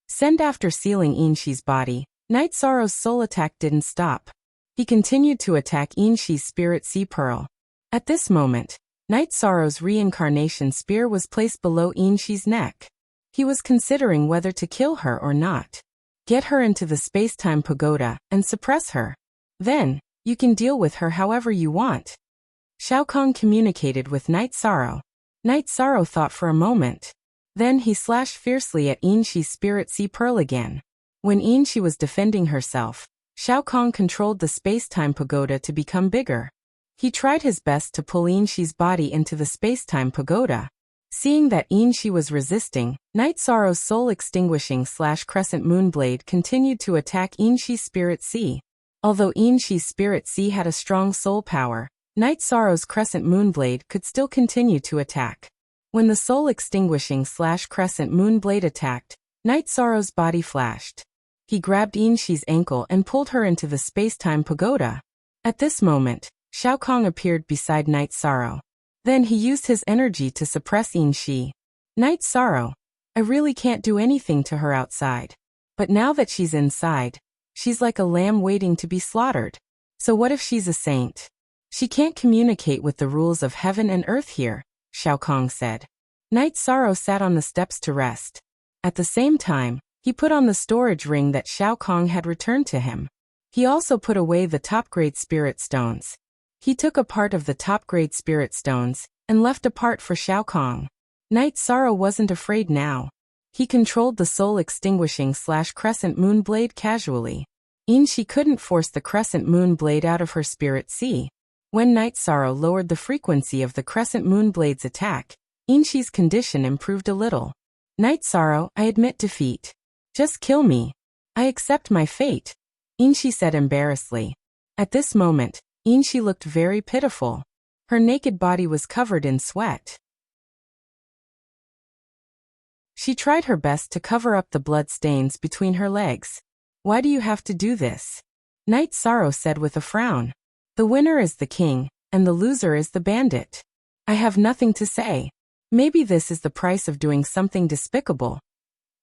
Send. After sealing Inshi's body, Night Sorrow's soul attack didn't stop. He continued to attack Inshi's spirit sea pearl. At this moment, Night Sorrow's reincarnation spear was placed below Inshi's neck. He was considering whether to kill her or not. Get her into the space-time pagoda and suppress her. Then, you can deal with her however you want. Shao Kong communicated with Night Sorrow. Night Sorrow thought for a moment. Then he slashed fiercely at Inshi's spirit sea pearl again. When Inshi was defending herself, Shao Kahn controlled the space-time pagoda to become bigger. He tried his best to pull Yin Shi's body into the space-time pagoda. Seeing that Yin Shi was resisting, Night Sorrow's soul-extinguishing/crescent moon blade continued to attack Yin Shi's spirit sea. Although Yin Shi's spirit sea had a strong soul power, Night Sorrow's crescent moon blade could still continue to attack. When the soul-extinguishing/crescent moon blade attacked, Night Sorrow's body flashed. He grabbed Yin Shi's ankle and pulled her into the space-time pagoda. At this moment, Shao Kahn appeared beside Night Sorrow. Then he used his energy to suppress Yin Shi. Night Sorrow, I really can't do anything to her outside. But now that she's inside, she's like a lamb waiting to be slaughtered. So what if she's a saint? She can't communicate with the rules of heaven and earth here, Shao Kahn said. Night Sorrow sat on the steps to rest. At the same time, he put on the storage ring that Shao Kahn had returned to him. He also put away the top-grade spirit stones. He took a part of the top-grade spirit stones and left a part for Shao Kahn. Night Sorrow wasn't afraid now. He controlled the soul-extinguishing/crescent moon blade casually. Yin Shi couldn't force the crescent moon blade out of her spirit sea. When Night Sorrow lowered the frequency of the crescent moon blade's attack, Yin Shi's condition improved a little. Night Sorrow, I admit defeat. Just kill me. I accept my fate, Yin Shi said embarrassedly. At this moment, Yin Shi looked very pitiful. Her naked body was covered in sweat. She tried her best to cover up the blood stains between her legs. Why do you have to do this? Night Sorrow said with a frown. The winner is the king, and the loser is the bandit. I have nothing to say. Maybe this is the price of doing something despicable,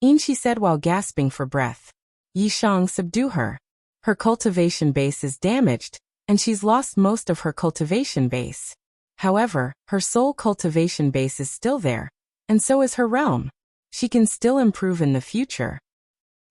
Yin Shi said while gasping for breath. Yi Shang, subdue her. Her cultivation base is damaged, and she's lost most of her cultivation base. However, her soul cultivation base is still there, and so is her realm. She can still improve in the future.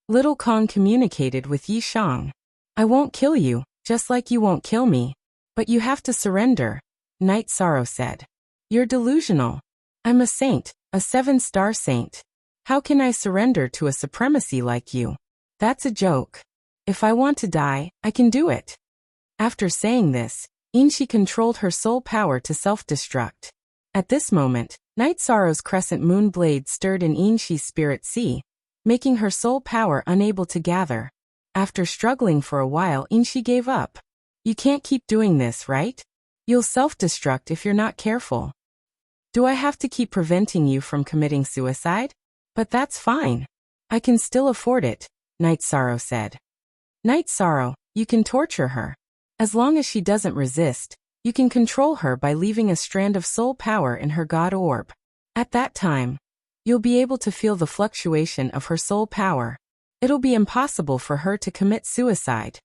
Little Kong communicated with Yi Shang. I won't kill you, just like you won't kill me. But you have to surrender, Night Sorrow said. You're delusional. I'm a saint, a 7-star saint. How can I surrender to a supremacy like you? That's a joke. If I want to die, I can do it. After saying this, Yin Shi controlled her soul power to self-destruct. At this moment, Night Sorrow's crescent moon blade stirred in Yin Shi's spirit sea, making her soul power unable to gather. After struggling for a while, Yin Shi gave up. You can't keep doing this, right? You'll self-destruct if you're not careful. Do I have to keep preventing you from committing suicide? But that's fine. I can still afford it, Night Sorrow said. Night Sorrow, you can torture her. As long as she doesn't resist, you can control her by leaving a strand of soul power in her God orb. At that time, you'll be able to feel the fluctuation of her soul power. It'll be impossible for her to commit suicide.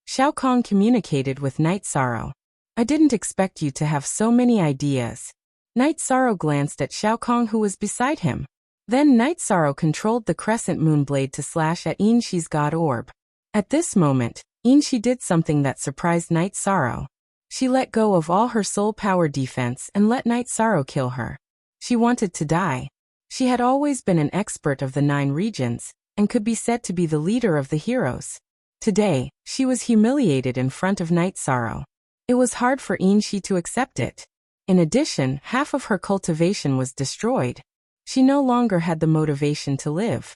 Shao Kahn communicated with Night Sorrow. I didn't expect you to have so many ideas. Night Sorrow glanced at Shao Kahn who was beside him. Then Night Sorrow controlled the crescent moon blade to slash at Yin Shi's God orb. At this moment, Yin Shi did something that surprised Night Sorrow. She let go of all her soul power defense and let Night Sorrow kill her. She wanted to die. She had always been an expert of the 9 regions, and could be said to be the leader of the heroes. Today, she was humiliated in front of Night Sorrow. It was hard for Yin Shi to accept it. In addition, half of her cultivation was destroyed. She no longer had the motivation to live.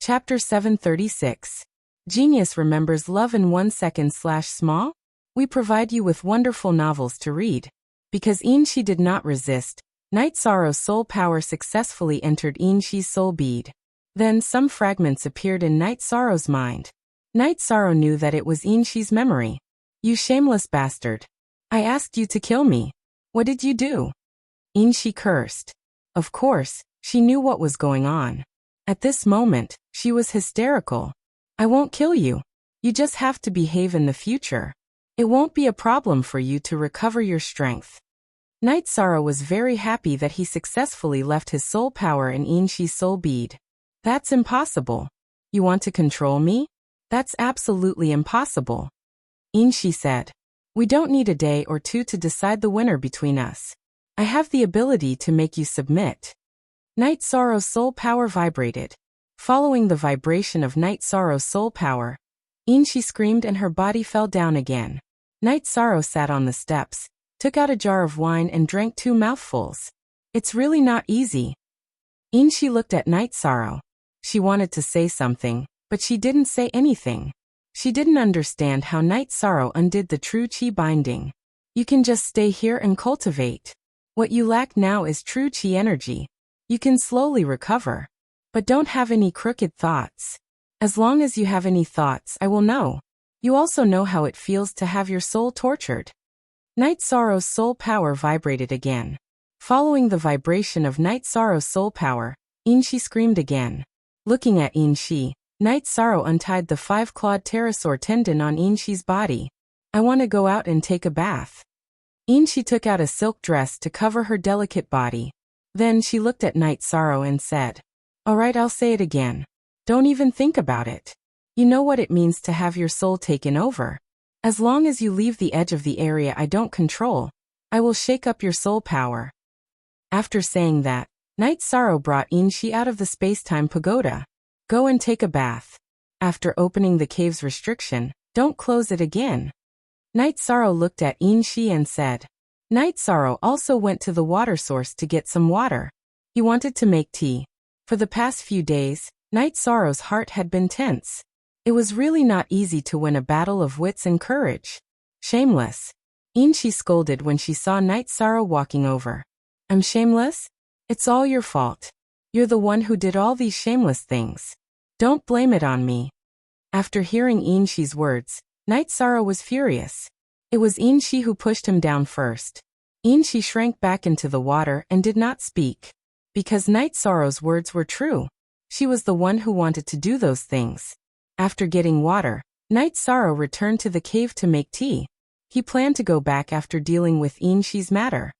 Chapter 736. Genius remembers love in 1 second/small? We provide you with wonderful novels to read. Because Yin Shi did not resist, Night Sorrow's soul power successfully entered Yin Shi's soul bead. Then some fragments appeared in Night Sorrow's mind. Night Sorrow knew that it was Yin Shi's memory. You shameless bastard. I asked you to kill me. What did you do? Yin Shi cursed. Of course, she knew what was going on. At this moment, she was hysterical. I won't kill you. You just have to behave in the future. It won't be a problem for you to recover your strength. Night Sorrow was very happy that he successfully left his soul power in Yin Shi's soul bead. That's impossible. You want to control me? That's absolutely impossible. Yin Shi said. We don't need a day or two to decide the winner between us. I have the ability to make you submit. Night Sorrow's soul power vibrated. Following the vibration of Night Sorrow's soul power, Inshi screamed and her body fell down again. Night Sorrow sat on the steps, took out a jar of wine and drank 2 mouthfuls. It's really not easy. Inshi looked at Night Sorrow. She wanted to say something, but she didn't say anything. She didn't understand how Night Sorrow undid the true chi binding. You can just stay here and cultivate. What you lack now is true chi energy. You can slowly recover. But don't have any crooked thoughts. As long as you have any thoughts, I will know. You also know how it feels to have your soul tortured. Night Sorrow's soul power vibrated again. Following the vibration of Night Sorrow's soul power, Inshi screamed again. Looking at Inshi, Night Sorrow untied the 5-clawed pterosaur tendon on Inshi's body. I want to go out and take a bath. Inshi took out a silk dress to cover her delicate body. Then she looked at Night Sorrow and said, "Alright, I'll say it again. Don't even think about it. You know what it means to have your soul taken over. As long as you leave the edge of the area I don't control, I will shake up your soul power." After saying that, Night Sorrow brought Inshi out of the space-time pagoda. Go and take a bath. After opening the cave's restriction, don't close it again. Night Sorrow looked at Inshi and said. Night Sorrow also went to the water source to get some water. He wanted to make tea. For the past few days, Night Sorrow's heart had been tense. It was really not easy to win a battle of wits and courage. Shameless. Inshi scolded when she saw Night Sorrow walking over. I'm shameless? It's all your fault. You're the one who did all these shameless things. Don't blame it on me. After hearing Inshi's words, Night Sorrow was furious. It was Inshi who pushed him down first. Inshi shrank back into the water and did not speak. Because Night Sorrow's words were true. She was the one who wanted to do those things. After getting water, Night Sorrow returned to the cave to make tea. He planned to go back after dealing with Inshi's matter.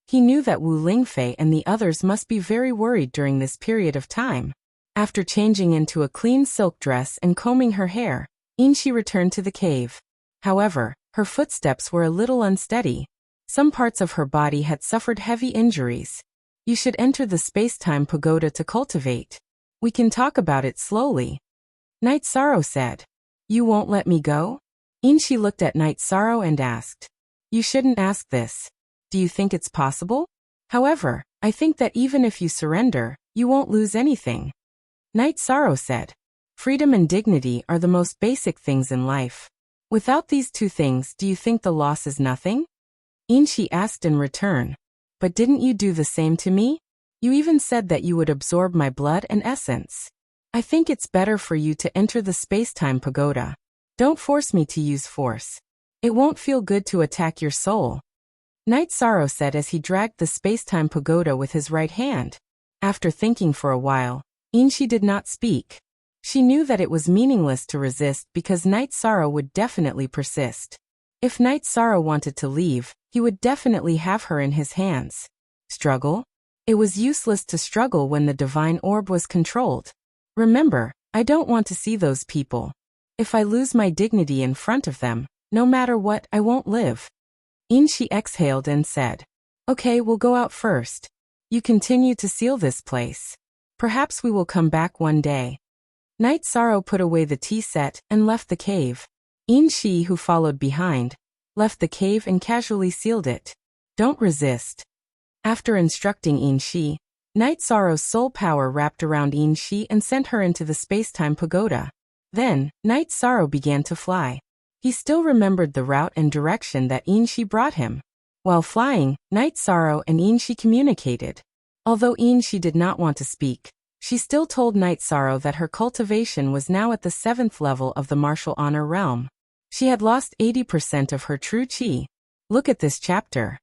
He knew that Wu Lingfei and the others must be very worried during this period of time. After changing into a clean silk dress and combing her hair, Inshi returned to the cave. However, her footsteps were a little unsteady. Some parts of her body had suffered heavy injuries. You should enter the space-time pagoda to cultivate. We can talk about it slowly. Night Sorrow said. You won't let me go? Inshi looked at Night Sorrow and asked. You shouldn't ask this. Do you think it's possible? However, I think that even if you surrender, you won't lose anything. Night Sorrow said. Freedom and dignity are the most basic things in life. Without these 2 things, do you think the loss is nothing? Inshi asked in return. But didn't you do the same to me? You even said that you would absorb my blood and essence. I think it's better for you to enter the space-time pagoda. Don't force me to use force. It won't feel good to attack your soul. Night Sorrow said as he dragged the space-time pagoda with his right hand. After thinking for a while, Inshi did not speak. She knew that it was meaningless to resist because Night Sorrow would definitely persist. If Night Sorrow wanted to leave, he would definitely have her in his hands. Struggle? It was useless to struggle when the divine orb was controlled. Remember, I don't want to see those people. If I lose my dignity in front of them, no matter what, I won't live. Inshi exhaled and said, Okay, we'll go out first. You continue to seal this place. Perhaps we will come back one day. Night Sorrow put away the tea set and left the cave. Inshi, who followed behind, left the cave and casually sealed it. Don't resist. After instructing Inshi, Night Sorrow's soul power wrapped around Inshi and sent her into the space-time pagoda. Then, Night Sorrow began to fly. He still remembered the route and direction that Inshi brought him. While flying, Night Sorrow and Inshi communicated. Although Inshi did not want to speak, she still told Night Sorrow that her cultivation was now at the 7th level of the martial honor realm. She had lost 80% of her true chi. Look at this chapter.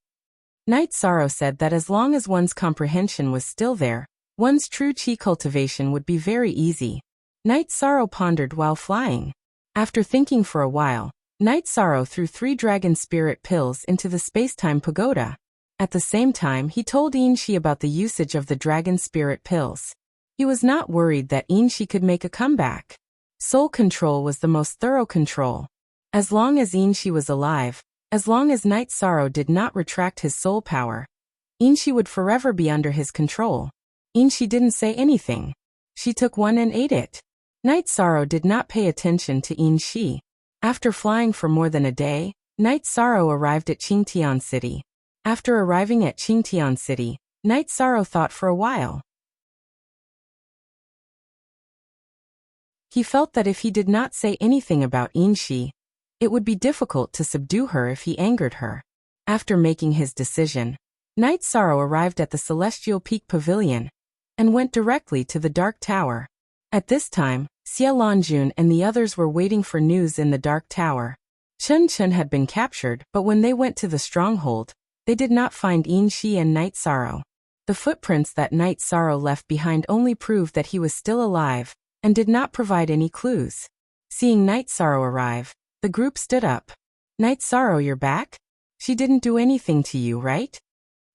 Night Sorrow said that as long as one's comprehension was still there, one's true chi cultivation would be very easy. Night Sorrow pondered while flying. After thinking for a while, Night Sorrow threw 3 dragon spirit pills into the space-time pagoda. At the same time, he told Inshi about the usage of the dragon spirit pills. He was not worried that Inshi could make a comeback. Soul control was the most thorough control. As long as Inshi was alive, as long as Night Sorrow did not retract his soul power, Inshi would forever be under his control. Inshi didn't say anything. She took one and ate it. Night Sorrow did not pay attention to Inshi. After flying for more than a day, Night Sorrow arrived at Qingtian City. After arriving at Qingtian City, Night Sorrow thought for a while. He felt that if he did not say anything about Inshi, it would be difficult to subdue her if he angered her. After making his decision, Night Sorrow arrived at the Celestial Peak Pavilion and went directly to the Dark Tower. At this time, Xie Lanjun and the others were waiting for news in the Dark Tower. Chun Chun had been captured, but when they went to the stronghold, they did not find Inshi and Night Sorrow. The footprints that Night Sorrow left behind only proved that he was still alive and did not provide any clues. Seeing Night Sorrow arrive, the group stood up. Night Sorrow, you're back? She didn't do anything to you, right?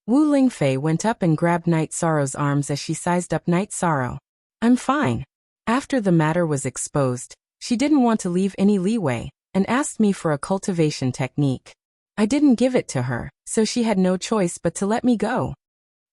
Wu Lingfei went up and grabbed Night Sorrow's arms as she sized up Night Sorrow. I'm fine. After the matter was exposed, she didn't want to leave any leeway and asked me for a cultivation technique. I didn't give it to her, so she had no choice but to let me go.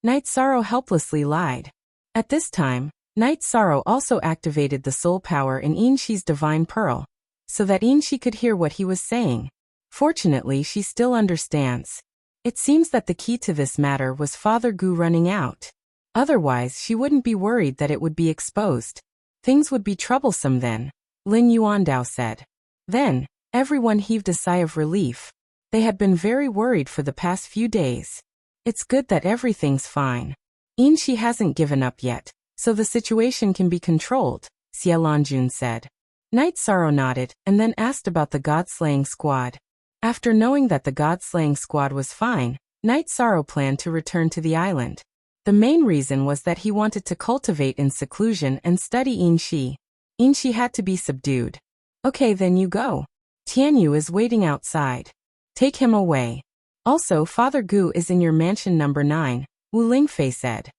Night Sorrow helplessly lied. At this time, Night Sorrow also activated the soul power in Inshi's divine pearl, so that Inshi could hear what he was saying. Fortunately, she still understands. It seems that the key to this matter was Father Gu running out. Otherwise, she wouldn't be worried that it would be exposed. Things would be troublesome then, Lin Yuandao said. Then, everyone heaved a sigh of relief. They had been very worried for the past few days. It's good that everything's fine. Inshi hasn't given up yet, so the situation can be controlled, Xie Lanjun said. Night Sorrow nodded and then asked about the God-slaying squad. After knowing that the God-slaying squad was fine, Night Sorrow planned to return to the island. The main reason was that he wanted to cultivate in seclusion and study Inshi. Inshi had to be subdued. Okay, then you go. Tianyu is waiting outside. Take him away. Also, Father Gu is in your mansion number 9, Wu Lingfei said.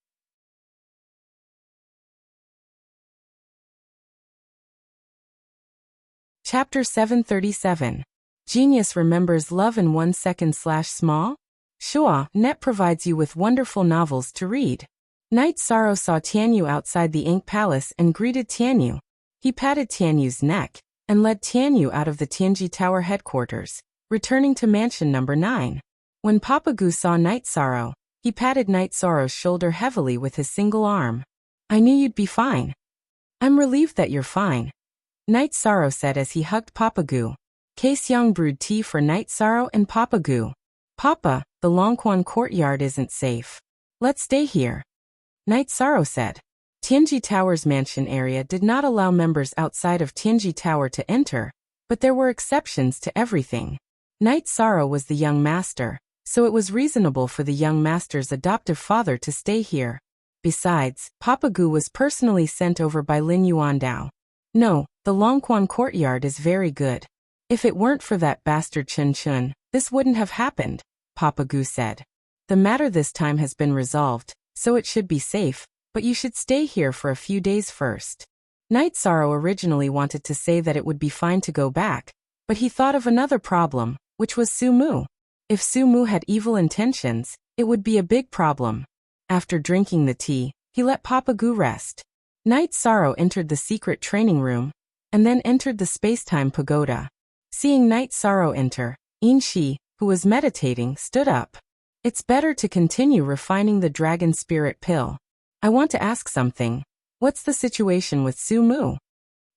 Chapter 737. Genius remembers love in 1 second/small? Shua Net provides you with wonderful novels to read. Night Sorrow saw Tianyu outside the Ink Palace and greeted Tianyu. He patted Tianyu's neck and led Tianyu out of the Tianji Tower headquarters, returning to mansion number 9. When Papa Gu saw Night Sorrow, he patted Night Sorrow's shoulder heavily with his single arm. I knew you'd be fine. I'm relieved that you're fine, Night Sorrow said as he hugged Papa Gu. Kaseong brewed tea for Night Sorrow and Papa Gu. Papa, the Longquan courtyard isn't safe. Let's stay here, Night Sorrow said. Tianji Tower's mansion area did not allow members outside of Tianji Tower to enter, but there were exceptions to everything. Night Sorrow was the young master, so it was reasonable for the young master's adoptive father to stay here. Besides, Papa Gu was personally sent over by Lin Yuandao. No, the Longquan courtyard is very good. If it weren't for that bastard Chun Chun, this wouldn't have happened, Papa Gu said. The matter this time has been resolved, so it should be safe, but you should stay here for a few days first. Night Sorrow originally wanted to say that it would be fine to go back, but he thought of another problem, which was Su Mu. If Su Mu had evil intentions, it would be a big problem. After drinking the tea, he let Papa Gu rest. Night Sorrow entered the secret training room, and then entered the space-time pagoda. Seeing Night Sorrow enter, Inshi, who was meditating, stood up. It's better to continue refining the dragon spirit pill. I want to ask something. What's the situation with Su Mu?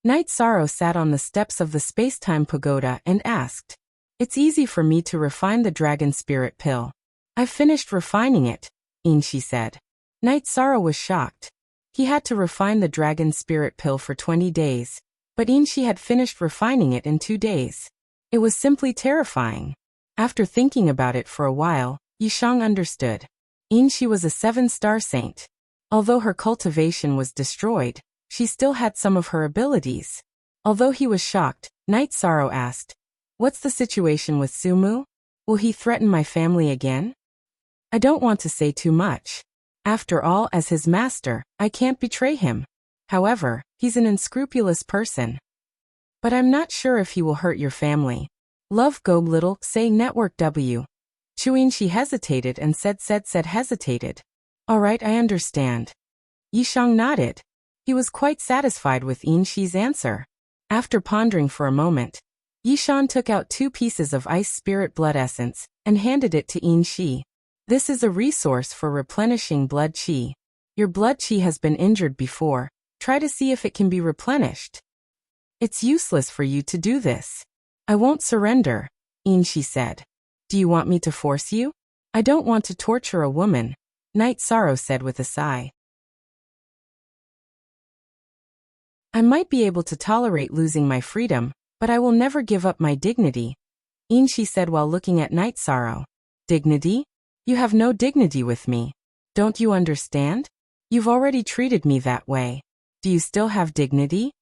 Night Sorrow sat on the steps of the space-time pagoda and asked. It's easy for me to refine the dragon spirit pill. I've finished refining it, Inshi said. Night Sorrow was shocked. He had to refine the dragon spirit pill for 20 days, but Inshi had finished refining it in 2 days. It was simply terrifying. After thinking about it for a while, Yishang understood. Inshi was a 7-star saint. Although her cultivation was destroyed, she still had some of her abilities. Although he was shocked, Night Sorrow asked, what's the situation with Su Mu? Will he threaten my family again? I don't want to say too much. After all, as his master, I can't betray him. However, he's an unscrupulous person. But I'm not sure if he will hurt your family. Love Go Little, say Network W. Chuinshi hesitated and said hesitated. All right, I understand. Yishang nodded. He was quite satisfied with Yinshi's answer. After pondering for a moment, Yishan took out 2 pieces of ice spirit blood essence and handed it to Yinshi. This is a resource for replenishing blood qi. Your blood qi has been injured before. Try to see if it can be replenished. It's useless for you to do this. I won't surrender, Yinshi said. Do you want me to force you? I don't want to torture a woman, Night Sorrow said with a sigh. I might be able to tolerate losing my freedom, but I will never give up my dignity, Yinshi said while looking at Night Sorrow. Dignity? You have no dignity with me. Don't you understand? You've already treated me that way. Do you still have dignity?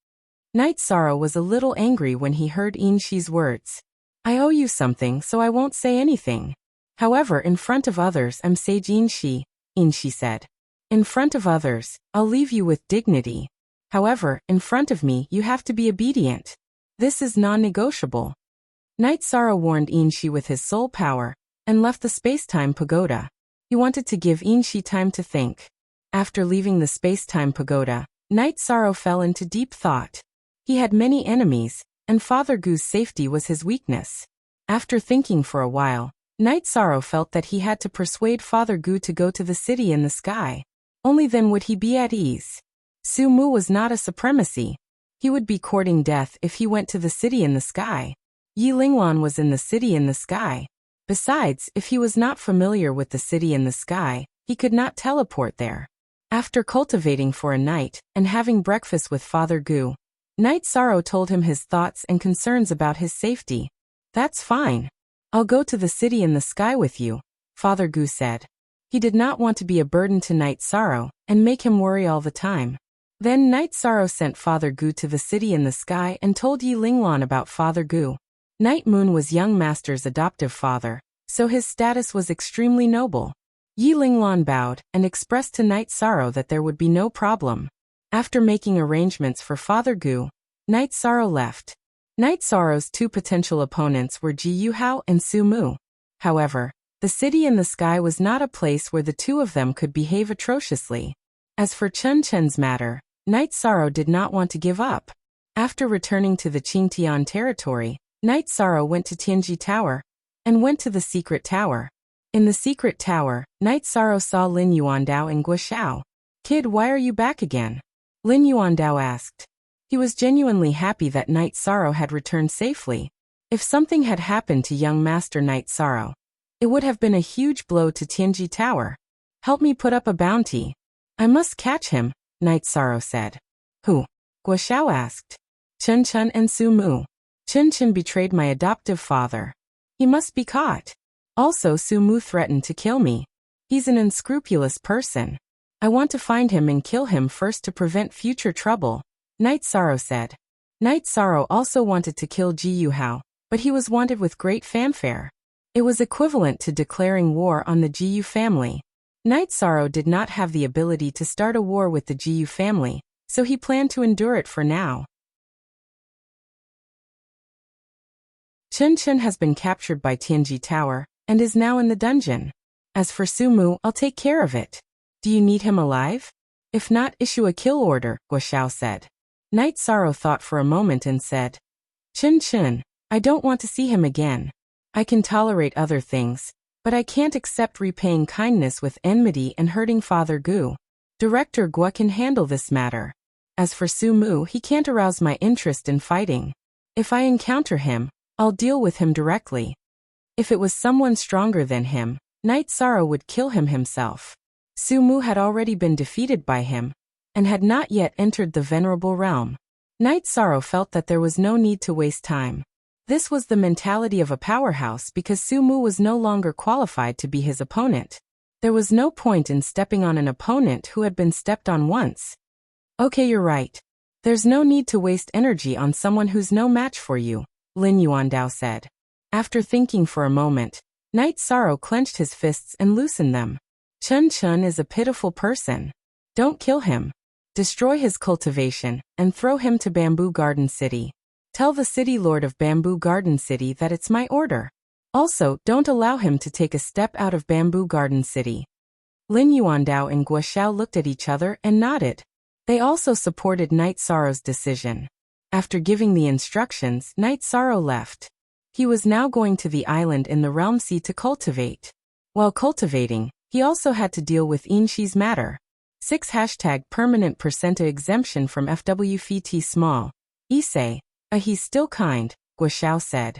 Night Sorrow was a little angry when he heard Yinshi's words. I owe you something, so I won't say anything. However, in front of others I'm sage Yinshi, Yinshi said. In front of others, I'll leave you with dignity. However, in front of me you have to be obedient. This is non-negotiable. Night Sorrow warned Yinshi with his soul power, and left the space-time pagoda. He wanted to give Yinshi time to think. After leaving the space-time pagoda, Night Sorrow fell into deep thought. He had many enemies, and Father Gu's safety was his weakness. After thinking for a while, Night Sorrow felt that he had to persuade Father Gu to go to the city in the sky. Only then would he be at ease. Su Mu was not a supremacy. He would be courting death if he went to the city in the sky. Yi Linglan was in the city in the sky. Besides, if he was not familiar with the city in the sky, he could not teleport there. After cultivating for a night, and having breakfast with Father Gu, Night Sorrow told him his thoughts and concerns about his safety. That's fine. I'll go to the city in the sky with you, Father Gu said. He did not want to be a burden to Night Sorrow, and make him worry all the time. Then Night Sorrow sent Father Gu to the city in the sky and told Yi Linglan about Father Gu. Night Moon was young master's adoptive father, so his status was extremely noble. Yi Linglan bowed and expressed to Night Sorrow that there would be no problem. After making arrangements for Father Gu, Night Sorrow left. Night Sorrow's 2 potential opponents were Ji Yuhao and Su Mu. However, the city in the sky was not a place where the 2 of them could behave atrociously. As for Chen Chen's matter, Night Sorrow did not want to give up. After returning to the Qingtian territory, Night Sorrow went to Tianji Tower, and went to the secret tower. In the secret tower, Night Sorrow saw Lin Yuandao and Guo. Kid, why are you back again? Lin Yuandao asked. He was genuinely happy that Night Sorrow had returned safely. If something had happened to young Master Night Sorrow, it would have been a huge blow to Tianji Tower. Help me put up a bounty. I must catch him, Night Sorrow said. Who? Guo asked. Chen Chen and Su Mu. Chen Chen betrayed my adoptive father. He must be caught. Also, Su Mu threatened to kill me. He's an unscrupulous person. I want to find him and kill him first to prevent future trouble, Night Sorrow said. Night Sorrow also wanted to kill Ji Yuhao, but he was wanted with great fanfare. It was equivalent to declaring war on the Ji Yu family. Night Sorrow did not have the ability to start a war with the Ji Yu family, so he planned to endure it for now. Chen Chen has been captured by Tianji Tower, and is now in the dungeon. As for Su Mu, I'll take care of it. Do you need him alive? If not, issue a kill order, Guo said. Night Sorrow thought for a moment and said, Chen Chen, I don't want to see him again. I can tolerate other things, but I can't accept repaying kindness with enmity and hurting Father Gu. Director Guo can handle this matter. As for Su Mu, he can't arouse my interest in fighting. If I encounter him, I'll deal with him directly. If it was someone stronger than him, Night Sorrow would kill him himself. Su Mu had already been defeated by him, and had not yet entered the venerable realm. Night Sorrow felt that there was no need to waste time. This was the mentality of a powerhouse because Su Mu was no longer qualified to be his opponent. There was no point in stepping on an opponent who had been stepped on once. Okay, you're right. There's no need to waste energy on someone who's no match for you, Lin Yuandao said. After thinking for a moment, Night Sorrow clenched his fists and loosened them. Chen Chen is a pitiful person. Don't kill him. Destroy his cultivation, and throw him to Bamboo Garden City. Tell the city lord of Bamboo Garden City that it's my order. Also, don't allow him to take a step out of Bamboo Garden City. Lin Yuandao and Guoxiao looked at each other and nodded. They also supported Night Sorrow's decision. After giving the instructions, Night Sorrow left. He was now going to the island in the Realm Sea to cultivate. While cultivating, he also had to deal with Inshi's matter. 6 #permanent percenta exemption from FWFT small. Issei. He's still kind, Guoxiao said.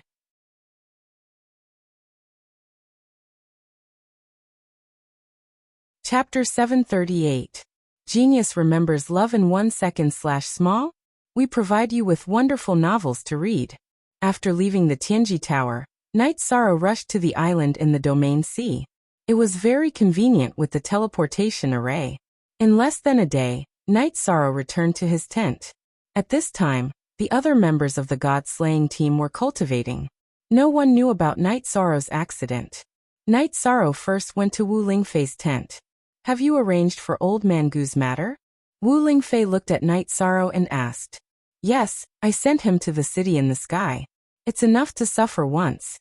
Chapter 738. Genius remembers love in 1 second/small? We provide you with wonderful novels to read. After leaving the Tianji Tower, Night Sorrow rushed to the island in the Domain Sea. It was very convenient with the teleportation array. In less than a day, Night Sorrow returned to his tent. At this time, the other members of the god-slaying team were cultivating. No one knew about Night Sorrow's accident. Night Sorrow first went to Wu Lingfei's tent. Have you arranged for Old Man Gu's matter? Wu Lingfei looked at Night Sorrow and asked. Yes, I sent him to the city in the sky. It's enough to suffer once.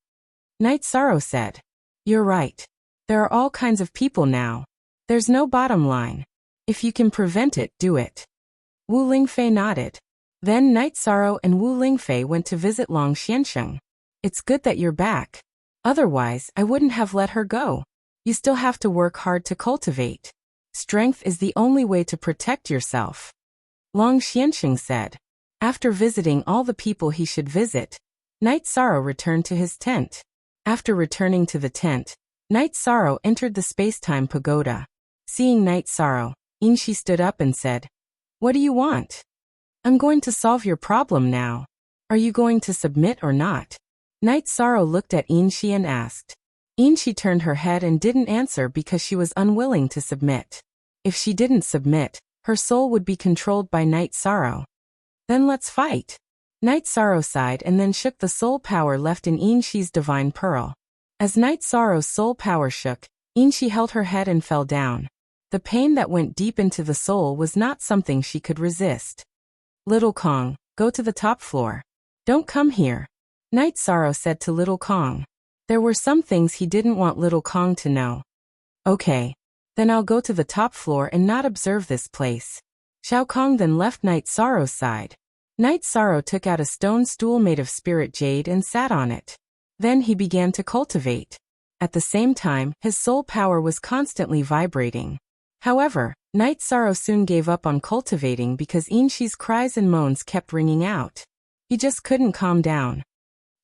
Night Sorrow said. You're right. There are all kinds of people now. There's no bottom line. If you can prevent it, do it. Wu Lingfei nodded. Then Night Sorrow and Wu Lingfei went to visit Long Xiansheng. It's good that you're back. Otherwise, I wouldn't have let her go. You still have to work hard to cultivate. Strength is the only way to protect yourself. Long Xiansheng said. After visiting all the people he should visit, Night Sorrow returned to his tent. After returning to the tent, Night Sorrow entered the space-time pagoda. Seeing Night Sorrow, Inshi stood up and said, What do you want? I'm going to solve your problem now. Are you going to submit or not? Night Sorrow looked at Inshi and asked. Inshi turned her head and didn't answer because she was unwilling to submit. If she didn't submit, her soul would be controlled by Night Sorrow. Then let's fight. Night Sorrow sighed and then shook the soul power left in Inshi's divine pearl. As Night Sorrow's soul power shook, Inshi held her head and fell down. The pain that went deep into the soul was not something she could resist. Little Kong, go to the top floor. Don't come here. Night Sorrow said to Little Kong. There were some things he didn't want Little Kong to know. Okay. Then I'll go to the top floor and not observe this place. Xiao Kong then left Night Sorrow's side. Night Sorrow took out a stone stool made of spirit jade and sat on it. Then he began to cultivate. At the same time, his soul power was constantly vibrating. However, Night Sorrow soon gave up on cultivating because Inshi's cries and moans kept ringing out. He just couldn't calm down.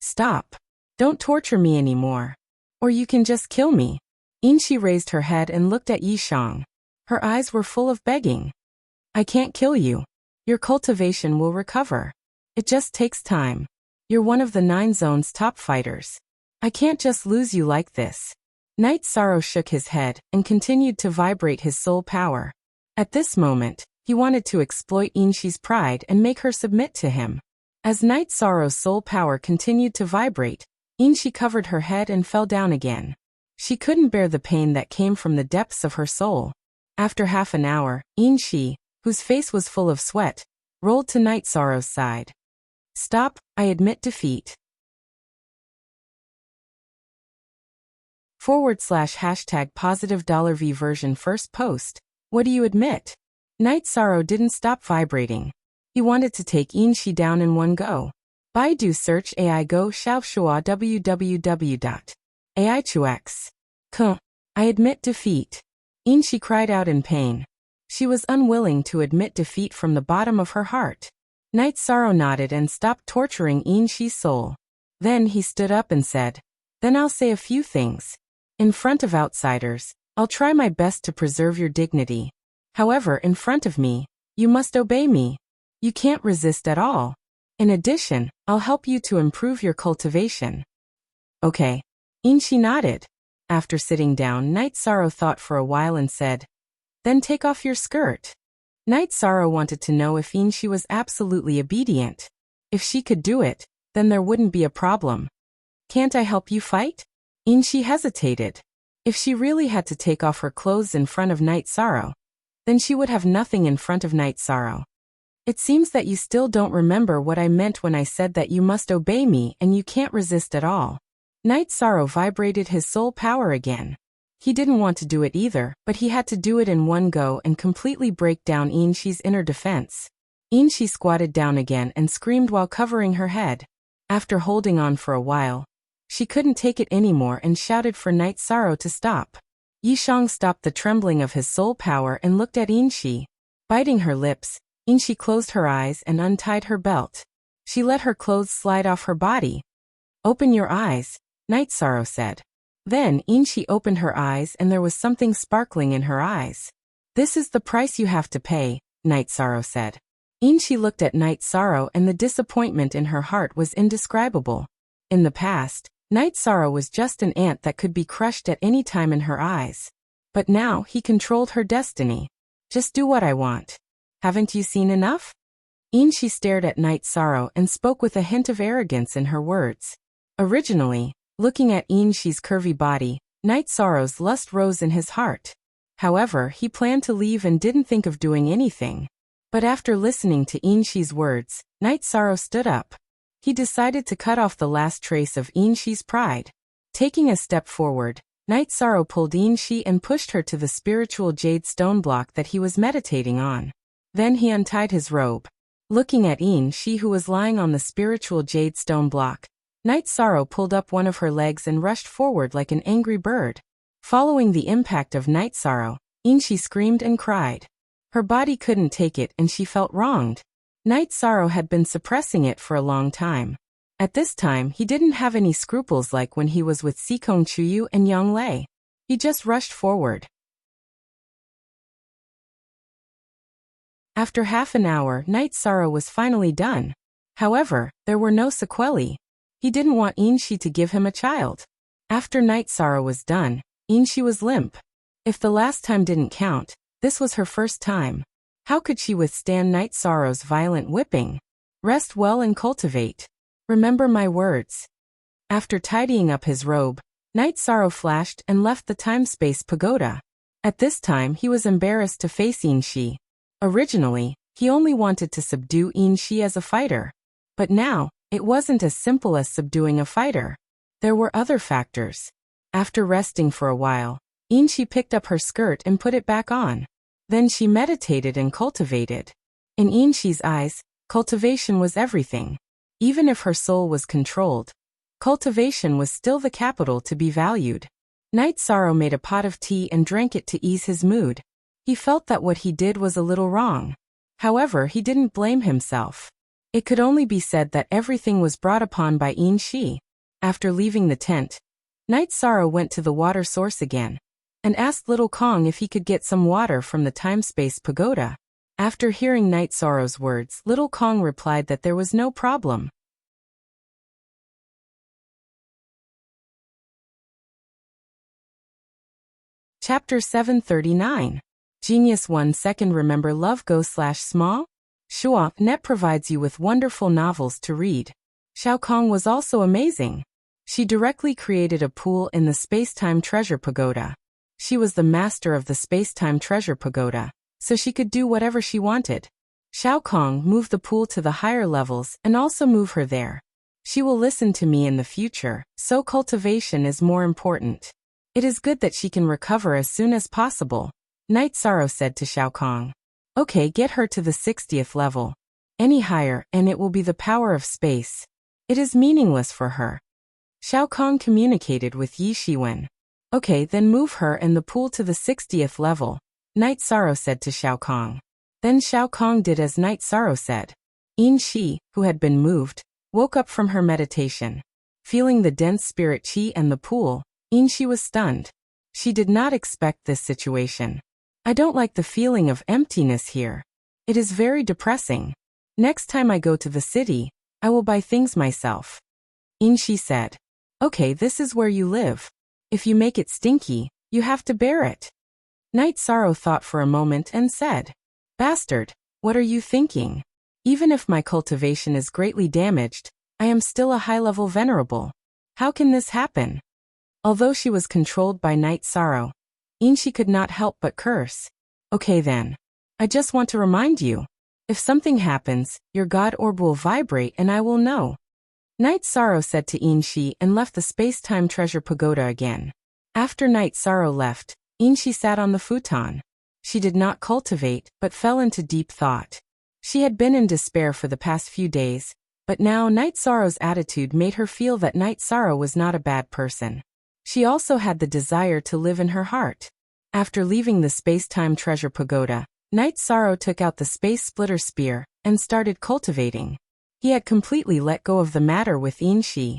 Stop. Don't torture me anymore. Or you can just kill me. Inshi raised her head and looked at Yishang. Her eyes were full of begging. I can't kill you. Your cultivation will recover. It just takes time. You're one of the 9 zone's top fighters. I can't just lose you like this. Night Sorrow shook his head and continued to vibrate his soul power. At this moment, he wanted to exploit Inshi's pride and make her submit to him. As Night Sorrow's soul power continued to vibrate, Inshi covered her head and fell down again. She couldn't bear the pain that came from the depths of her soul. After half an hour, Inshi, whose face was full of sweat, rolled to Night Sorrow's side. Stop, I admit defeat. #positive$V version first post. What do you admit? Night Sorrow didn't stop vibrating. He wanted to take Inshi down in one go. Baidu search AI Go Xiaoshua www.aichux. I admit defeat. Inshi cried out in pain. She was unwilling to admit defeat from the bottom of her heart. Night Sorrow nodded and stopped torturing Inshi's soul. Then he stood up and said, Then I'll say a few things. In front of outsiders, I'll try my best to preserve your dignity. However, in front of me, you must obey me. You can't resist at all. In addition, I'll help you to improve your cultivation. Okay. Inshi nodded. After sitting down, Night Sorrow thought for a while and said, Then take off your skirt. Night Sorrow wanted to know if Inshi was absolutely obedient. If she could do it, then there wouldn't be a problem. Can't I help you fight? Inshi hesitated. If she really had to take off her clothes in front of Night Sorrow, then she would have nothing in front of Night Sorrow. It seems that you still don't remember what I meant when I said that you must obey me and you can't resist at all. Night Sorrow vibrated his soul power again. He didn't want to do it either, but he had to do it in one go and completely break down Inshi's inner defense. Inshi squatted down again and screamed while covering her head. After holding on for a while, she couldn't take it anymore and shouted for Night Sorrow to stop. Yishang stopped the trembling of his soul power and looked at Inshi. Biting her lips, Inshi closed her eyes and untied her belt. She let her clothes slide off her body. "Open your eyes," Night Sorrow said. Then Inshi opened her eyes and there was something sparkling in her eyes. "This is the price you have to pay," Night Sorrow said. Inshi looked at Night Sorrow and the disappointment in her heart was indescribable. In the past, Night Sorrow was just an ant that could be crushed at any time in her eyes. But now he controlled her destiny. "Just do what I want. Haven't you seen enough?" Inshi stared at Night Sorrow and spoke with a hint of arrogance in her words. Originally, looking at Inshi's curvy body, Night Sorrow's lust rose in his heart. However, he planned to leave and didn't think of doing anything. But after listening to Inshi's words, Night Sorrow stood up. He decided to cut off the last trace of Inshi's pride. Taking a step forward, Night Sorrow pulled Inshi and pushed her to the spiritual jade stone block that he was meditating on. Then he untied his robe. Looking at Inshi who was lying on the spiritual jade stone block, Night Sorrow pulled up one of her legs and rushed forward like an angry bird. Following the impact of Night Sorrow, Inshi screamed and cried. Her body couldn't take it and she felt wronged. Night Sorrow had been suppressing it for a long time. At this time he didn't have any scruples like when he was with Sikong Chuyu and Yang Lei. He just rushed forward. After half an hour, Night Sorrow was finally done. However, there were no sequelae. He didn't want Inshi to give him a child. After Night Sorrow was done, Inshi was limp. If the last time didn't count, this was her first time. How could she withstand Night Sorrow's violent whipping? Rest well and cultivate. Remember my words. After tidying up his robe, Night Sorrow flashed and left the time-space pagoda. At this time he was embarrassed to face Inshi. Originally, he only wanted to subdue Inshi as a fighter. But now, it wasn't as simple as subduing a fighter. There were other factors. After resting for a while, Inshi picked up her skirt and put it back on. Then she meditated and cultivated. In Inshi's eyes, cultivation was everything. Even if her soul was controlled, cultivation was still the capital to be valued. Night Sorrow made a pot of tea and drank it to ease his mood. He felt that what he did was a little wrong. However, he didn't blame himself. It could only be said that everything was brought upon by Inshi. After leaving the tent, Night Sorrow went to the water source again and asked Little Kong if he could get some water from the time-space pagoda. After hearing Night Sorrow's words, Little Kong replied that there was no problem. Chapter 739. Genius 1 Second Remember Love Go/Small? Shuo.net provides you with wonderful novels to read. Xiao Kong was also amazing. She directly created a pool in the Space-Time Treasure Pagoda. She was the master of the Space-Time Treasure Pagoda, so she could do whatever she wanted. Xiao Kong moved the pool to the higher levels and also move her there. She will listen to me in the future, so cultivation is more important. It is good that she can recover as soon as possible, Night Sorrow said to Xiao Kong. Okay, get her to the 60th level. Any higher and it will be the power of space. It is meaningless for her. Xiao Kong communicated with Yi Shiwen. Okay, then move her and the pool to the 60th level, Night Sorrow said to Xiao Kong. Then Xiao Kong did as Night Sorrow said. Inshi, who had been moved, woke up from her meditation. Feeling the dense spirit qi and the pool, Inshi was stunned. She did not expect this situation. I don't like the feeling of emptiness here. It is very depressing. Next time I go to the city, I will buy things myself. Inshi said. Okay, this is where you live. If you make it stinky, you have to bear it. Night Sorrow thought for a moment and said, Bastard, what are you thinking? Even if my cultivation is greatly damaged, I am still a high-level venerable. How can this happen? Although she was controlled by Night Sorrow, Inshi could not help but curse. Okay then. I just want to remind you. If something happens, your God orb will vibrate and I will know. Night Sorrow said to Inshi and left the space-time treasure pagoda again. After Night Sorrow left, Inshi sat on the futon. She did not cultivate, but fell into deep thought. She had been in despair for the past few days, but now Night Sorrow's attitude made her feel that Night Sorrow was not a bad person. She also had the desire to live in her heart. After leaving the space-time treasure pagoda, Night Sorrow took out the space splitter spear and started cultivating. He had completely let go of the matter with Inshi.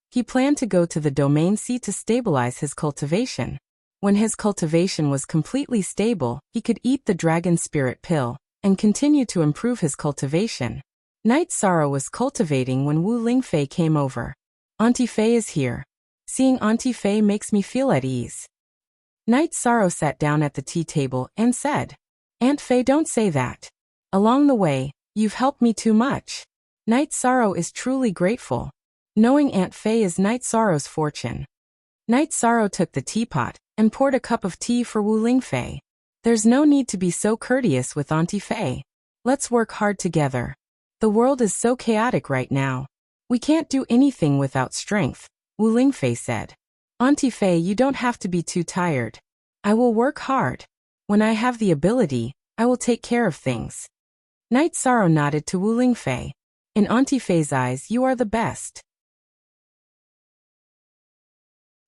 He planned to go to the Domain C to stabilize his cultivation. When his cultivation was completely stable, he could eat the Dragon Spirit Pill and continue to improve his cultivation. Night Sorrow was cultivating when Wu Lingfei came over. Auntie Fei is here. Seeing Auntie Fei makes me feel at ease. Night Sorrow sat down at the tea table and said, Aunt Fei, don't say that. Along the way, you've helped me too much. Night Sorrow is truly grateful. Knowing Aunt Fei is Night Sorrow's fortune. Night Sorrow took the teapot and poured a cup of tea for Wu Lingfei. There's no need to be so courteous with Auntie Fei. Let's work hard together. The world is so chaotic right now. We can't do anything without strength, Wu Lingfei said. Auntie Fei, you don't have to be too tired. I will work hard. When I have the ability, I will take care of things. Night Sorrow nodded to Wu Lingfei. In Auntie Fei's eyes, you are the best.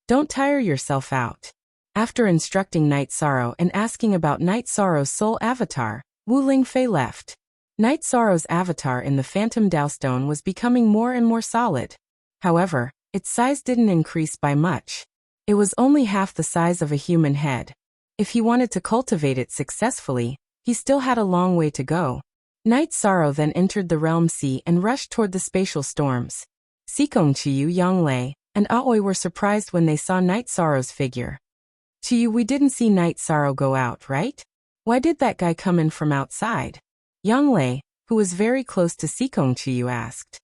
Don't tire yourself out. After instructing Night Sorrow and asking about Night Sorrow's soul avatar, Wu Lingfei left. Night Sorrow's avatar in the Phantom Dowstone was becoming more and more solid. However, its size didn't increase by much. It was only half the size of a human head. If he wanted to cultivate it successfully, he still had a long way to go. Night Sorrow then entered the Realm Sea and rushed toward the spatial storms. Sikong Chiyu, Yanglei, and Aoi were surprised when they saw Night Sorrow's figure. Chiyu, we didn't see Night Sorrow go out, right? Why did that guy come in from outside? Yanglei, who was very close to Sikong Chiyu, asked.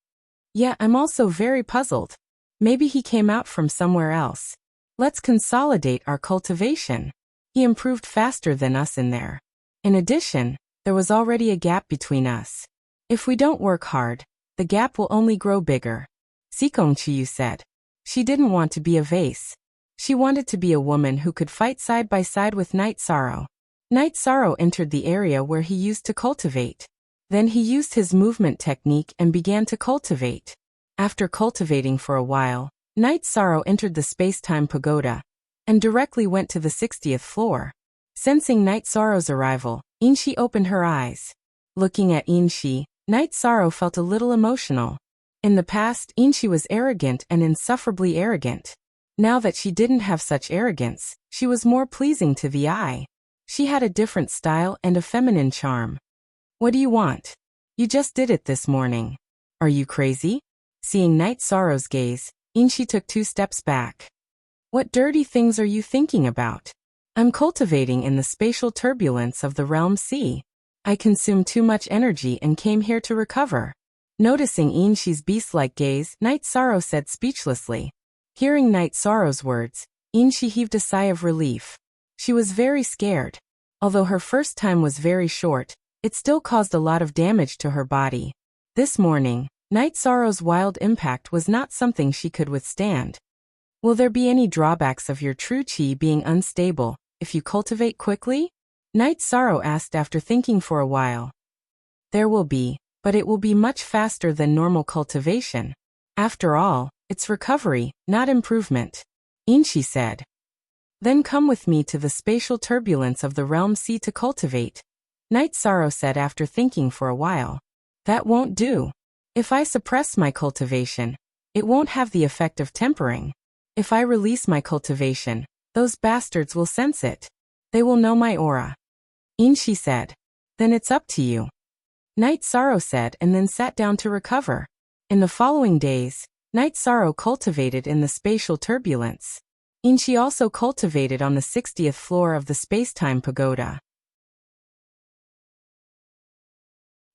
Yeah, I'm also very puzzled. Maybe he came out from somewhere else. Let's consolidate our cultivation. He improved faster than us in there. In addition, there was already a gap between us. If we don't work hard, the gap will only grow bigger. Sikong Chiyu said. She didn't want to be a vase. She wanted to be a woman who could fight side by side with Night Sorrow. Night Sorrow entered the area where he used to cultivate. Then he used his movement technique and began to cultivate. After cultivating for a while, Night Sorrow entered the space-time pagoda and directly went to the 60th floor. Sensing Night Sorrow's arrival, Inshi opened her eyes. Looking at Inshi, Night Sorrow felt a little emotional. In the past, Inshi was arrogant and insufferably arrogant. Now that she didn't have such arrogance, she was more pleasing to the eye. She had a different style and a feminine charm. What do you want? You just did it this morning. Are you crazy? Seeing Night Sorrow's gaze, Inshi took 2 steps back. What dirty things are you thinking about? I'm cultivating in the spatial turbulence of the Realm Sea. I consumed too much energy and came here to recover. Noticing Inshi's beast-like gaze, Night Sorrow said speechlessly. Hearing Night Sorrow's words, Inshi heaved a sigh of relief. She was very scared. Although her first time was very short, it still caused a lot of damage to her body. This morning, Night Sorrow's wild impact was not something she could withstand. Will there be any drawbacks of your true chi being unstable if you cultivate quickly? Night Sorrow asked after thinking for a while. There will be, but it will be much faster than normal cultivation. After all, it's recovery, not improvement. Inshi said. Then come with me to the spatial turbulence of the Realm Sea to cultivate. Night Sorrow said after thinking for a while. That won't do. If I suppress my cultivation, it won't have the effect of tempering. If I release my cultivation, those bastards will sense it. They will know my aura. Inshi said. Then it's up to you. Night Sorrow said and then sat down to recover. In the following days, Night Sorrow cultivated in the spatial turbulence. Inshi also cultivated on the 60th floor of the space-time pagoda.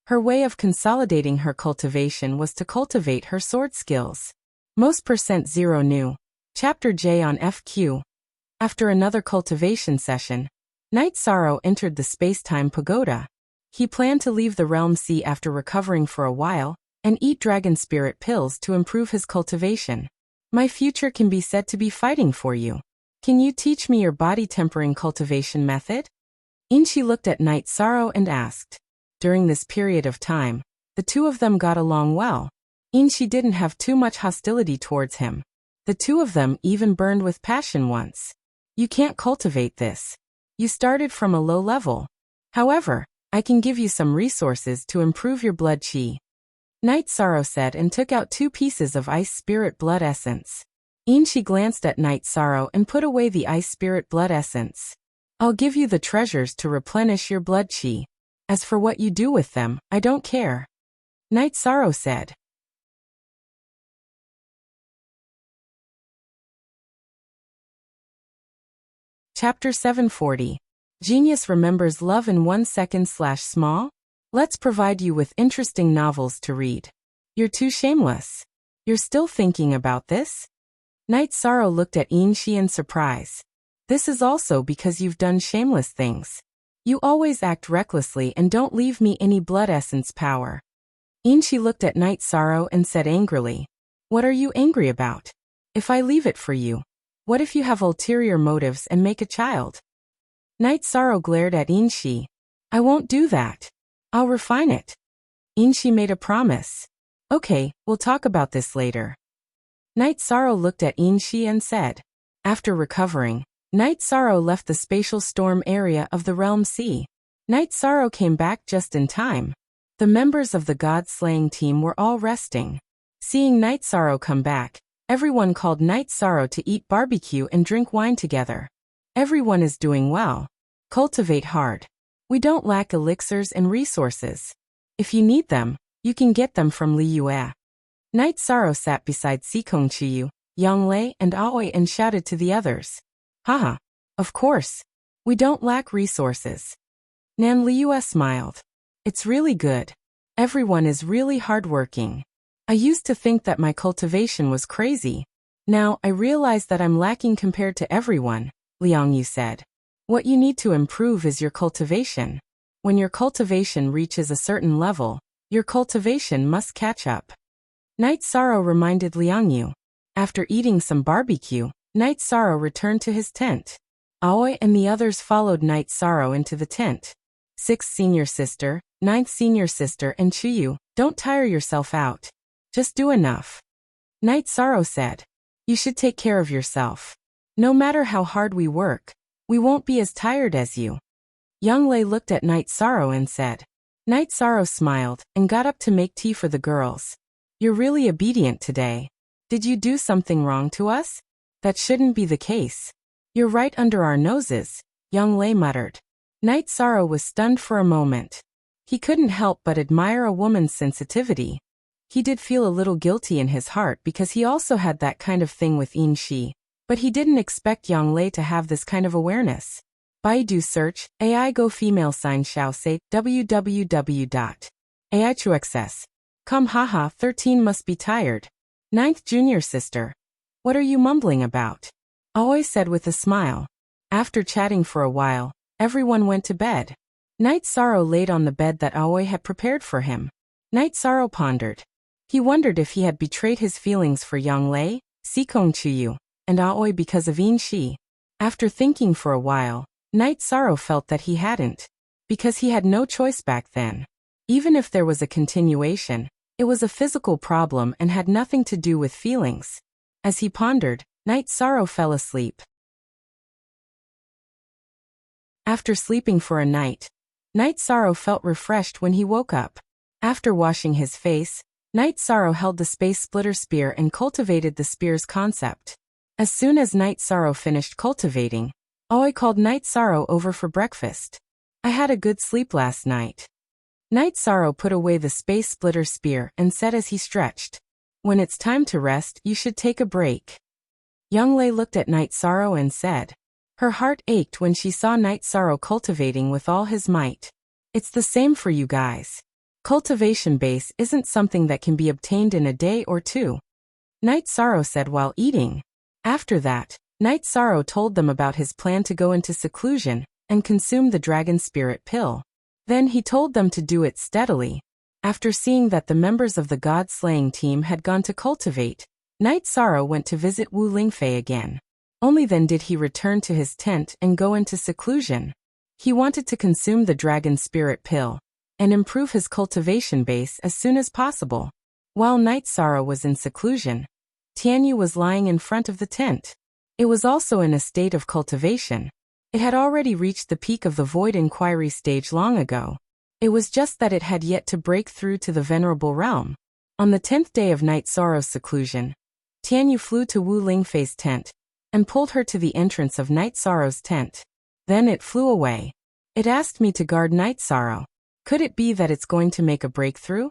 Her way of consolidating her cultivation was to cultivate her sword skills. Most %0 knew. Chapter J on FQ. After another cultivation session, Night Sorrow entered the space-time pagoda. He planned to leave the Realm Sea after recovering for a while and eat dragon spirit pills to improve his cultivation. My future can be said to be fighting for you. Can you teach me your body tempering cultivation method? Inchi looked at Night Sorrow and asked. During this period of time, the two of them got along well. Inchi didn't have too much hostility towards him. The two of them even burned with passion once. You can't cultivate this. You started from a low level. However, I can give you some resources to improve your blood chi. Night Sorrow said and took out 2 pieces of ice spirit blood essence. Inchi glanced at Night Sorrow and put away the ice spirit blood essence. I'll give you the treasures to replenish your blood chi. As for what you do with them, I don't care. Night Sorrow said. Chapter 740. Genius remembers love in 1 second/small? Let's provide you with interesting novels to read. You're too shameless. You're still thinking about this? Night Sorrow looked at Inchi in surprise. This is also because you've done shameless things. You always act recklessly and don't leave me any blood essence power. Inchi looked at Night Sorrow and said angrily. What are you angry about? If I leave it for you, what if you have ulterior motives and make a child? Night Sorrow glared at Inchi. I won't do that. I'll refine it. Inchi made a promise. Okay, we'll talk about this later. Night Sorrow looked at Inchi and said. After recovering, Night Sorrow left the spatial storm area of the Realm Sea. Night Sorrow came back just in time. The members of the god-slaying team were all resting. Seeing Night Sorrow come back, everyone called Night Sorrow to eat barbecue and drink wine together. Everyone is doing well. Cultivate hard. We don't lack elixirs and resources. If you need them, you can get them from Liyue. Night Sorrow sat beside Sikong Chiyu, Yanglei, and Aoi and shouted to the others. Haha. Of course. We don't lack resources. Nan Liyue smiled. It's really good. Everyone is really hardworking. I used to think that my cultivation was crazy. Now I realize that I'm lacking compared to everyone, Liang Yu said. What you need to improve is your cultivation. When your cultivation reaches a certain level, your cultivation must catch up. Night Sorrow reminded Liang Yu. After eating some barbecue, Night Sorrow returned to his tent. Aoi and the others followed Night Sorrow into the tent. 6th senior sister, 9th senior sister and Chiyu, don't tire yourself out. Just do enough. Night Sorrow said. You should take care of yourself. No matter how hard we work, we won't be as tired as you. Yanglei looked at Night Sorrow and said. Night Sorrow smiled and got up to make tea for the girls. You're really obedient today. Did you do something wrong to us? That shouldn't be the case. You're right under our noses, Yanglei muttered. Night Sorrow was stunned for a moment. He couldn't help but admire a woman's sensitivity. He did feel a little guilty in his heart because he also had that kind of thing with Inchi, but he didn't expect Yanglei to have this kind of awareness. Baidu search, AI go female sign shao say, www.aichuxs.com haha 13 must be tired. 9th junior sister. What are you mumbling about? Aoi said with a smile. After chatting for a while, everyone went to bed. Night Sorrow laid on the bed that Aoi had prepared for him. Night Sorrow pondered. He wondered if he had betrayed his feelings for Yanglei, Sikong Chiyu, and Aoi because of Inchi. After thinking for a while, Night Sorrow felt that he hadn't, because he had no choice back then. Even if there was a continuation, it was a physical problem and had nothing to do with feelings. As he pondered, Night Sorrow fell asleep. After sleeping for a night, Night Sorrow felt refreshed when he woke up. After washing his face, Night Sorrow held the Space Splitter Spear and cultivated the spear's concept. As soon as Night Sorrow finished cultivating, Aoi called Night Sorrow over for breakfast. I had a good sleep last night. Night Sorrow put away the Space Splitter Spear and said as he stretched. When it's time to rest, you should take a break. Yanglei looked at Night Sorrow and said. Her heart ached when she saw Night Sorrow cultivating with all his might. It's the same for you guys. Cultivation base isn't something that can be obtained in a day or two. Night Sorrow said while eating. After that, Night Sorrow told them about his plan to go into seclusion and consume the dragon spirit pill. Then he told them to do it steadily. After seeing that the members of the god-slaying team had gone to cultivate, Night Sorrow went to visit Wu Lingfei again. Only then did he return to his tent and go into seclusion. He wanted to consume the dragon spirit pill and improve his cultivation base as soon as possible. While Night Sorrow was in seclusion, Tianyu was lying in front of the tent. It was also in a state of cultivation. It had already reached the peak of the void inquiry stage long ago. It was just that it had yet to break through to the venerable realm. On the 10th day of Night Sorrow's seclusion, Tianyu flew to Wu Lingfei's tent and pulled her to the entrance of Night Sorrow's tent. Then it flew away. It asked me to guard Night Sorrow. Could it be that it's going to make a breakthrough?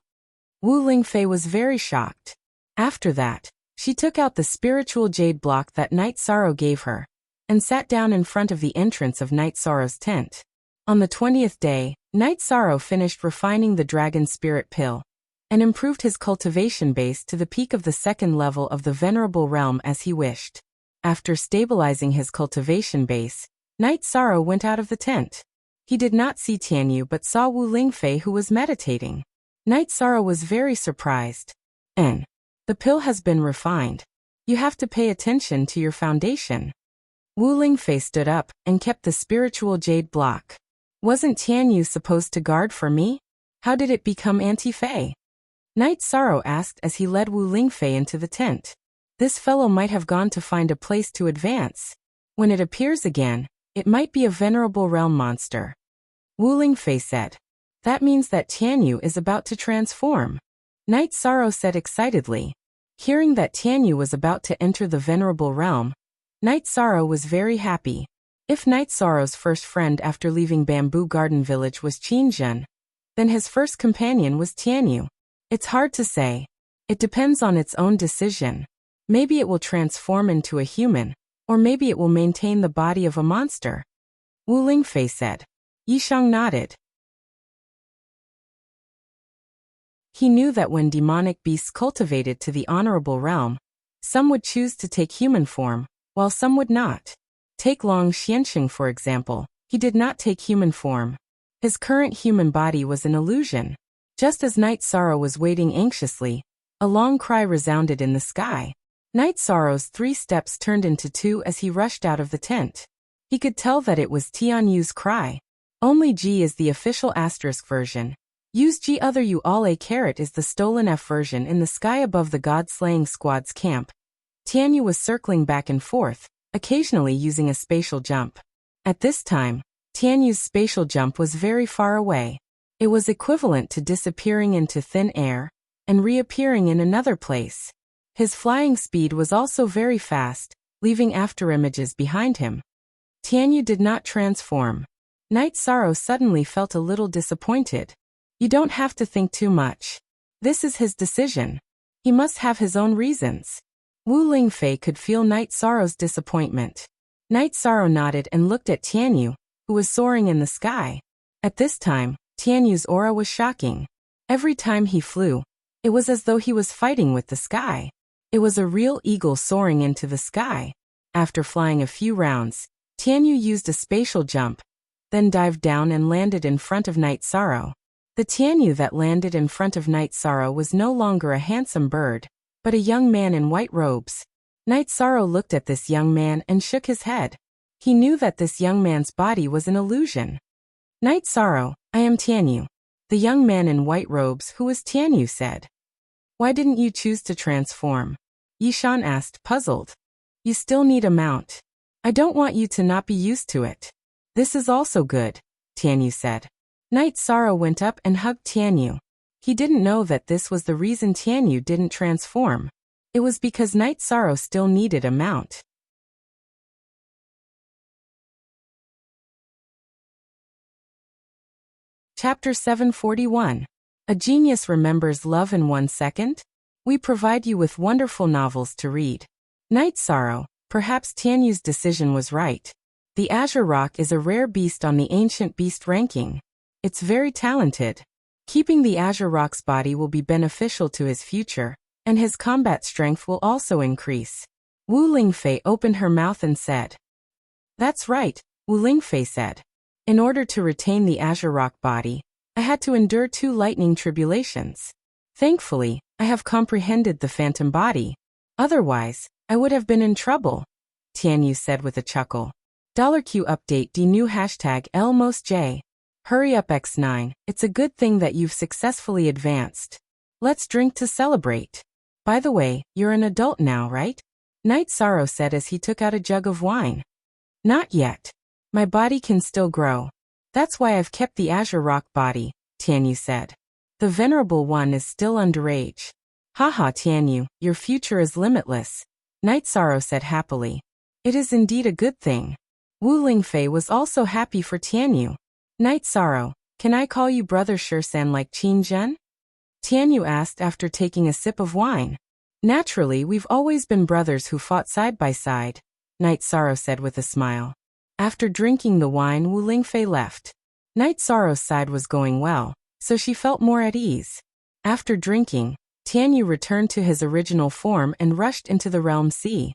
Wu Lingfei was very shocked. After that, she took out the spiritual jade block that Night Sorrow gave her and sat down in front of the entrance of Night Sorrow's tent. On the 20th day, Night Sorrow finished refining the dragon spirit pill and improved his cultivation base to the peak of the 2nd level of the venerable realm as he wished. After stabilizing his cultivation base, Night Sorrow went out of the tent. He did not see Tianyu but saw Wu Lingfei, who was meditating. Night Sorrow was very surprised. The pill has been refined. You have to pay attention to your foundation. Wu Lingfei stood up and kept the spiritual jade block. Wasn't Tianyu supposed to guard for me? How did it become anti-fey? Night Sorrow asked as he led Wu Lingfei into the tent. This fellow might have gone to find a place to advance. When it appears again, it might be a venerable realm monster. Wu Lingfei said. That means that Tianyu is about to transform. Night Sorrow said excitedly. Hearing that Tianyu was about to enter the venerable realm, Night Sorrow was very happy. If Night Sorrow's first friend after leaving Bamboo Garden Village was Qinzhen, then his first companion was Tianyu. It's hard to say. It depends on its own decision. Maybe it will transform into a human, or maybe it will maintain the body of a monster. Wu Lingfei said. Yishang nodded. He knew that when demonic beasts cultivated to the honorable realm, some would choose to take human form, while some would not. Take Long Xianxing for example. He did not take human form. His current human body was an illusion. Just as Night Sorrow was waiting anxiously, a long cry resounded in the sky. Night Sorrow's 3 steps turned into 2 as he rushed out of the tent. He could tell that it was Tianyu's cry. Only G is the official asterisk version. Use G other U all A caret is the stolen F version. In the sky above the god-slaying squad's camp, Tianyu was circling back and forth, occasionally using a spatial jump. At this time, Tianyu's spatial jump was very far away. It was equivalent to disappearing into thin air and reappearing in another place. His flying speed was also very fast, leaving afterimages behind him. Tianyu did not transform. Night Sorrow suddenly felt a little disappointed. You don't have to think too much. This is his decision. He must have his own reasons. Wu Lingfei could feel Night Sorrow's disappointment. Night Sorrow nodded and looked at Tianyu, who was soaring in the sky. At this time, Tianyu's aura was shocking. Every time he flew, it was as though he was fighting with the sky. It was a real eagle soaring into the sky. After flying a few rounds, Tianyu used a spatial jump, then dived down and landed in front of Night Sorrow. The Tianyu that landed in front of Night Sorrow was no longer a handsome bird, but a young man in white robes. Night Sorrow looked at this young man and shook his head. He knew that this young man's body was an illusion. Night Sorrow, I am Tianyu. The young man in white robes who was Tianyu said. Why didn't you choose to transform? Yishan asked, puzzled. You still need a mount. I don't want you to not be used to it. This is also good, Tianyu said. Night Sorrow went up and hugged Tianyu. He didn't know that this was the reason Tianyu didn't transform. It was because Night Sorrow still needed a mount. Chapter 741. A Genius Remembers Love in 1 Second? We provide you with wonderful novels to read. Night Sorrow, perhaps Tianyu's decision was right. The Azure Rock is a rare beast on the Ancient Beast ranking. It's very talented. Keeping the Azure Rock's body will be beneficial to his future, and his combat strength will also increase. Wu Lingfei opened her mouth and said. That's right, Wu Lingfei said. In order to retain the Azure Rock body, I I had to endure 2 lightning tribulations. Thankfully, I have comprehended the phantom body. Otherwise, I would have been in trouble, Tianyu said with a chuckle. $Q update D new hashtag #LMostJ. Hurry up X9, it's a good thing that you've successfully advanced. Let's drink to celebrate. By the way, you're an adult now, right? Night Sorrow said as he took out a jug of wine. Not yet. My body can still grow. That's why I've kept the Azure Rock body, Tianyu said. The Venerable One is still underage. Haha Tianyu, your future is limitless, Night Sorrow said happily. It is indeed a good thing. Wu Lingfei was also happy for Tianyu. Night Sorrow, can I call you Brother Shursan like Qin Zhen? Tianyu asked after taking a sip of wine. Naturally, we've always been brothers who fought side by side, Night Sorrow said with a smile. After drinking the wine, Wu Lingfei left. Night Sorrow's side was going well, so she felt more at ease. After drinking, Tianyu returned to his original form and rushed into the Realm Sea.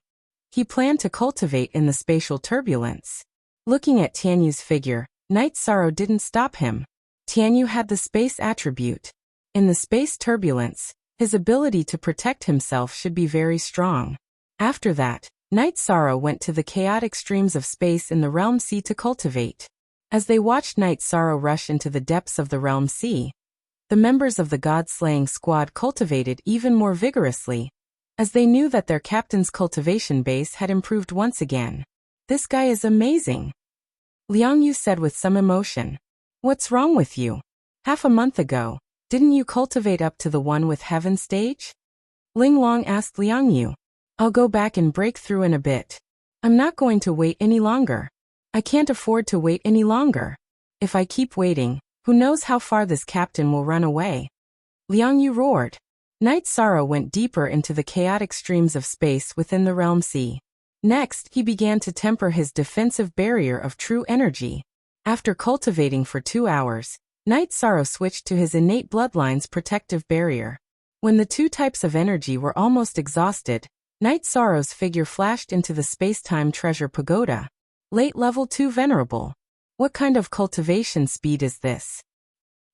He planned to cultivate in the spatial turbulence. Looking at Tianyu's figure, Night Sorrow didn't stop him. Tianyu had the space attribute. In the space turbulence, his ability to protect himself should be very strong. After that, Night Sorrow went to the chaotic streams of space in the Realm Sea to cultivate. As they watched Night Sorrow rush into the depths of the Realm Sea, the members of the God-slaying squad cultivated even more vigorously, as they knew that their captain's cultivation base had improved once again. This guy is amazing, Liang Yu said with some emotion. What's wrong with you? Half a month ago, didn't you cultivate up to the one with heaven stage? Ling Long asked Liang Yu. I'll go back and break through in a bit. I'm not going to wait any longer. I can't afford to wait any longer. If I keep waiting, who knows how far this captain will run away? Liang Yu roared. Night Sorrow went deeper into the chaotic streams of space within the Realm Sea. Next, he began to temper his defensive barrier of true energy. After cultivating for 2 hours, Night Sorrow switched to his innate bloodline's protective barrier. When the 2 types of energy were almost exhausted, Night Sorrow's figure flashed into the space-time treasure pagoda. Late level 2 Venerable. What kind of cultivation speed is this?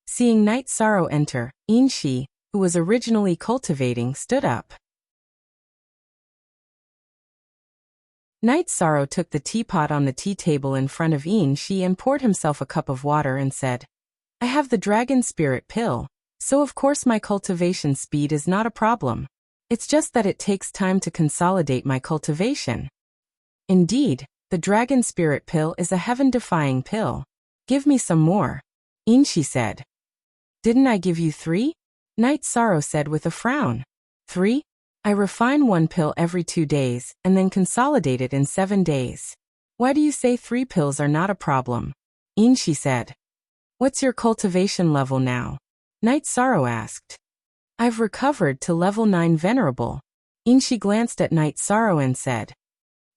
Seeing Night Sorrow enter, Yin Shi, who was originally cultivating, stood up. Night Sorrow took the teapot on the tea table in front of Yin Shi and poured himself a cup of water and said, I have the Dragon Spirit Pill, so of course my cultivation speed is not a problem. It's just that it takes time to consolidate my cultivation. Indeed, the Dragon Spirit Pill is a heaven-defying pill. Give me some more, Yin Shi said. Didn't I give you 3? Night Sorrow said with a frown. 3? I refine 1 pill every 2 days, and then consolidate it in 7 days. Why do you say 3 pills are not a problem? Yin Shi said. What's your cultivation level now? Night Sorrow asked. I've recovered to level 9 Venerable. Yin Shi glanced at Night Sorrow and said.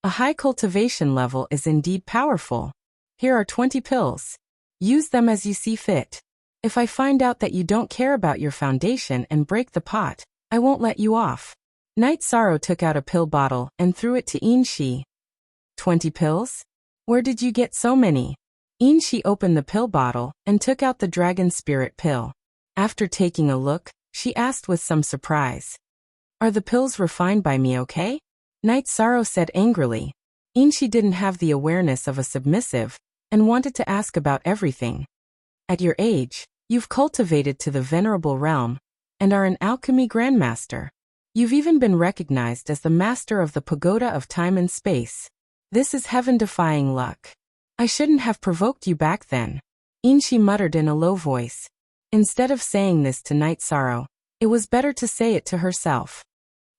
A high cultivation level is indeed powerful. Here are 20 pills. Use them as you see fit. If I find out that you don't care about your foundation and break the pot, I won't let you off. Night Sorrow took out a pill bottle and threw it to Yin Shi. 20 pills? Where did you get so many? Yin Shi opened the pill bottle and took out the Dragon Spirit Pill. After taking a look, she asked with some surprise. Are the pills refined by me, okay? Night Sorrow said angrily. Yin Shi didn't have the awareness of a submissive and wanted to ask about everything. At your age, you've cultivated to the Venerable Realm and are an alchemy grandmaster. You've even been recognized as the master of the Pagoda of Time and Space. This is heaven-defying luck. I shouldn't have provoked you back then, Yin Shi muttered in a low voice. Instead of saying this to Night Sorrow, it was better to say it to herself.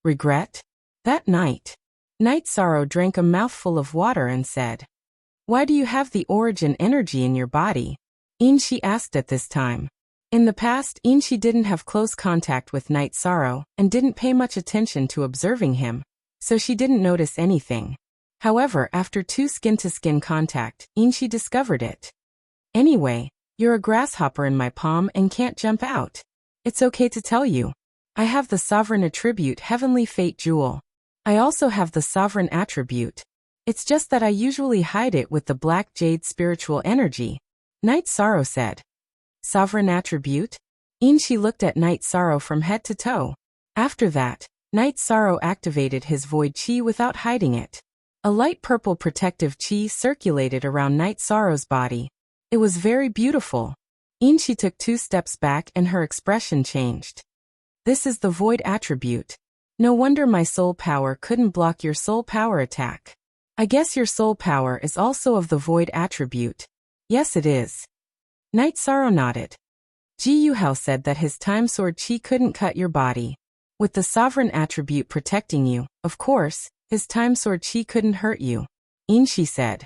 Regret? That night, Night Sorrow drank a mouthful of water and said, Why do you have the origin energy in your body? Yin Shi asked at this time. In the past, Yin Shi didn't have close contact with Night Sorrow and didn't pay much attention to observing him, so she didn't notice anything. However, after 2 skin-to-skin contact, Yin Shi discovered it. Anyway, you're a grasshopper in my palm and can't jump out. It's okay to tell you. I have the sovereign attribute Heavenly Fate Jewel. I also have the sovereign attribute. It's just that I usually hide it with the Black Jade spiritual energy, Night Sorrow said. Sovereign attribute? Inshi looked at Night Sorrow from head to toe. After that, Night Sorrow activated his void chi without hiding it. A light purple protective chi circulated around Night Sorrow's body. It was very beautiful. Inshi took 2 steps back and her expression changed. This is the void attribute. No wonder my soul power couldn't block your soul power attack. I guess your soul power is also of the void attribute. Yes, it is. Night Sorrow nodded. Ji Yuhao said that his time sword chi couldn't cut your body. With the sovereign attribute protecting you, of course, his time sword chi couldn't hurt you. Inshi said.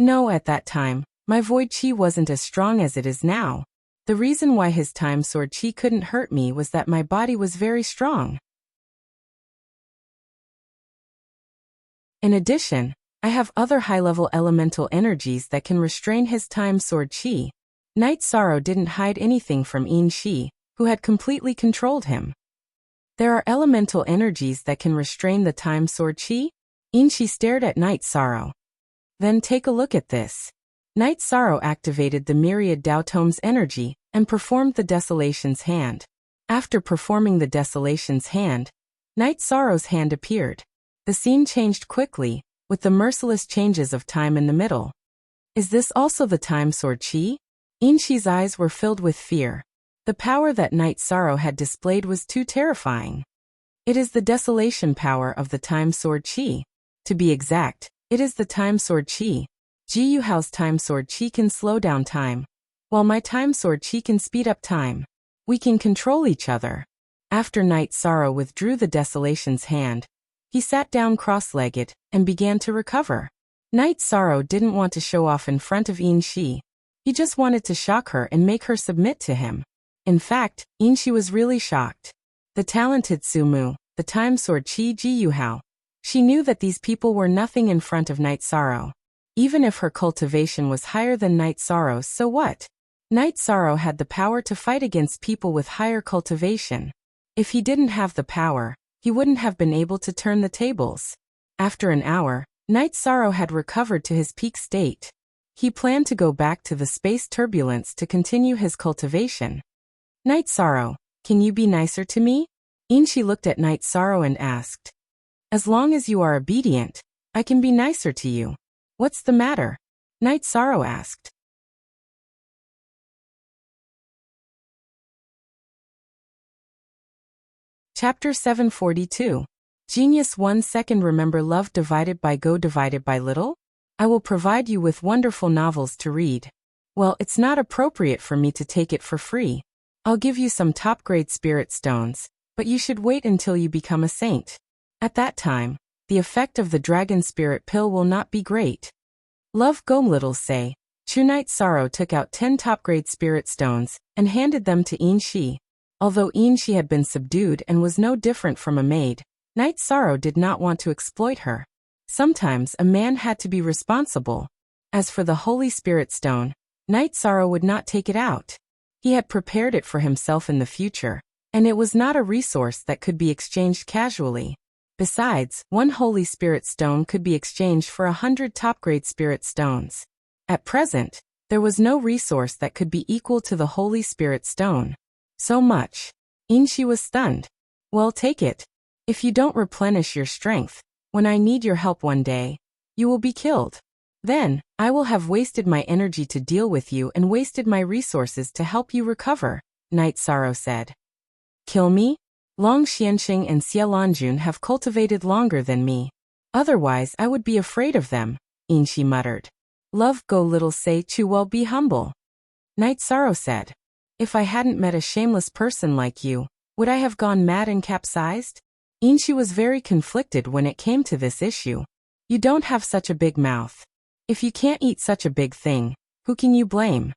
No, at that time, my void chi wasn't as strong as it is now. The reason why his time sword chi couldn't hurt me was that my body was very strong. In addition, I have other high-level elemental energies that can restrain his time sword chi. Night Sorrow didn't hide anything from Inshi, who had completely controlled him. There are elemental energies that can restrain the time sword chi? Inshi stared at Night Sorrow. Then take a look at this. Night Sorrow activated the myriad Daotome's energy and performed the Desolation's hand. After performing the Desolation's hand, Night Sorrow's hand appeared. The scene changed quickly, with the merciless changes of time in the middle. Is this also the time sword chi? Inshi's eyes were filled with fear. The power that Night Sorrow had displayed was too terrifying. It is the desolation power of the time sword chi. To be exact, it is the time sword chi. Ji Yuhao's time sword chi can slow down time, while my time sword chi can speed up time. We can control each other. After Night Sorrow withdrew the Desolation's hand, he sat down cross-legged and began to recover. Night Sorrow didn't want to show off in front of Inshi. He just wanted to shock her and make her submit to him. In fact, Inshi was really shocked. The talented Sumu, the time sword chi Ji Yuhao. She knew that these people were nothing in front of Night Sorrow. Even if her cultivation was higher than Night Sorrow's, so what? Night Sorrow had the power to fight against people with higher cultivation. If he didn't have the power, he wouldn't have been able to turn the tables. After an hour, Night Sorrow had recovered to his peak state. He planned to go back to the space turbulence to continue his cultivation. Night Sorrow, can you be nicer to me? Inshi looked at Night Sorrow and asked. As long as you are obedient, I can be nicer to you. What's the matter? Night Sorrow asked. Chapter 742. Genius 1 second. Remember love divided by go divided by little? I will provide you with wonderful novels to read. Well, it's not appropriate for me to take it for free. I'll give you some top-grade spirit stones, but you should wait until you become a saint. At that time, the effect of the dragon spirit pill will not be great. Love go little say. True Night Sorrow took out 10 top-grade spirit stones and handed them to Inshi. Although Inshi had been subdued and was no different from a maid, Night Sorrow did not want to exploit her. Sometimes a man had to be responsible. As for the Holy Spirit Stone, Night Sorrow would not take it out. He had prepared it for himself in the future, and it was not a resource that could be exchanged casually. Besides, 1 Holy Spirit Stone could be exchanged for 100 top-grade Spirit Stones. At present, there was no resource that could be equal to the Holy Spirit Stone. So much. Inshi was stunned. Well, take it. If you don't replenish your strength, when I need your help one day, you will be killed. Then, I will have wasted my energy to deal with you and wasted my resources to help you recover, Night Sorrow said. Kill me? Long Xianxing and Xie Lanjun have cultivated longer than me. Otherwise I would be afraid of them, Inshi muttered. Love go little say Chu well be humble. Night Sorrow said. If I hadn't met a shameless person like you, would I have gone mad and capsized? Inshi was very conflicted when it came to this issue. You don't have such a big mouth. If you can't eat such a big thing, who can you blame?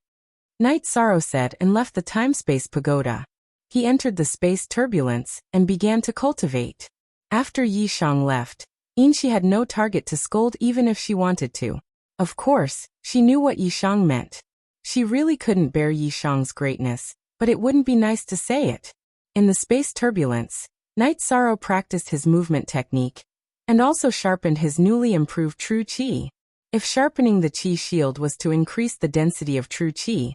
Night Sorrow said and left the time-space pagoda. He entered the space turbulence and began to cultivate. After Yi Shang left, Inshi had no target to scold even if she wanted to. Of course, she knew what Yi Shang meant. She really couldn't bear Yi Shang's greatness, but it wouldn't be nice to say it. In the space turbulence, Night Sorrow practiced his movement technique, and also sharpened his newly improved True Qi. If sharpening the Qi shield was to increase the density of True Qi,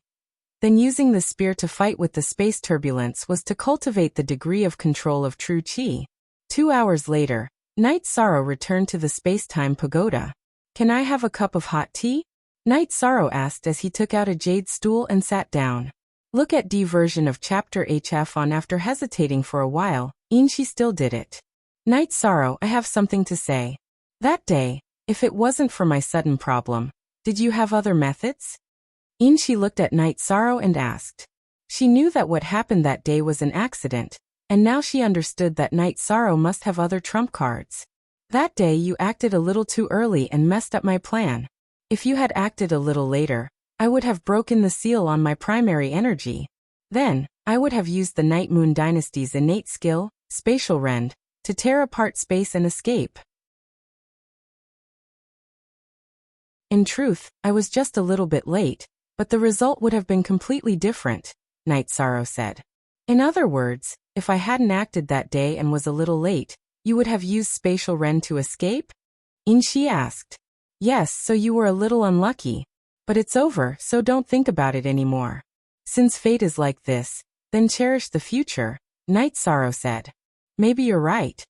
Then using the spear to fight with the space turbulence was to cultivate the degree of control of true chi. 2 hours later, Night Sorrow returned to the space-time pagoda. "Can I have a cup of hot tea?" Night Sorrow asked as he took out a jade stool and sat down. Look at D version of chapter HF on. After hesitating for a while, Inchi still did it. "Night Sorrow, I have something to say. That day, if it wasn't for my sudden problem, did you have other methods?" Inchi looked at Night Sorrow and asked. She knew that what happened that day was an accident, and now she understood that Night Sorrow must have other trump cards. "That day you acted a little too early and messed up my plan. If you had acted a little later, I would have broken the seal on my primary energy. Then, I would have used the Night Moon Dynasty's innate skill, Spatial Rend, to tear apart space and escape. In truth, I was just a little bit late, but the result would have been completely different," Night Sorrow said. "In other words, if I hadn't acted that day and was a little late, you would have used Spatial Rend to escape?" Inchi asked. "Yes, so you were a little unlucky. But it's over, so don't think about it anymore. Since fate is like this, then cherish the future," Night Sorrow said. "Maybe you're right."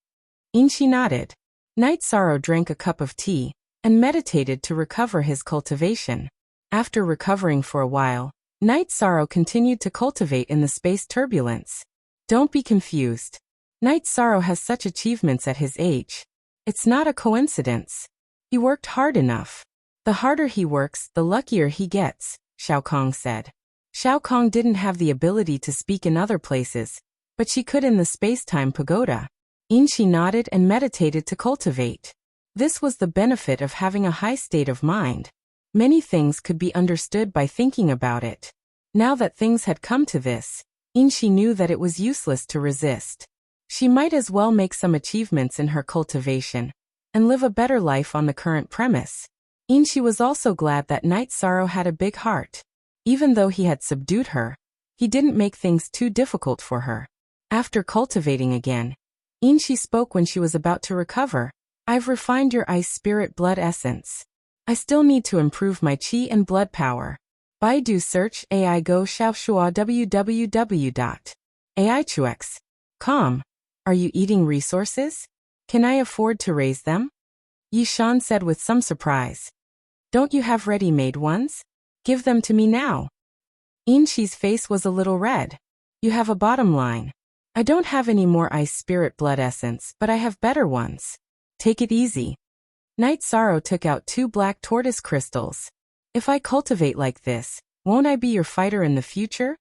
Inchi nodded. Night Sorrow drank a cup of tea and meditated to recover his cultivation. After recovering for a while, Night Sorrow continued to cultivate in the space turbulence. Don't be confused. Night Sorrow has such achievements at his age. It's not a coincidence. He worked hard enough. The harder he works, the luckier he gets, Xiao Kong said. Xiao Kong didn't have the ability to speak in other places, but she could in the space-time pagoda. Inchi nodded and meditated to cultivate. This was the benefit of having a high state of mind. Many things could be understood by thinking about it. Now that things had come to this, Inchi knew that it was useless to resist. She might as well make some achievements in her cultivation and live a better life on the current premise. Inchi was also glad that Night Sorrow had a big heart. Even though he had subdued her, he didn't make things too difficult for her. After cultivating again, Inchi spoke when she was about to recover. "I've refined your ice spirit blood essence. I still need to improve my chi and blood power. Baidu search AI Go Xiaoshua www.aichuex.com. Are you eating resources? Can I afford to raise them?" Yishan said with some surprise. "Don't you have ready-made ones? Give them to me now." Inchi's face was a little red. "You have a bottom line. I don't have any more ice spirit blood essence, but I have better ones. Take it easy." Night Sorrow took out 2 black tortoise crystals. "If I cultivate like this, won't I be your fighter in the future?"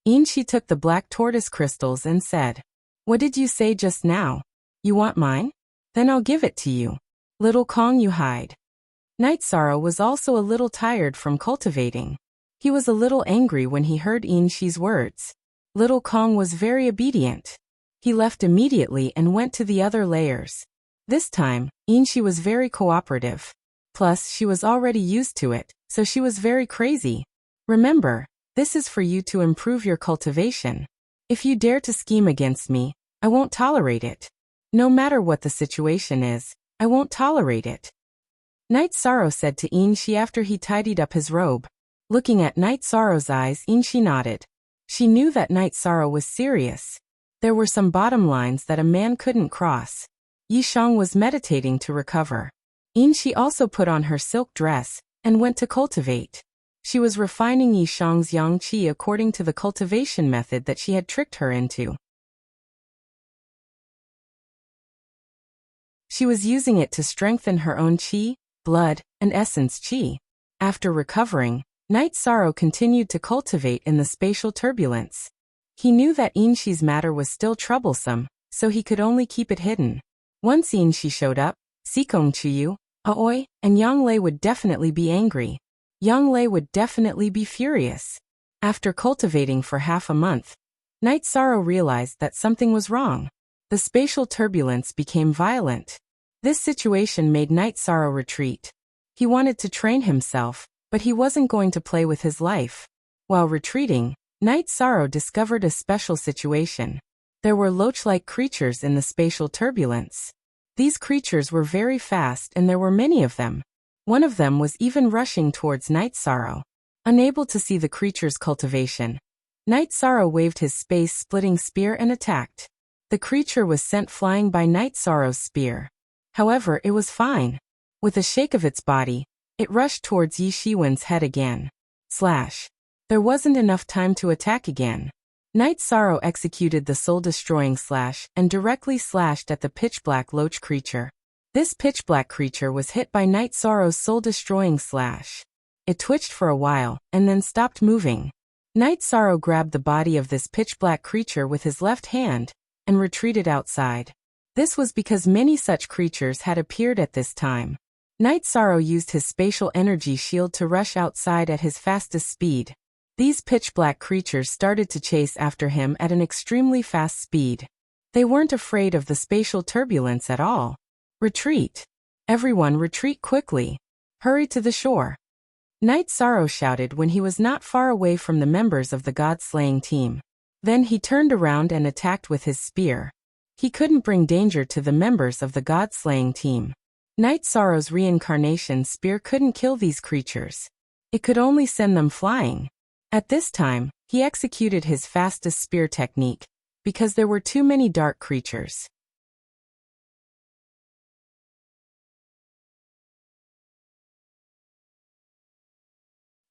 Inchi took the black tortoise crystals and said, "What did you say just now? You want mine? Then I'll give it to you. Little Kong, you hide." Night Sorrow was also a little tired from cultivating. He was a little angry when he heard Inchi's words. Little Kong was very obedient. He left immediately and went to the other layers. This time, Inchi was very cooperative. Plus, she was already used to it, so she was very crazy. "Remember, this is for you to improve your cultivation. If you dare to scheme against me, I won't tolerate it. No matter what the situation is, I won't tolerate it." Night Sorrow said to Inchi after he tidied up his robe. Looking at Night Sorrow's eyes, Inchi nodded. She knew that Night Sorrow was serious. There were some bottom lines that a man couldn't cross. Yishang was meditating to recover. Inchi also put on her silk dress and went to cultivate. She was refining Yishang's yang qi according to the cultivation method that she had tricked her into. She was using it to strengthen her own qi, blood, and essence qi. After recovering, Night Sorrow continued to cultivate in the spatial turbulence. He knew that Inchi's matter was still troublesome, so he could only keep it hidden. Once Inchi showed up, Sikong Chuyu, Aoi, and Yang Lei would definitely be angry. Yang Lei would definitely be furious. After cultivating for half a month, Night Sorrow realized that something was wrong. The spatial turbulence became violent. This situation made Night Sorrow retreat. He wanted to train himself, but he wasn't going to play with his life. While retreating, Night Sorrow discovered a special situation. There were loach-like creatures in the spatial turbulence. These creatures were very fast and there were many of them. One of them was even rushing towards Night Sorrow. Unable to see the creature's cultivation, Night Sorrow waved his space-splitting spear and attacked. The creature was sent flying by Night Sorrow's spear. However, it was fine. With a shake of its body, it rushed towards Yi Shiwen's head again. Slash. There wasn't enough time to attack again. Night Sorrow executed the soul-destroying slash and directly slashed at the pitch-black loach creature. This pitch-black creature was hit by Night Sorrow's soul-destroying slash. It twitched for a while, and then stopped moving. Night Sorrow grabbed the body of this pitch-black creature with his left hand, and retreated outside. This was because many such creatures had appeared at this time. Night Sorrow used his spatial energy shield to rush outside at his fastest speed. These pitch-black creatures started to chase after him at an extremely fast speed. They weren't afraid of the spatial turbulence at all. Retreat! Everyone retreat quickly! Hurry to the shore! Night Sorrow shouted when he was not far away from the members of the god-slaying team. Then he turned around and attacked with his spear. He couldn't bring danger to the members of the god-slaying team. Night Sorrow's reincarnation spear couldn't kill these creatures. It could only send them flying. At this time, he executed his fastest spear technique, because there were too many dark creatures.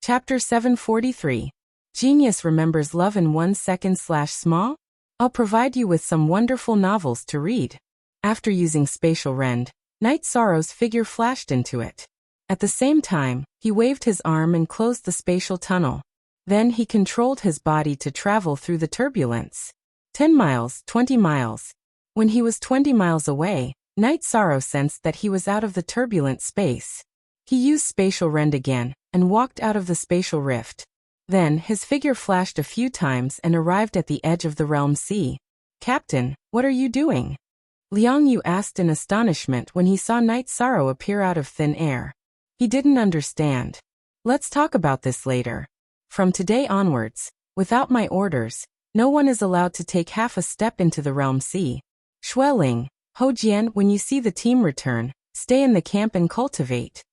Chapter 743. Genius remembers love in 1 second / small? I'll provide you with some wonderful novels to read. After using spatial rend, Night Sorrow's figure flashed into it. At the same time, he waved his arm and closed the spatial tunnel. Then he controlled his body to travel through the turbulence. 10 miles, 20 miles. When he was 20 miles away, Night Sorrow sensed that he was out of the turbulent space. He used spatial rend again, and walked out of the spatial rift. Then his figure flashed a few times and arrived at the edge of the realm sea. Captain, what are you doing? Liang Yu asked in astonishment when he saw Night Sorrow appear out of thin air. He didn't understand. Let's talk about this later. From today onwards, without my orders, no one is allowed to take half a step into the realm sea. Xueling, Ho Jian, when you see the team return, stay in the camp and cultivate.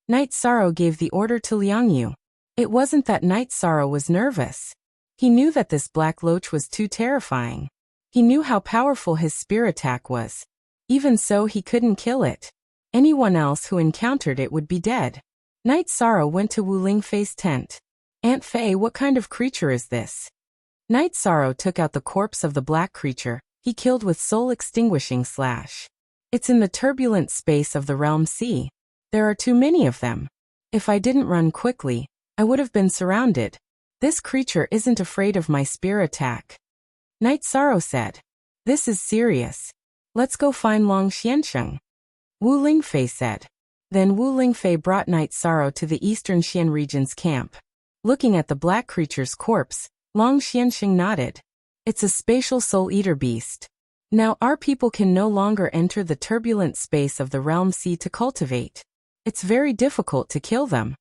Night Sorrow gave the order to Liang Yu. It wasn't that Night Sorrow was nervous. He knew that this black loach was too terrifying. He knew how powerful his spear attack was. Even so, he couldn't kill it. Anyone else who encountered it would be dead. Night Sorrow went to Wu Lingfei's tent. Aunt Fei, what kind of creature is this? Night Sorrow took out the corpse of the black creature he killed with soul-extinguishing slash. It's in the turbulent space of the realm sea. There are too many of them. If I didn't run quickly, I would have been surrounded. This creature isn't afraid of my spear attack. Night Sorrow said. This is serious. Let's go find Long Xiansheng. Wu Lingfei said. Then Wu Lingfei brought Night Sorrow to the eastern Xian region's camp. Looking at the black creature's corpse, Long Xiansheng nodded. It's a spatial soul-eater beast. Now our people can no longer enter the turbulent space of the realm sea to cultivate. It's very difficult to kill them.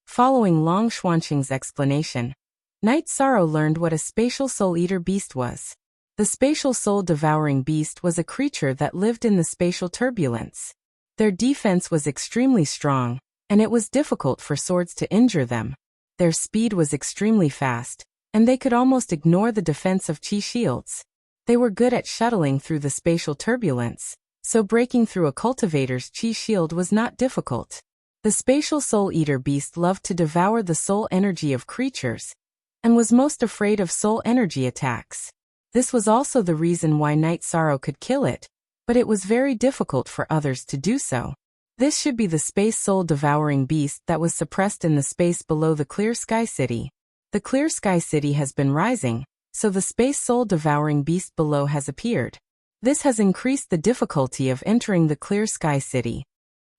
Following Long Xuansheng's explanation, Night Sorrow learned what a spatial soul-eater beast was. The spatial soul-devouring beast was a creature that lived in the spatial turbulence. Their defense was extremely strong, and it was difficult for swords to injure them. Their speed was extremely fast, and they could almost ignore the defense of chi shields. They were good at shuttling through the spatial turbulence, so breaking through a cultivator's chi shield was not difficult. The spatial soul-eater beast loved to devour the soul energy of creatures, and was most afraid of soul energy attacks. This was also the reason why Night Sorrow could kill it, but it was very difficult for others to do so. This should be the space soul-devouring beast that was suppressed in the space below the Clear Sky City. The Clear Sky City has been rising, so the space soul-devouring beast below has appeared. This has increased the difficulty of entering the Clear Sky City.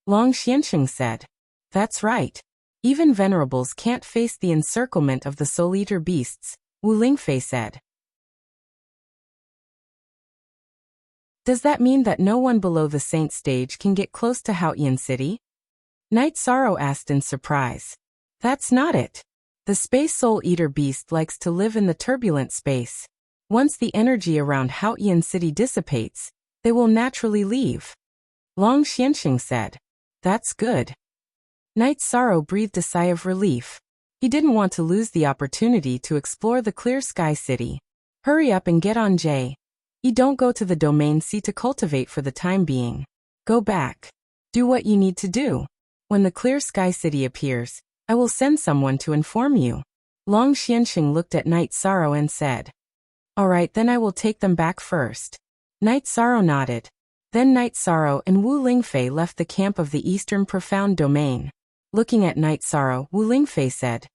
Long Xiansheng said. That's right. Even venerables can't face the encirclement of the soul-eater beasts, Wu Lingfei said. Does that mean that no one below the Saint stage can get close to Haoyan City? Night Sorrow asked in surprise. That's not it. The space soul-eater beast likes to live in the turbulent space. Once the energy around Haoyan City dissipates, they will naturally leave. Long Xiansheng said. That's good. Night Sorrow breathed a sigh of relief. He didn't want to lose the opportunity to explore the clear sky city. Hurry up and get on J. You don't go to the domain C to cultivate for the time being. Go back. Do what you need to do. When the clear sky city appears, I will send someone to inform you. Long Xianxing looked at Night Sorrow and said, All right, then I will take them back first. Night Sorrow nodded. Then Night Sorrow and Wu Lingfei left the camp of the Eastern Profound Domain. Looking at Night Sorrow, Wu Lingfei said,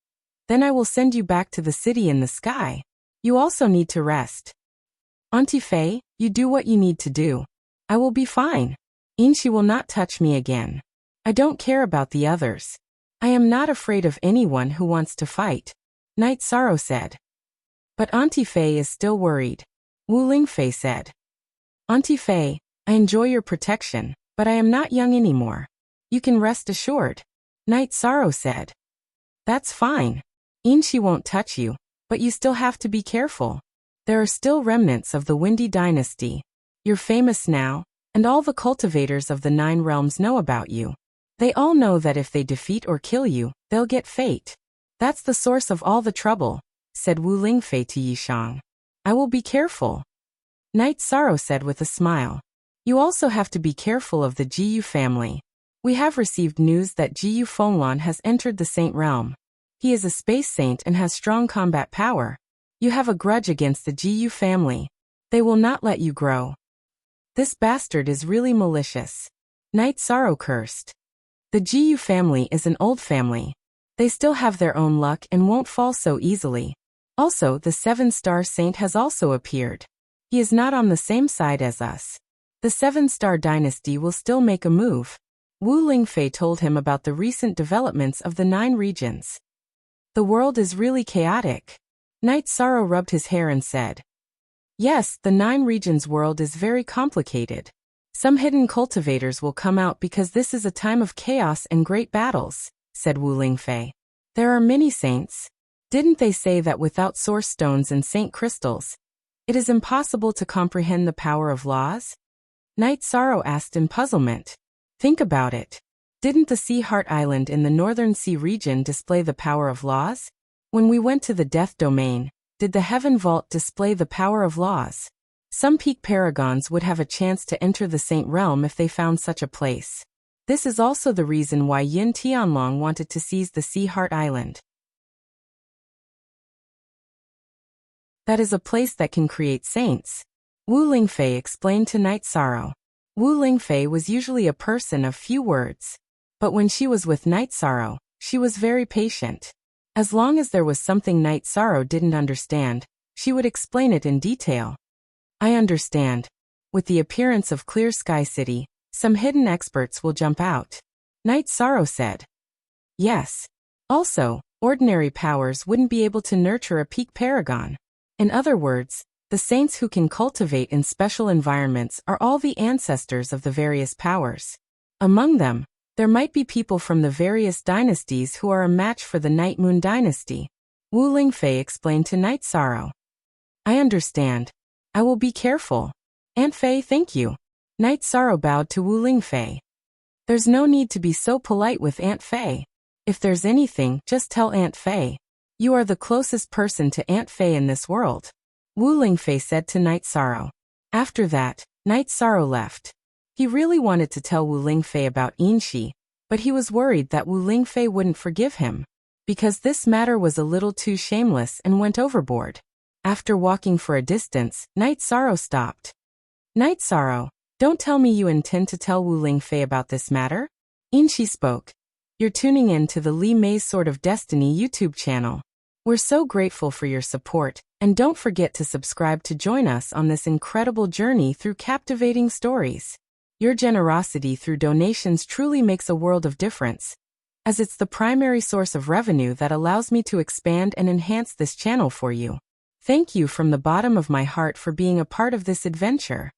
Then I will send you back to the city in the sky. You also need to rest. Auntie Fei, you do what you need to do. I will be fine. Inshi will not touch me again. I don't care about the others. I am not afraid of anyone who wants to fight. Night Sorrow said. But Auntie Fei is still worried. Wu Lingfei said. Auntie Fei, I enjoy your protection, but I am not young anymore. You can rest assured. Night Sorrow said. That's fine. Inshi won't touch you, but you still have to be careful. There are still remnants of the Windy Dynasty. You're famous now, and all the cultivators of the 9 realms know about you. They all know that if they defeat or kill you, they'll get fate. That's the source of all the trouble, said Wu Lingfei to Yishang. I will be careful. Night Sorrow said with a smile. You also have to be careful of the Jiyu family. We have received news that Jiyu Fenglan has entered the Saint Realm. He is a space saint and has strong combat power. You have a grudge against the Jiyu family. They will not let you grow. This bastard is really malicious. Night Sorrow cursed. The Jiyu family is an old family. They still have their own luck and won't fall so easily. Also, the 7-star saint has also appeared. He is not on the same side as us. The 7-star dynasty will still make a move. Wu Lingfei told him about the recent developments of the 9 regions. The world is really chaotic. Night Sorrow rubbed his hair and said, Yes, the 9 regions world is very complicated. Some hidden cultivators will come out because this is a time of chaos and great battles, said Wu Lingfei. There are many saints. Didn't they say that without source stones and saint crystals, it is impossible to comprehend the power of laws? Night Sorrow asked in puzzlement. Think about it. Didn't the Sea Heart Island in the Northern Sea region display the power of laws? When we went to the Death Domain, did the Heaven Vault display the power of laws? Some peak paragons would have a chance to enter the Saint Realm if they found such a place. This is also the reason why Yin Tianlong wanted to seize the Sea Heart Island. That is a place that can create saints. Wu Lingfei explained to Night Sorrow. Wu Lingfei was usually a person of few words. But when she was with Night Sorrow, she was very patient. As long as there was something Night Sorrow didn't understand, she would explain it in detail. I understand. With the appearance of Clear Sky City, some hidden experts will jump out. Night Sorrow said. Yes. Also, ordinary powers wouldn't be able to nurture a peak paragon. In other words, the saints who can cultivate in special environments are all the ancestors of the various powers. Among them, there might be people from the various dynasties who are a match for the Night Moon dynasty. Wu Lingfei explained to Night Sorrow. I understand. I will be careful. Aunt Fei, thank you. Night Sorrow bowed to Wu Lingfei. There's no need to be so polite with Aunt Fei. If there's anything, just tell Aunt Fei. You are the closest person to Aunt Fei in this world. Wu Lingfei said to Night Sorrow. After that, Night Sorrow left. He really wanted to tell Wu Lingfei about Inshi, but he was worried that Wu Lingfei wouldn't forgive him, because this matter was a little too shameless and went overboard. After walking for a distance, Night Sorrow stopped. Night Sorrow, don't tell me you intend to tell Wu Lingfei about this matter? Inshi spoke. You're tuning in to the Li Mei's Sword of Destiny YouTube channel. We're so grateful for your support, and don't forget to subscribe to join us on this incredible journey through captivating stories. Your generosity through donations truly makes a world of difference, as it's the primary source of revenue that allows me to expand and enhance this channel for you. Thank you from the bottom of my heart for being a part of this adventure.